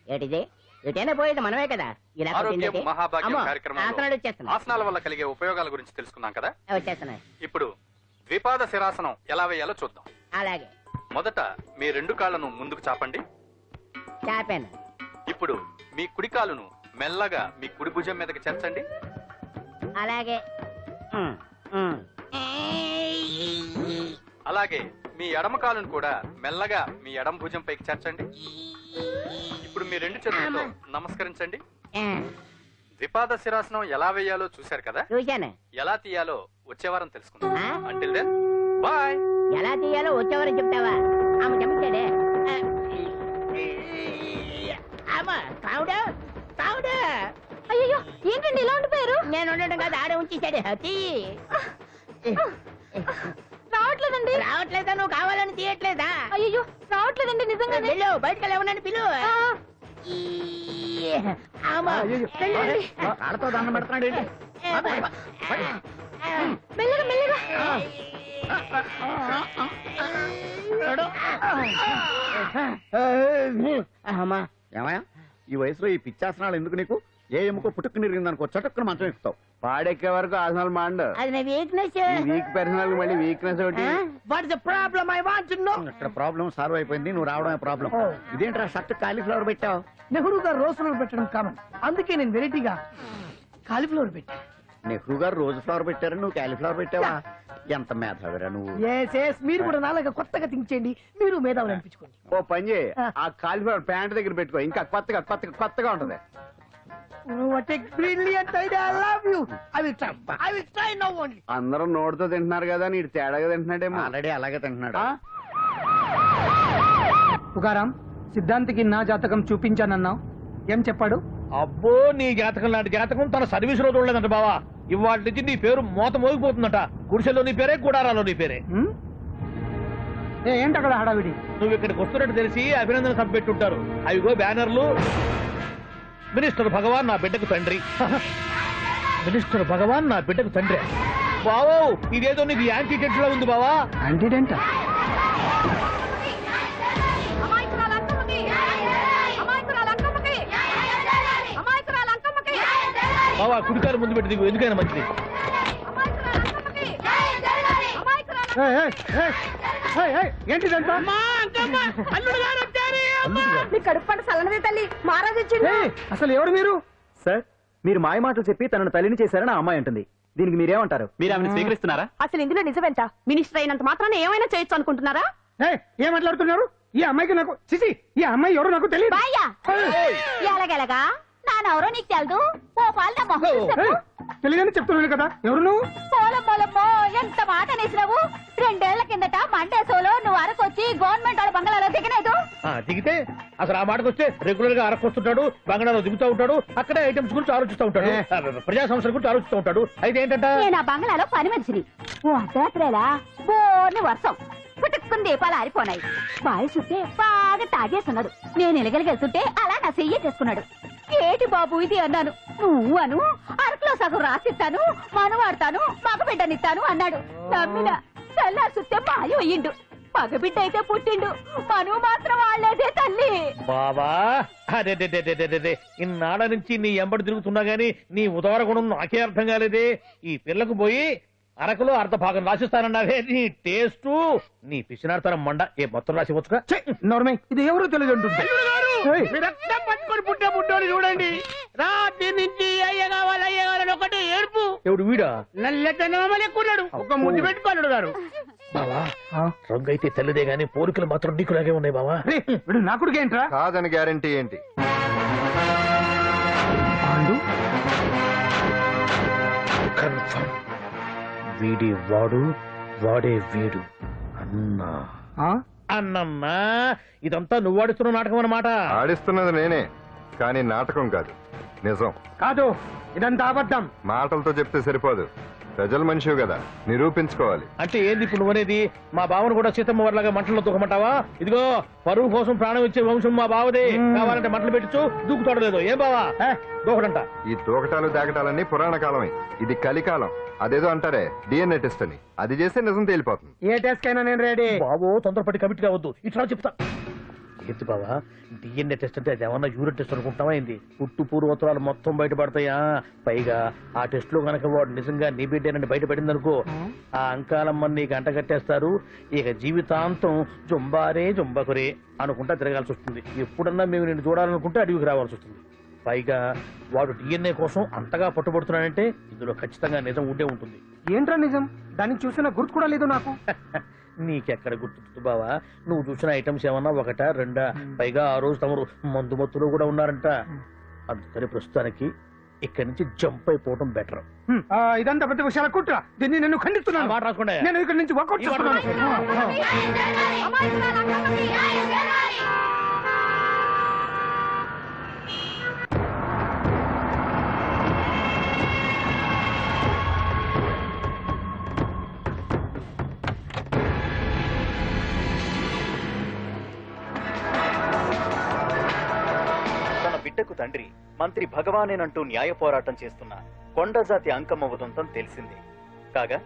ఏటిది? ఎటైనా పోయేది మనమే కదా. ఇలా ఆరోగ్యం మహాభాగ్యం కార్యక్రమంలో ఆసనాలు వచ్చేస్తున్నా. ఆసనాల వల్ల కలిగే ఉపయోగాల గురించి తెలుసుకున్నాం కదా. వచ్చేస్తున్నాయి. ఇప్పుడు ద్విపాద శిరాసనం ఎలా వేయాలో చూద్దాం. అలాగే. మొదట మీ 2 కాళ్ళను ముందుకు చాపండి. చాపాను. ఇప్పుడు మీ కుడి కాలును మెల్లగా మీ కుడి భుజం మీదకి చేర్చండి. అలాగే. అలాగే మీ ఎడమ కాలును కూడా మెల్లగా మీ ఎడమ భుజం పైకి చేర్చండి. ఇప్పుడు మీ 2 చేతులతో నమస్కరించండి. ద్విపాద శిరాసనం ఎలా వేయాలో చూశారు కదా. చూశాను. ఎలా తీయాలో వచ్చే వారం తెలుసుకుందాం. Until then bye. ఎలా తీయాలో వచ్చేవారని చెప్తావా? ఆమె చెప్తాడే. అయ్యో, ఏంటండి ఇలా ఉండిపోయారు? నేను ఉండడం కాదు, ఆడే ఉంచేసాడు. రావట్లేదండి. రావట్లేదా? నువ్వు కావాలని తీయట్లేదా? అయ్యో, రావట్లేదండి నిజంగా. వెళ్ళు, బయటకు వెళ్ళమని పిలు. కాళ్ళతో దండం పెడుతున్నాడు ఏంటి? మెల్లగా మెల్లగా. ఏమయ్యా, ఈ వయసులో ఈ పిచ్చాసనాలు ఎందుకు నీకు? ఏ ఎముకో పుట్టుకు నిరిగిందనుకో చటుక్కున మంచం ఎక్కుతావు. పాడెక్కే వరకు ఆసనాలు మాండు. అది నా వీక్నెస్. వీక్ పర్సనల్ మళ్ళీ వీక్నెస్ ఒకటి. What is the problem? I want to know. ఇక్కడ ప్రాబ్లం సాల్వ్ అయిపోయింది, నువ్వు రావడమే ప్రాబ్లం. ఇదేంట్రా షర్ట్ కాలీఫ్లవర్ పెట్టావు? నెహ్రూ గారు రోజ్ ఫ్లవర్ పెట్టడం కామన్, అందుకే నేను వెరైటీగా కాలీఫ్లవర్ పెట్టా. నెహ్రూ గారు రోజు ఫ్లవర్ పెట్టారు, నువ్వు కాలీఫ్లవర్ పెట్టావా? ఎంత మేధావిరా నువ్వు. మీరు కూడా నాలాగా కొత్తగా థింక్ చేయండి, మీరు మేధావులు అనిపించుకోండి. ఓ పని చేయి, ఆ కాలీఫ్లవర్ ప్యాంట్ దగ్గర పెట్టుకో, ఇంకా కొత్తగా ఉంటది. What a brilliant idea! I love you. I will try now only. అందరూ నోటితో తింటున్నారు కదా, నీడు తేడాగా తింటున్నాడేమో. ఆల్రెడీ అలాగే తింటున్నాడు. పుకారాం, సిద్ధాంతికి నా జాతకం చూపించానన్నావు, ఏం చెప్పాడు? అబ్బో, నీ జాతకం లాంటి జాతకం తన సర్వీస్ లో చూడలేదంట బావా. ఇవాళ నుంచి నీ పేరు మోత మోగిపోతుందట. గుడిసెలో నీ పేరే, గుడారాలో నీ పేరే. ఏంటి అక్కడ హడావిడి? నువ్వు ఇక్కడికి వస్తున్నట్టు తెలిసి అభినందన సభ పెట్టుంటారు. అవిగో బ్యానర్లు. మినిస్టర్ భగవాన్ నా బిడ్డకు తండ్రి. మినిస్టర్ భగవాన్ నా బిడ్డకు తండ్రి. బావో, ఇదేదో నీకు యాంటీడెంట్ లో ఉంది బావా. యాంటీడెంట్? బావా, కుడికారు ముందు పెట్టి దిగు, ఎందుకైనా మంచిది. ఏంటిదంట? కడుపు పంట సల్లనదే తల్లి, మహారాజు వచ్చింది. అసలు ఎవరు మీరు? సార్, మీరు మాయ మాటలు చెప్పి తనను తల్లిని చేశారని ఆ అమ్మాయి అంటుంది. దీనికి మీరేమంటారు? మీరు ఆమెను స్వీకరిస్తున్నారా? అసలు ఇందులో నిజమేంట? మినిస్టర్ అయినంత మాత్రాన్ని ఏమైనా చేయొచ్చు అనుకుంటున్నారా? ఏం మాట్లాడుతున్నారు? ఈ అమ్మాయికి నాకు చిసి, ఈ అమ్మాయి ఎవరో నాకు తెలియదు. ఎలాగెలగా నానెవరో నీకు తెలదు. ఓ పాలు తెలియదని చెప్తున్నాను కదా. ఎవరు నువ్వు? పోలమ్మో ఎంత మాట అనేసినావు. 2 ఏళ్ల కిందట మండే సోలో నువ్వు అరకొచ్చి గవర్నమెంట్ వాళ్ళ బంగాళాలో దిగలేదు. దిగితే అసలు ఆ మాటకు వస్తే రెగ్యులర్ గా అరకొస్తుంటాడు, బంగాళాలో దిగుతూ ఉంటాడు, అక్కడే ఐటమ్స్ గురించి ఆలోచిస్తూ ఉంటాడు, ప్రజా సంస్థల గురించి ఆలోచిస్తూ ఉంటాడు. అయితే ఏంటంటే నేను ఆ బంగాళాలో పని మనిషిని. ఓ అర్ధరాత్రేలా బోర్ని వర్షం పుట్టుకుని దీపాలు ఆరిపోనాయి. బాయ్ చూస్తే బాగా తాగేస్తున్నాడు. నేను ఎలగలిగెళ్తుంటే అలా నా చెయ్యి చేసుకున్నాడు. ఏటి బాబు ఇది అన్నాను. నువ్వు అను అరకులో సగం రాసిస్తాను, మనవాడతాను, మగబిడ్డనిస్తాను అన్నాడు. నమ్మిన తెల్లారి చూస్తే మాయం అయ్యిండు. మగబిడ్డ అయితే పుట్టిండు, మనువు మాత్రం వాళ్ళేదే తల్లి. బాబా అదే ఇన్నాళ్ళ నుంచి నీ ఎంబడి తిరుగుతున్నా గానీ నీ ఉదార గుణం నాకే అర్థం కాలేదే. ఈ పిల్లకు పోయి అరకులో అర్ధ భాగం రాసిస్తానన్నావే. నీ టేస్టు నీ పిచ్చినాడతనం మండ. ఏ మొత్తం రాసి వచ్చుగా. ఇది ఎవరో తెలియదు అంటుంది. పట్టుకొని పుట్టే పుట్టోని చూడండి. రాత్రి నుంచి అయ్య కావాలని ఒకటి ఏడుపు. ఎవడు వీడా? నల్లెక్కున్నాడు. ఒక ముద్దు పెట్టుకోడు గారు. బావా రంగు అయితే తెల్లదే గానీ పోలికలు మాత్రం నీకులాగే ఉన్నాయి బావా. నా కొడుకు ఏంట్రా? కాదని గ్యారంటీ ఏంటి? కన్ఫర్మ్ వీడి వాడు, వాడే వీడు. అన్నా అన్నమ్మా ఇదంతా నువ్వు ఆడిస్తున్న నాటకం అన్నమాట. ఆడిస్తున్నది నేనే, కానీ నాటకం కాదు, నిజం కాదు. ఇదంతా అబద్ధం. మాటలతో చెప్తే సరిపోదు, ప్రజల మనిషివి కదా, నిరూపించుకోవాలి. అంటే ఏంది ఇప్పుడు నువ్వనేది? మా బావను కూడా సీతమ్మ వారిలాగా మంటల్లో దూకమంటావా? ఇదిగో పరువు కోసం ప్రాణం ఇచ్చే వంశం మా బావదే. కావాలంటే మంటలు పెట్టచ్చు, దూకుతాడలేదు. ఏం బావా దూకడంట? ఈ దూకటాలు దాకటాలన్నీ పురాణ కాలమే, ఇది కలికాలం. అదేదో అంటారే డిఎన్ఏ టెస్ట్ అని, అది చేస్తే నిజం తేలిపోతుంది. ఏ టెస్ట్ కైనా నేను రెడీ. బాబో తొందరపడి కమిట్ కావద్దు, ఇట్లా చెప్తా. ఏంటి బావా డిఎన్ఏ టెస్ట్ అంటే అది ఏమన్నా యూరిన్ టెస్ట్ అనుకుంటావా ఏంది? పుట్టు పూర్వోత్తరాలు మొత్తం బయటపడతాయా? పైగా ఆ టెస్ట్ లో గనక వాడు నిజంగా నీ బిడ్డేనని బయటపడింది అనుకో, ఆ అంకాలమ్మని నీకు అంట కట్టేస్తారు. ఇక జీవితాంతం జుంబారే జుంబకురే అనుకుంటా తిరగాల్సి వస్తుంది. ఎప్పుడన్నా మేము నిన్ను చూడాలనుకుంటే అడవికి రావాల్సి వస్తుంది. పైగా వాడు డిఎన్ఏ కోసం అంతగా పట్టుబడుతున్నాడంటే ఇందులో ఖచ్చితంగా నిజం ఉండే ఉంటుంది. ఏంట్రా నిజం? దాన్ని చూసిన గుర్తు కూడా లేదు నాకు. నీకెక్కడ గుర్తుంది బావా? నువ్వు చూసిన ఐటమ్స్ ఏమన్నా ఒకటా రెండా? పైగా ఆ రోజు తమరు మందు మత్తులో కూడా ఉన్నారంట. అందుకని ప్రస్తుతానికి ఇక్కడి నుంచి జంప్ అయిపోవడం బెటర్. ఇదంతా పెద్ద విషయాల కుట్ర. దీన్ని నేను ఖండిస్తున్నాను. మాట రాసుకోండి. నేను ఇక్కడి నుంచి వర్కౌట్ చేస్తున్నాను. బిడ్డకు తండ్రి మంత్రి భగవానేనంటూ న్యాయ పోరాటం చేస్తున్న కొండజాతి అంకమ్మ ఉదంతం తెలిసిందే. కాగా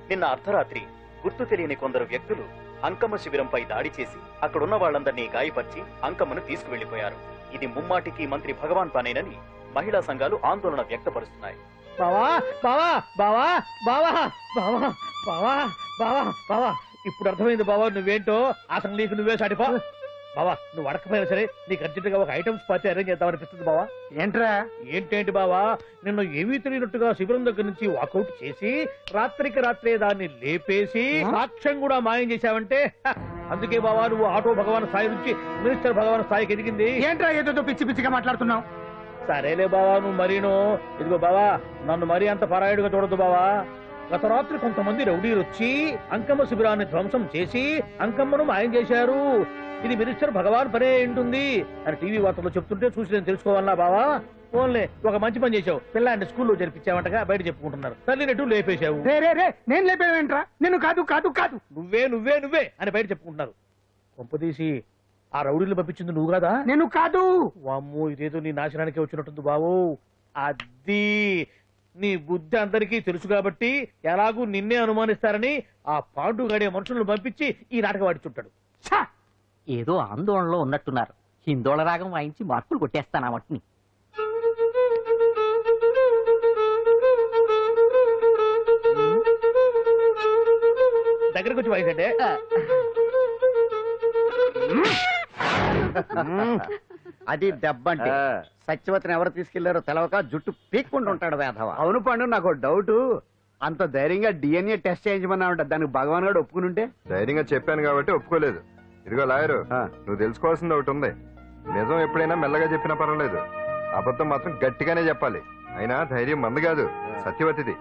నిన్న అర్ధరాత్రి గుర్తు తెలియని కొందరు వ్యక్తులు అంకమ్మ శిబిరంపై దాడి చేసి అక్కడున్న వాళ్లందరినీ గాయపరిచి అంకమ్మను తీసుకువెళ్లిపోయారు. ఇది ముమ్మాటికి మంత్రి భగవాన్ పనేనని మహిళా సంఘాలు ఆందోళన వ్యక్తపరుస్తున్నాయి. బావా బావా బావా బావా బావా బావా బావా బావా ఇప్పుడు అర్థమైంది బావా నువ్వేంటో. అసలు నీకు నువ్వే సాటిపా. బావా నువ్వు అడకపోయినా సరే నీకు అర్జెంట్ గా ఒక ఐటమ్స్ పార్టీ అరేంజ్ చేద్దామనిపిస్తుంది బావా. ఏంట్రా? ఏంటేంటి బావా, నిన్ను ఏమీ తెలియనట్టుగా శిబిరం దగ్గర నుంచి వాకౌట్ చేసి రాత్రికి రాత్రే దాన్ని లేపేసి సాక్ష్యం కూడా మాయం చేశావంటే అందుకే బావా నువ్వు ఆటో భగవాన్ స్థాయి నుంచి మినిస్టర్ భగవాన్ స్థాయికి ఎదిగింది. ఏంట్రా ఏదో పిచ్చి పిచ్చిగా మాట్లాడుతున్నావు? సరేలే బావా నువ్వు మరీను. ఇదిగో బావా నన్ను మరీ అంత పరాయుడుగా చూడద్దు బావా. గత రాత్రి కొంతమంది రౌడీలు వచ్చి అంకమ్మ శిబిరాన్ని ధ్వంసం చేసి అంకమ్మను మాయం చేశారు. ఇది మినిస్టర్ భగవాన్ పనే ఉంటుంది అని టీవీ వార్తల్లో చెప్తుంటే చూసి నేను తెలుసుకోవాలా బావా. ఓన్లే ఒక మంచి పని చేశావు, పిల్లాన్ని స్కూల్లో జరిపించావంటగా బయట చెప్పుకుంటున్నారు. తల్లినట్టు లేపేశావు. నేను లేపేవేంట్రా? నేను కాదు కాదు కాదు నువ్వే నువ్వే నువ్వే అని బయట చెప్పుకుంటున్నారు. కొంపదీసి ఆ రౌడీలు పంపించింది నువ్వు కాదా? నేను కాదు. వామ్మో ఇదేదో నీ నాశనానికి వచ్చినట్టుంది బావు. అది నీ బుద్ధి అందరికీ తెలుసు కాబట్టి ఎలాగూ నిన్నే అనుమానిస్తారని ఆ పాండు గడే మనుషులను పంపించి ఈ నాటకం ఆడిచుంటాడు. ఏదో ఆందోళనలో ఉన్నట్టున్నారు. హిందోళ రాగం వాయించి మార్కులు కొట్టేస్తాను ఆ మట్టిని. దగ్గరకు వచ్చి వాయించండి. అది దెబ్బంటే సత్యవతిని ఎవరు తీసుకెళ్లారో తెలవక జుట్టు పీక్కుంటూ ఉంటాడు వేధవ. అవును పండు, నాకు డౌట్. అంత ధైర్యంగా డిఎన్ఏ టెస్ట్ చేయించమన్నా ఉంటా, దానికి భగవాన్ గారు ఒప్పుకుని ఉంటే. ధైర్యంగా చెప్పాను కాబట్టి ఒప్పుకోలేదు. ఇదిగో లాయరు, నువ్వు తెలుసుకోవాల్సింది ఒకటి ఉంది. నిజం ఎప్పుడైనా మెల్లగా చెప్పినా పర్వాలేదు, అబద్ధం మాత్రం గట్టిగానే చెప్పాలి. అయినా ధైర్యం మంద కాదు, సత్యవతిది.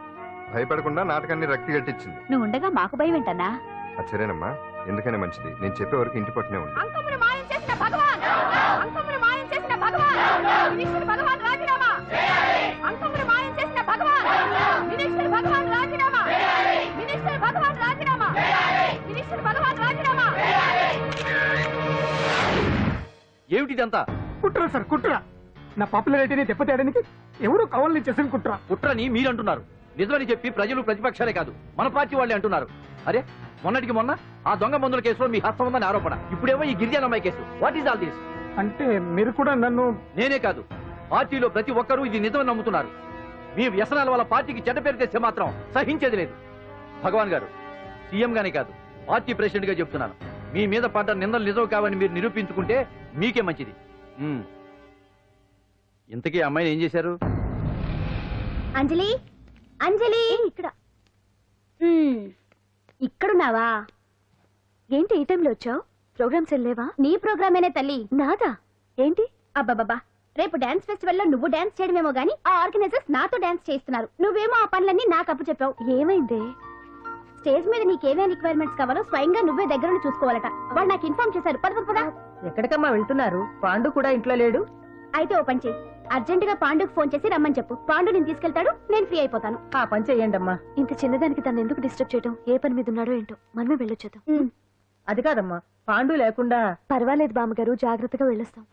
భయపడకుండా నాటకాన్ని రక్తి గట్టించింది. నువ్వు ఉండగా మాకు భయం ఏంటన్నా? సరేనమ్మా, ఎందుకనే మంచిది. నేను చెప్పే వరకు ఇంటి పట్టునే ఉంది. అంకమును మాయం చేసిన భగవాన్, అంకమును మాయం చేసిన భగవాన్, మినిస్టర్ భగవాన్ రాజీనామా. అంకమును మాయం చేసిన భగవాన్, మినిస్టర్ భగవాన్ రాజీనామా. మినిస్టర్ భగవాన్ రాజీనామా. మినిస్టర్ భగవాన్ రాజీనామా. ఏమిటిదంతా? కుట్ర సార్, కుట్ర. నా పాపులారిటీని దెబ్బతేయడానికి ఎవరు కావాలని చేసిన కుట్ర. కుట్రని మీరు అంటున్నారు. నిజమని చెప్పి ప్రజలు ప్రతిపక్షాలే కాదు, మన పార్టీ వాళ్ళే అంటున్నారు. అరే, మొన్నటికి మొన్న ఆ దొంగ మందుల కేసులో మీ హస్తం ఉందని ఆరోపణ, ఇప్పుడేమో ఈ గిరిజన అమ్మాయి case. What is all this? అంటే మీరు కూడా నన్ను... నేనే కాదు, పార్టీలో ప్రతి ఒక్కరూ ఇది నిజమని నమ్ముతున్నారు. మీ వ్యసనాల వల్ల పార్టీకి చెడ్డ పేరు తెస్తే మాత్రం సహించేది లేదు. భగవాన్ గారు, సీఎం గానే కాదు, పార్టీ ప్రెసిడెంట్ గా చెప్తున్నాను. మీ మీద పడ్డ నిందలు నిజం కావని మీరు నిరూపించుకుంటే మీకే మంచిది. ఇంతకీ అమ్మాయిని ఏం చేశారు? అంజలి, అంజలి, ఇక్కడ ఇక్కడున్నావా? ఏంటి ఈ టైంలో వచ్చావు? ప్రోగ్రామ్స్ వెళ్ళేవా? నీ ప్రోగ్రామేనే తల్లి. నాదా? ఏంటి? అబ్బాబాబా, రేపు డాన్స్ ఫెస్టివల్ లో నువ్వు డాన్స్ చేయడమేమో గానీ ఆ ఆర్గనైజర్స్ నాతో డాన్స్ చేస్తున్నారు. నువ్వేమో ఆ పనులన్నీ నాకు అప్పు చెప్పావు. ఏమైంది? స్టేజ్ మీద నీకేమేం రిక్వైర్మెంట్స్ కావాలో స్వయంగా నువ్వే దగ్గర చూసుకోవాలట. వాళ్ళు నాకు ఇన్ఫార్మ్ చేశారు. పద. ఎక్కడికమ్మా వెళ్తున్నారు? పాండు కూడా ఇంట్లో లేడు. అయితే ఓ పని చేయి, అర్జెంట్ గా పాండుకు ఫోన్ చేసి రమ్మని చెప్పు. పాండు నేను తీసుకెళ్తాడు, నేను ఫ్రీ అయిపోతాను. ఆ పని చెయ్యండి అమ్మా. ఇంత చిన్నదానికి తను ఎందుకు డిస్టర్బ్ చేయడం? ఏ పని మీద ఉన్నాడో ఏంటో, మనమే వెళ్ళొచ్చేద్దాం. అది కాదమ్మా, పాండు లేకుండా... పర్వాలేదు బామ్మగారు, జాగ్రత్తగా వెళ్ళొస్తాం.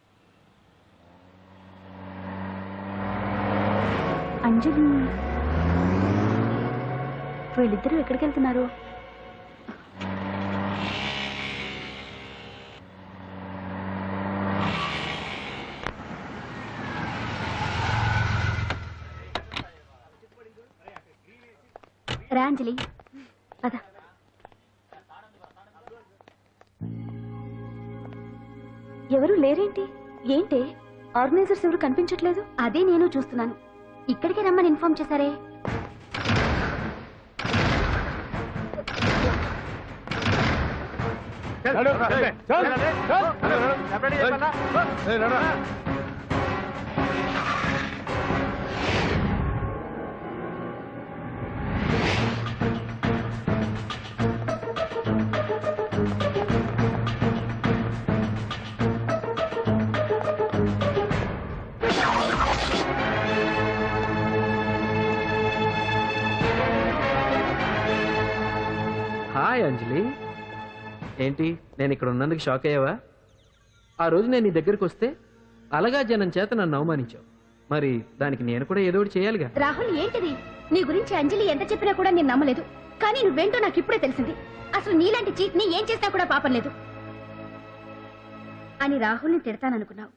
అంజలి, వీళ్ళిద్దరూ ఎక్కడికి వెళ్తున్నారు? రా అంజలి, పద. ఎవరు లేరేంటి? ఏంటి ఆర్గనైజర్స్ ఎవరు కనిపించట్లేదు? అదే నేను చూస్తున్నాను. ఇక్కడికే రమ్మని ఇన్ఫార్మ్ చేశారే. హాయ్ అంజలి, ఏంటి నేను ఇక్కడ ఉన్నందుకు షాక్ అయ్యావా? ఆ రోజు నేను నీ దగ్గరికి వస్తే అలగా జనం చేత నన్ను అవమానించావు. మరి దానికి నేను కూడా ఏదో ఒకటి చేయాలిగా. రాహుల్, ఏంటిది? నీ గురించి అంజలి ఎంత చెప్పినా కూడా నేను నమ్మలేదు. కానీ నువ్వేంటో నాకు ఇప్పుడే తెలిసింది. అసలు నీలాంటి చీట్ ని ఏం చేసినా కూడా పాపం లేదు అని రాహుల్ని తిడతాననుకున్నావు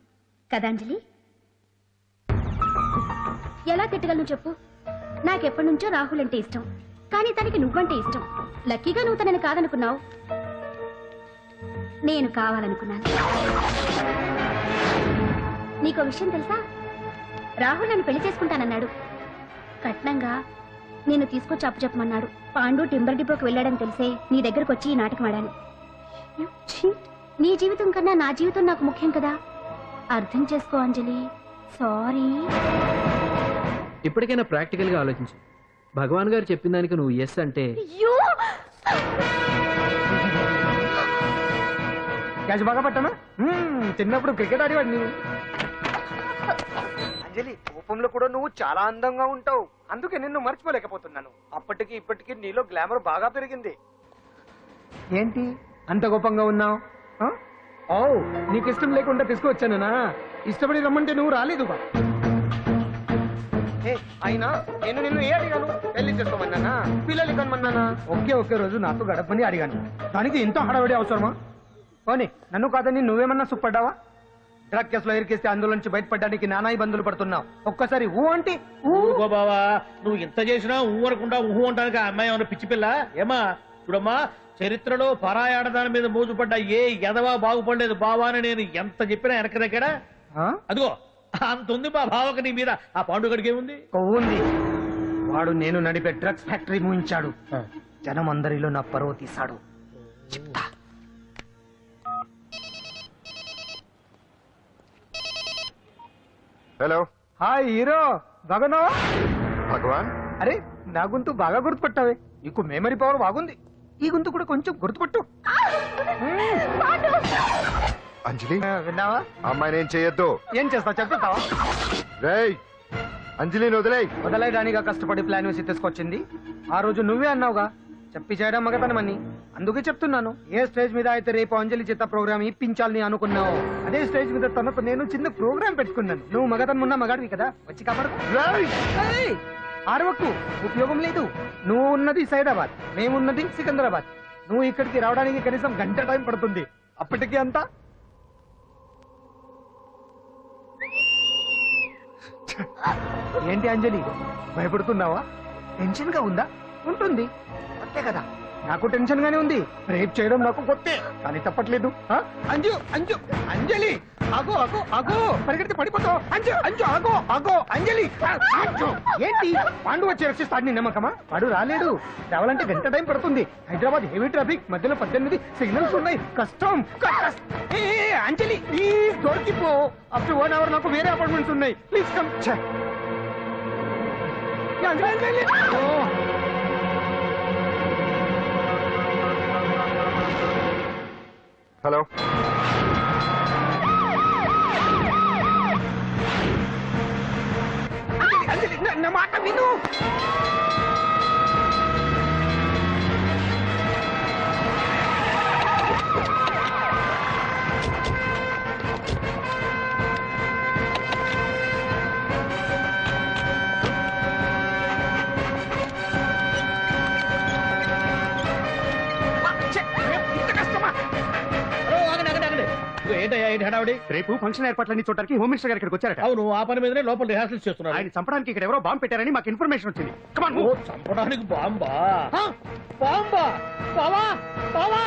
కదా అంజలి? ఎలా తిట్టగలను చెప్పు? నాకెప్పటి నుంచో రాహుల్ అంటే ఇష్టం, కానీ తనకి నువ్వంటే ఇష్టం. లక్కీగా నువ్వు తనని కాదనుకున్నావు, నేను కావాలనుకున్నాను. నీకో విషయం తెలుసా? రాహుల్ నన్ను పెళ్లి చేసుకుంటానన్నాడు. కట్నంగా నేను తీసుకొచ్చి అప్పు చెప్పమన్నాడు. పాండు టింబర్ డిపోకి వెళ్ళాడని తెలిసే నీ దగ్గరకు వచ్చి ఈ నాటకం ఆడాను. నీ జీవితం కన్నా నా జీవితం నాకు ముఖ్యం కదా, అర్థం చేసుకో అంజలి. సారీ. ఇప్పటికైనా ప్రాక్టికల్ గా ఆలోచించు. భగవాన్ గారు చెప్పిన దానికి నువ్వు ఎస్ అంటే... క్యాచ్ బాగా పట్టానా? చిన్నప్పుడు క్రికెట్ ఆడేవాడిని. అంజలి, కోపంలో కూడా నువ్వు చాలా అందంగా ఉంటావు, అందుకే నిన్ను మర్చిపోలేకపోతున్నాను. అప్పటికి ఇప్పటికి నీలో గ్లామర్ బాగా పెరిగింది. ఏంటి అంత కోపంగా ఉన్నావు? ఓ, నీకు ఇష్టం లేకుండా తీసుకువచ్చానా? ఇష్టపడి రమ్మంటే నువ్వు రాలేదుగా. అయినా నేను నిన్ను ఏ అడిగాను? పెళ్లి చేసుకోమన్నానా, పిల్లలు కనమన్నానా? ఒకే రోజు నాతో గడపని అడిగాను, దానికి ఇంత హడావిడి అవసరమా? పోనీ నన్ను కాదని నువ్వేమన్నా సుప్పడ్డావా? డ్రగ్ కేసులో ఇరికిస్తే అందులో నుంచి బయటపడడానికి నానా ఇబ్బందులు పడుతున్నావు. ఒక్కసారి ఊ అంటే ఊరుకో బావా, నువ్వు ఇంత చేసినా ఊరకుండా ఊహు అంటానికి ఆ అమ్మాయి ఏమన్నా పిచ్చి పిల్ల? ఏమా చూడమ్మా, చరిత్రలో పరాయాడదాని మీద మోజుపడ్డ ఏ ఎదవా బాగుపడలేదు బావా అని నేను ఎంత చెప్పినా వెనక దగ్గర. అదిగో అంత ఉంది మా బావకు నీ మీద. ఆ పాండుగడికి ఏముంది? ఉంది. వాడు నేను నడిపే డ్రగ్స్ ఫ్యాక్టరీ మూయించాడు. జనం అందరిలో నా పరువు తీశాడు. చెప్తా. హలో. హాయ్ హీరో బాగున్నావా? భగవాన్ అరే నా గొంతు బాగా గుర్తుపట్టావే. నీకు మెమరీ పవర్ బాగుంది. ఈ గొంతు కూడా కొంచెం గుర్తుపట్టు. అంజలి విన్నావా? అమ్మాయిని ఏం చేయొద్దు. ఏం చేస్తావు చెప్తావా? రేయ్ అంజలిని వదిలేయ్. వదలైదానిగా కష్టపడి ప్లాన్ వేసి తీసుకొచ్చింది. ఆ రోజు నువ్వే అన్నావుగా చెప్పి చేయడం మగతనమని. అందుకే చెప్తున్నాను. ఏ స్టేజ్ మీద అయితే రేపు అంజలి చేత ప్రోగ్రామ్ ఇప్పించాలని అనుకున్నావు, అదే స్టేజ్ మీద తనకు నేను చిన్న ప్రోగ్రామ్ పెట్టుకున్నాను. నువ్వు మగతనం ఉన్న మగాడివి కదా, వచ్చి కాపాడు. ఆరవకు, ఉపయోగం లేదు. నువ్వు ఉన్నది సైదాబాద్, మేమున్నది సికింద్రాబాద్. నువ్వు ఇక్కడికి రావడానికి కనీసం గంట టైం పడుతుంది. అప్పటికి అంతా ఏంటి అంజలి భయపడుతున్నావా? టెన్షన్ గా ఉందా? ఉంటుంది, అంతే కదా. నాకు టెన్షన్ గానే ఉంది. రేప్ చేయడం నాకు కొత్తే, కానీ తప్పట్లేదు. అంజు అంజు అంజలి ఆగో ఆగో ఆగో, పరిగెడితే పడిపోతావు. అంజు అంజు ఆగో ఆగో అంజలి. అంజు, ఏంటి పాండు వచ్చి రక్షిస్తాడు నీ నమ్మకమా? వాడు రాలేడు. రావాలంటే గంట టైం పడుతుంది. హైదరాబాద్ హెవీ ట్రాఫిక్, మధ్యలో 18 సిగ్నల్స్ ఉన్నాయి. కష్టం. అంజలి ప్లీజ్ దొరికిపో. అప్ టు 1 hour నాకు వేరే అపార్ట్మెంట్స్ ఉన్నాయి. Please come. హలో నా మాట విను. రేపు ఫంక్షన్ ఏర్పాట్లన్నీ చూడడానికి హోమ్ మినిస్టర్ గారు ఇక్కడికి వచ్చారట. అవును, ఆ పని మీదనే లోపల రిహార్సల్స్ చేస్తున్నారు. ఆయన చంపడానికి ఇక్కడ ఎవరో బాంబు పెట్టారని మాకు ఇన్ఫర్మేషన్ వచ్చింది. చంపడానికి బాంబా? బాంబా? బావా బావా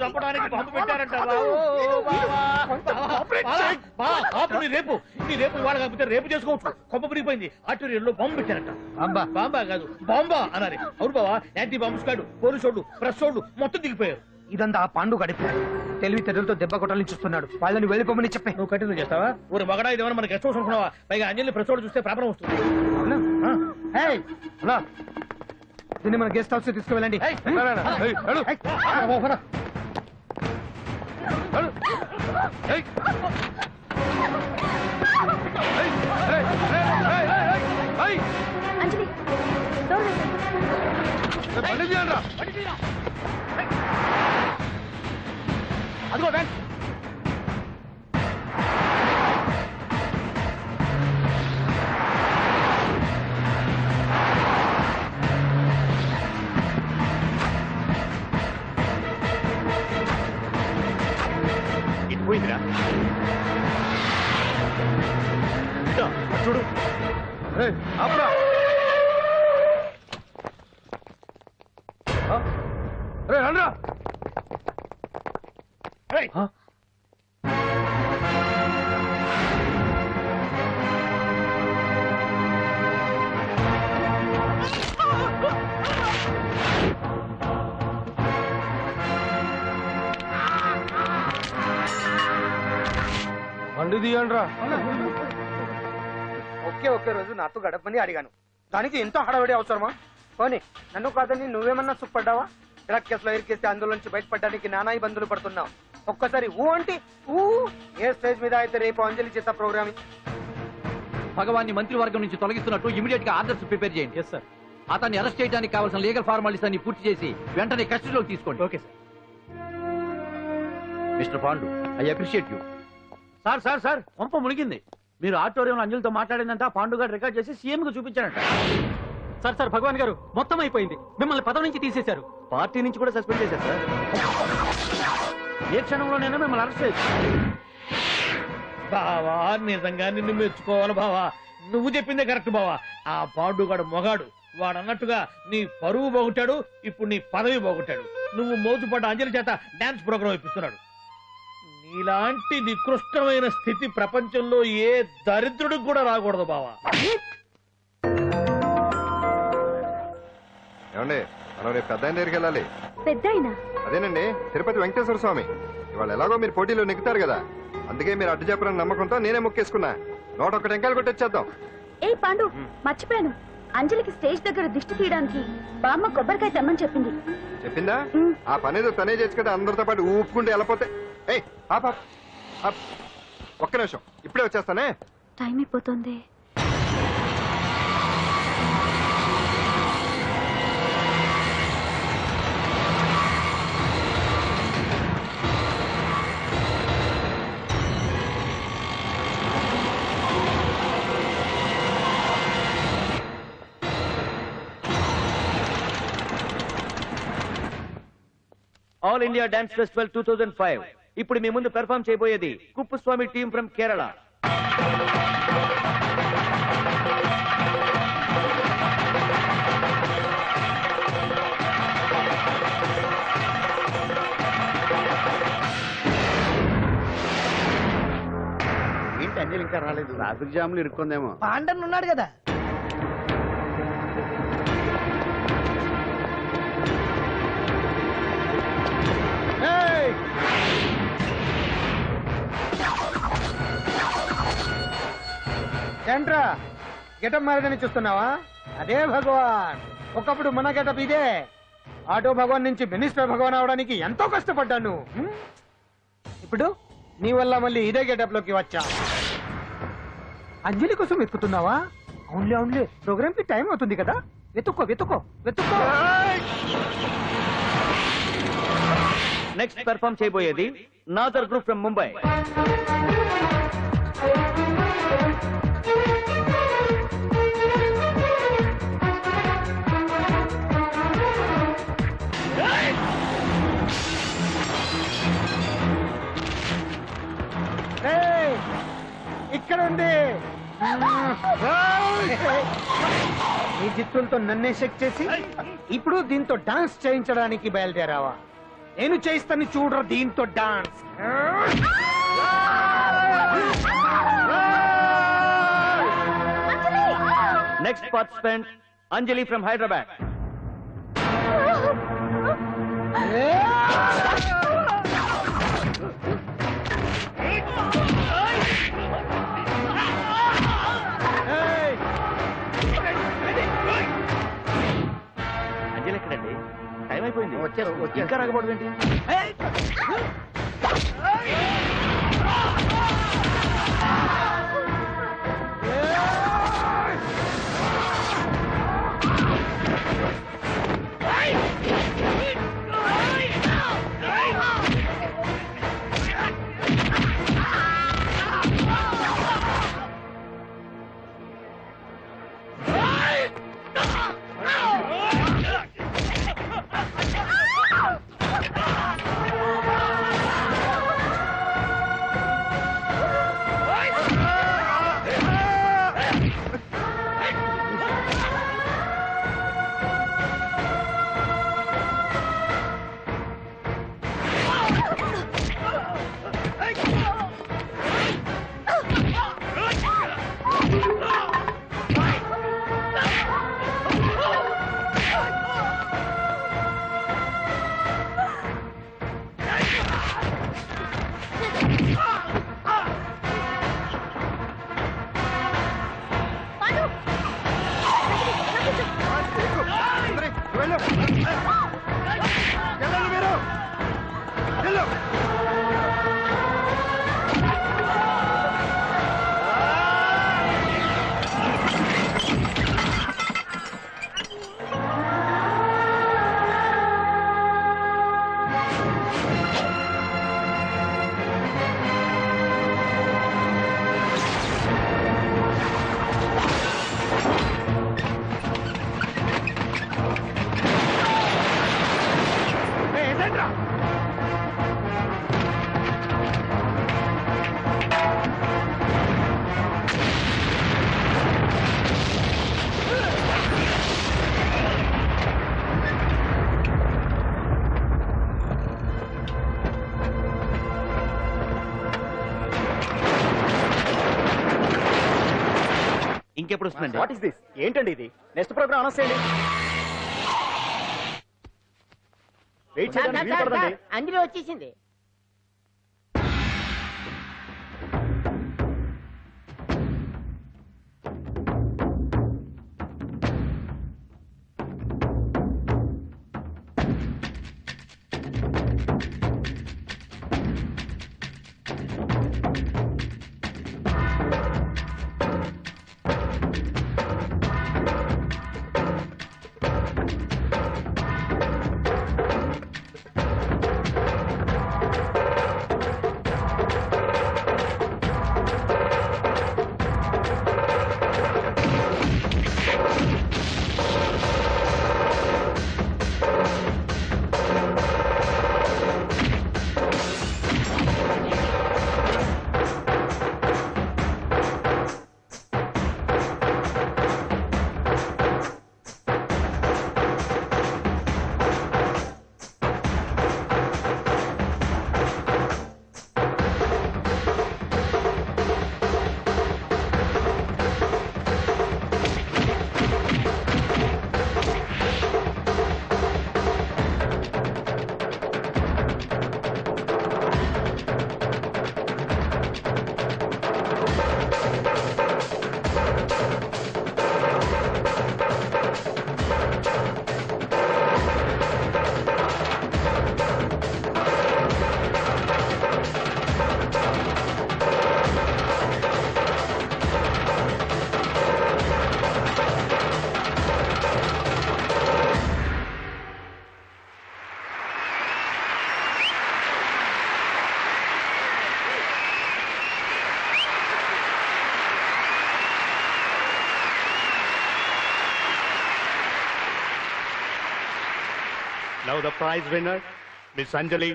చంపడానికి బాంబు పెట్టారంట. రేపు నీ రేపు ఇవాళ కాకపోతే రేపు చేసుకోవచ్చు. కొప్ప పిరిగిపోయింది. ఆర్టీరియల్లో బాంబు పెట్టారంట. బాంబా కాదు బాంబా అన్నారు. అవును బావా, యాంటీ బాంబు స్క్వాడ్, పోలీసు వాళ్ళు, ప్రెస్ వాళ్ళు మొత్తం దిగిపోయారు. ఇదంతా ఆ పాండు గడిపాడు. తెలివి తెరులతో దెబ్బ కొట్టాలని చూస్తున్నాడు. వాళ్ళని వెళ్ళిపోమని చెప్పే. నువ్వు కంటిన్యూ చేస్తావా? ఊరు మగడా ఇదేమన్నా మనకి గెస్ట్ హౌస్ అనుకున్నావా? పైగా అంజలి ప్రెస్ వాళ్ళు చూస్తే ప్రాబ్లం వస్తుంది. దీన్ని మన గెస్ట్ హౌస్ తీసుకువెళ్ళండి. అంజలి అదిగో బ్యాంక్. ఇది పోయిందిరా. చూడు ఆపురా. రండ్రా. బండి తీయండ్రా. ఒకే రోజు నాతో గడపని అడిగాను. దానికి ఎంతో హడావిడి అవసరమా? పోనీ నన్ను కాదని నువ్వేమన్నా సుఖపడ్డావా? డ్రగ్ కేసులో ఇరికేస్తే అందులో నుంచి బయటపడడానికి నానా ఇబ్బందులు పడుతున్నావు. ఒక్కసారి ఊ అంటే ఊ. ఏ స్టేజ్ మీద అయితే రేపు అంజలి చేత ప్రోగ్రామ్ భగవాన్ని మంత్రివర్గం నుంచి తొలగిస్తున్నట్టు ఇమీడియట్ గా ఆర్డర్స్ ప్రిపేర్ చేయండి. సార్, అతన్ని అరెస్ట్ చేయడానికి కావాల్సిన లీగల్ ఫార్మాలిటీస్ అన్ని పూర్తి చేసి వెంటనే కస్టడీలోకి తీసుకోండి. Okay sir. Mister Pandu, I appreciate you. Sir sir sir, పంప మునిగింది. మీరు ఆడిటోరియంలో అంజలితో మాట్లాడిందంట పాండు గారు రికార్డ్ చేసి సీఎం కు చూపించారంట. సార్ సార్, భగవాన్ గారు మొత్తం అయిపోయింది. మిమ్మల్ని పదవి నుంచి తీసేశారు. పార్టీ నుంచి కూడా సస్పెండ్ చేశారు సార్. ఏ క్షణంలోనైనా మిమ్మల్ని అరెస్ట్ చేయొచ్చు. బావా, నిజంగా నిన్ను మెచ్చుకోవాలి బావా. నువ్వు చెప్పిందే కరెక్ట్ బావా. ఆ పాండుగాడు మొగాడు. వాడు అన్నట్టుగా నీ పరువు పోగొట్టాడు, ఇప్పుడు నీ పదవి పోగొట్టాడు. నువ్వు మోతుపడ్డ అంజలి చేత డాన్స్ ప్రోగ్రాం ఇప్పిస్తున్నాడు. నీలాంటి నికృష్టమైన స్థితి ప్రపంచంలో ఏ దరిద్రుడికి కూడా రాకూడదు బావా. ఏమండి, మనం రేపు పెద్ద ఆయన దగ్గరికి వెళ్ళాలి. పెద్దాయినా? అదేనండి, తిరుపతి వెంకటేశ్వర స్వామి. ఇవాళ ఎలాగో మీరు పోటీలో నెగ్గుతారు కదా, అందుకే మీరు అడ్డు చెప్పరని నమ్మకంతో నేనే మొక్కేసుకున్నా. 101 టెంకాయలు కొట్టొచ్చేద్దాం. ఏ పాండు, మర్చిపోయాను. అంజలికి స్టేజ్ దగ్గర దిష్టి తీయడానికి బామ్మ కొబ్బరికాయ తెమ్మని చెప్పింది. చెప్పిందా? ఆ పనేదో తనే చేసి కదా, అందరితో పాటు ఊపుకుంటూ వెళ్ళిపోతే. ఏయ్ ఒక్క నిమిషం, ఇప్పుడే వచ్చేస్తానే. టైం అయిపోతుంది. All India dance festival 2005. ఇప్పుడు మీ ముందు పెర్ఫార్మ్ చేయబోయేది కుప్పుస్వామి టీమ్ ఫ్రమ్ కేరళ. ఏంటి అంజలి ఇంకా రాలేదు? ట్రాఫిక్ జామ్ లో ఇరుక్కుందేమో. పాండన్ ఉన్నాడు కదా. ఏంట్రా గెటప్ మారదని చూస్తున్నావా? అదే భగవాన్. ఒకప్పుడు మన గెటప్ ఇదే. ఆటో భగవాన్ నుంచి మినిస్టర్ భగవాన్ అవడానికి ఎంతో కష్టపడ్డాను. ఇప్పుడు నీ వల్ల మళ్ళీ ఇదే గెటప్ లోకి వచ్చా. అంజలి కోసం వెతుకుతున్నావా? అవునులే అవునులే, ప్రోగ్రామ్ కి టైం అవుతుంది కదా. వెతుక్కో వెతుక్కో వెతుక్కో. నెక్స్ట్ పెర్ఫార్మ్ చేయబోయేది నాదర్ గ్రూప్ ఫ్రమ్ ముంబై. ఇక్కడ ఉంది. ఈ చిత్రంతో నన్నే చెక్ చేసి ఇప్పుడు దీంతో డాన్స్ చేయించడానికి బయలుదేరావా? నేను చేయిస్తాను చూడరా దీంతో dance. Next participant Anjali from Hyderabad. Anjali ఎక్కడండి? టైం అయిపోయింది. ఇంకా రాకపోవడం ఏంటి? ఇంకెప్పుడు వస్తుందండి? What is this? ఏంటండి ఇది? నెక్స్ట్ ప్రోగ్రామ్ అనౌన్స్ చేయండి. వెయిట్ చేయడానికి వీలు పడదండి. అంజలి వచ్చేసింది. Now the prize winner, Miss Anjali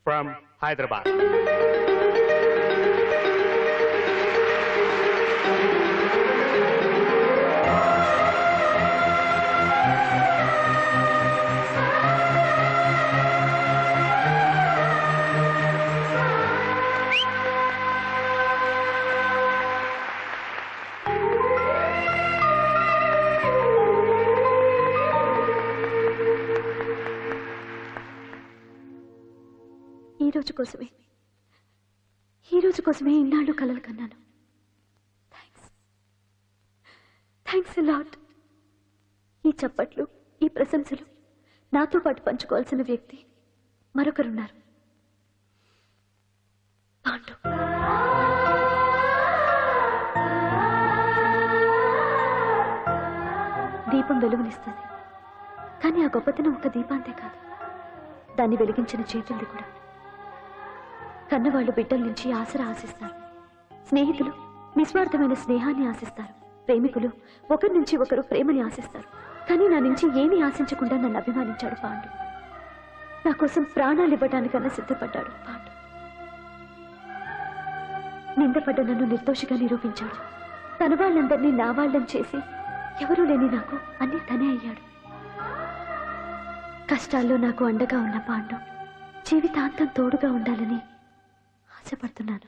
from Hyderabad. ఈ రోజు కోసమే ఇన్నాళ్ళు కలలు కన్నాను. Thanks lot. ఈ చప్పట్లు, ఈ ప్రశంసలు నాతో పాటు పంచుకోవాల్సిన వ్యక్తి మరొకరున్నారు. పాండు. దీపం వెలుగునిస్తుంది, కానీ ఆ గొప్పతనం ఒక దీపాంతే కాదు, దాన్ని వెలిగించిన చేతుల్ది కూడా. కన్నవాళ్లు బిడ్డల నుంచి ఆసరా ఆశిస్తారు, స్నేహితులు నిస్వార్థమైన స్నేహాన్ని ఆశిస్తారు, ప్రేమికులు ఒకరి నుంచి ఒకరు ప్రేమని ఆశిస్తారు. కానీ నా నుంచి ఏమీ ఆశించకుండా నన్ను అభిమానించాడు పాండు. నా కోసం ప్రాణాలు ఇవ్వడానికన్నా సిద్ధపడ్డాడు పాండు. నిందపడ్డ నన్ను నిర్దోషిగా నిరూపించాడు. తన వాళ్ళందరినీ నా వాళ్ళని చేసి ఎవరూ లేని నాకు అన్నీ తనే అయ్యాడు. కష్టాల్లో నాకు అండగా ఉన్న పాండు జీవితాంతం తోడుగా ఉండాలని ఆశపడుతున్నాను.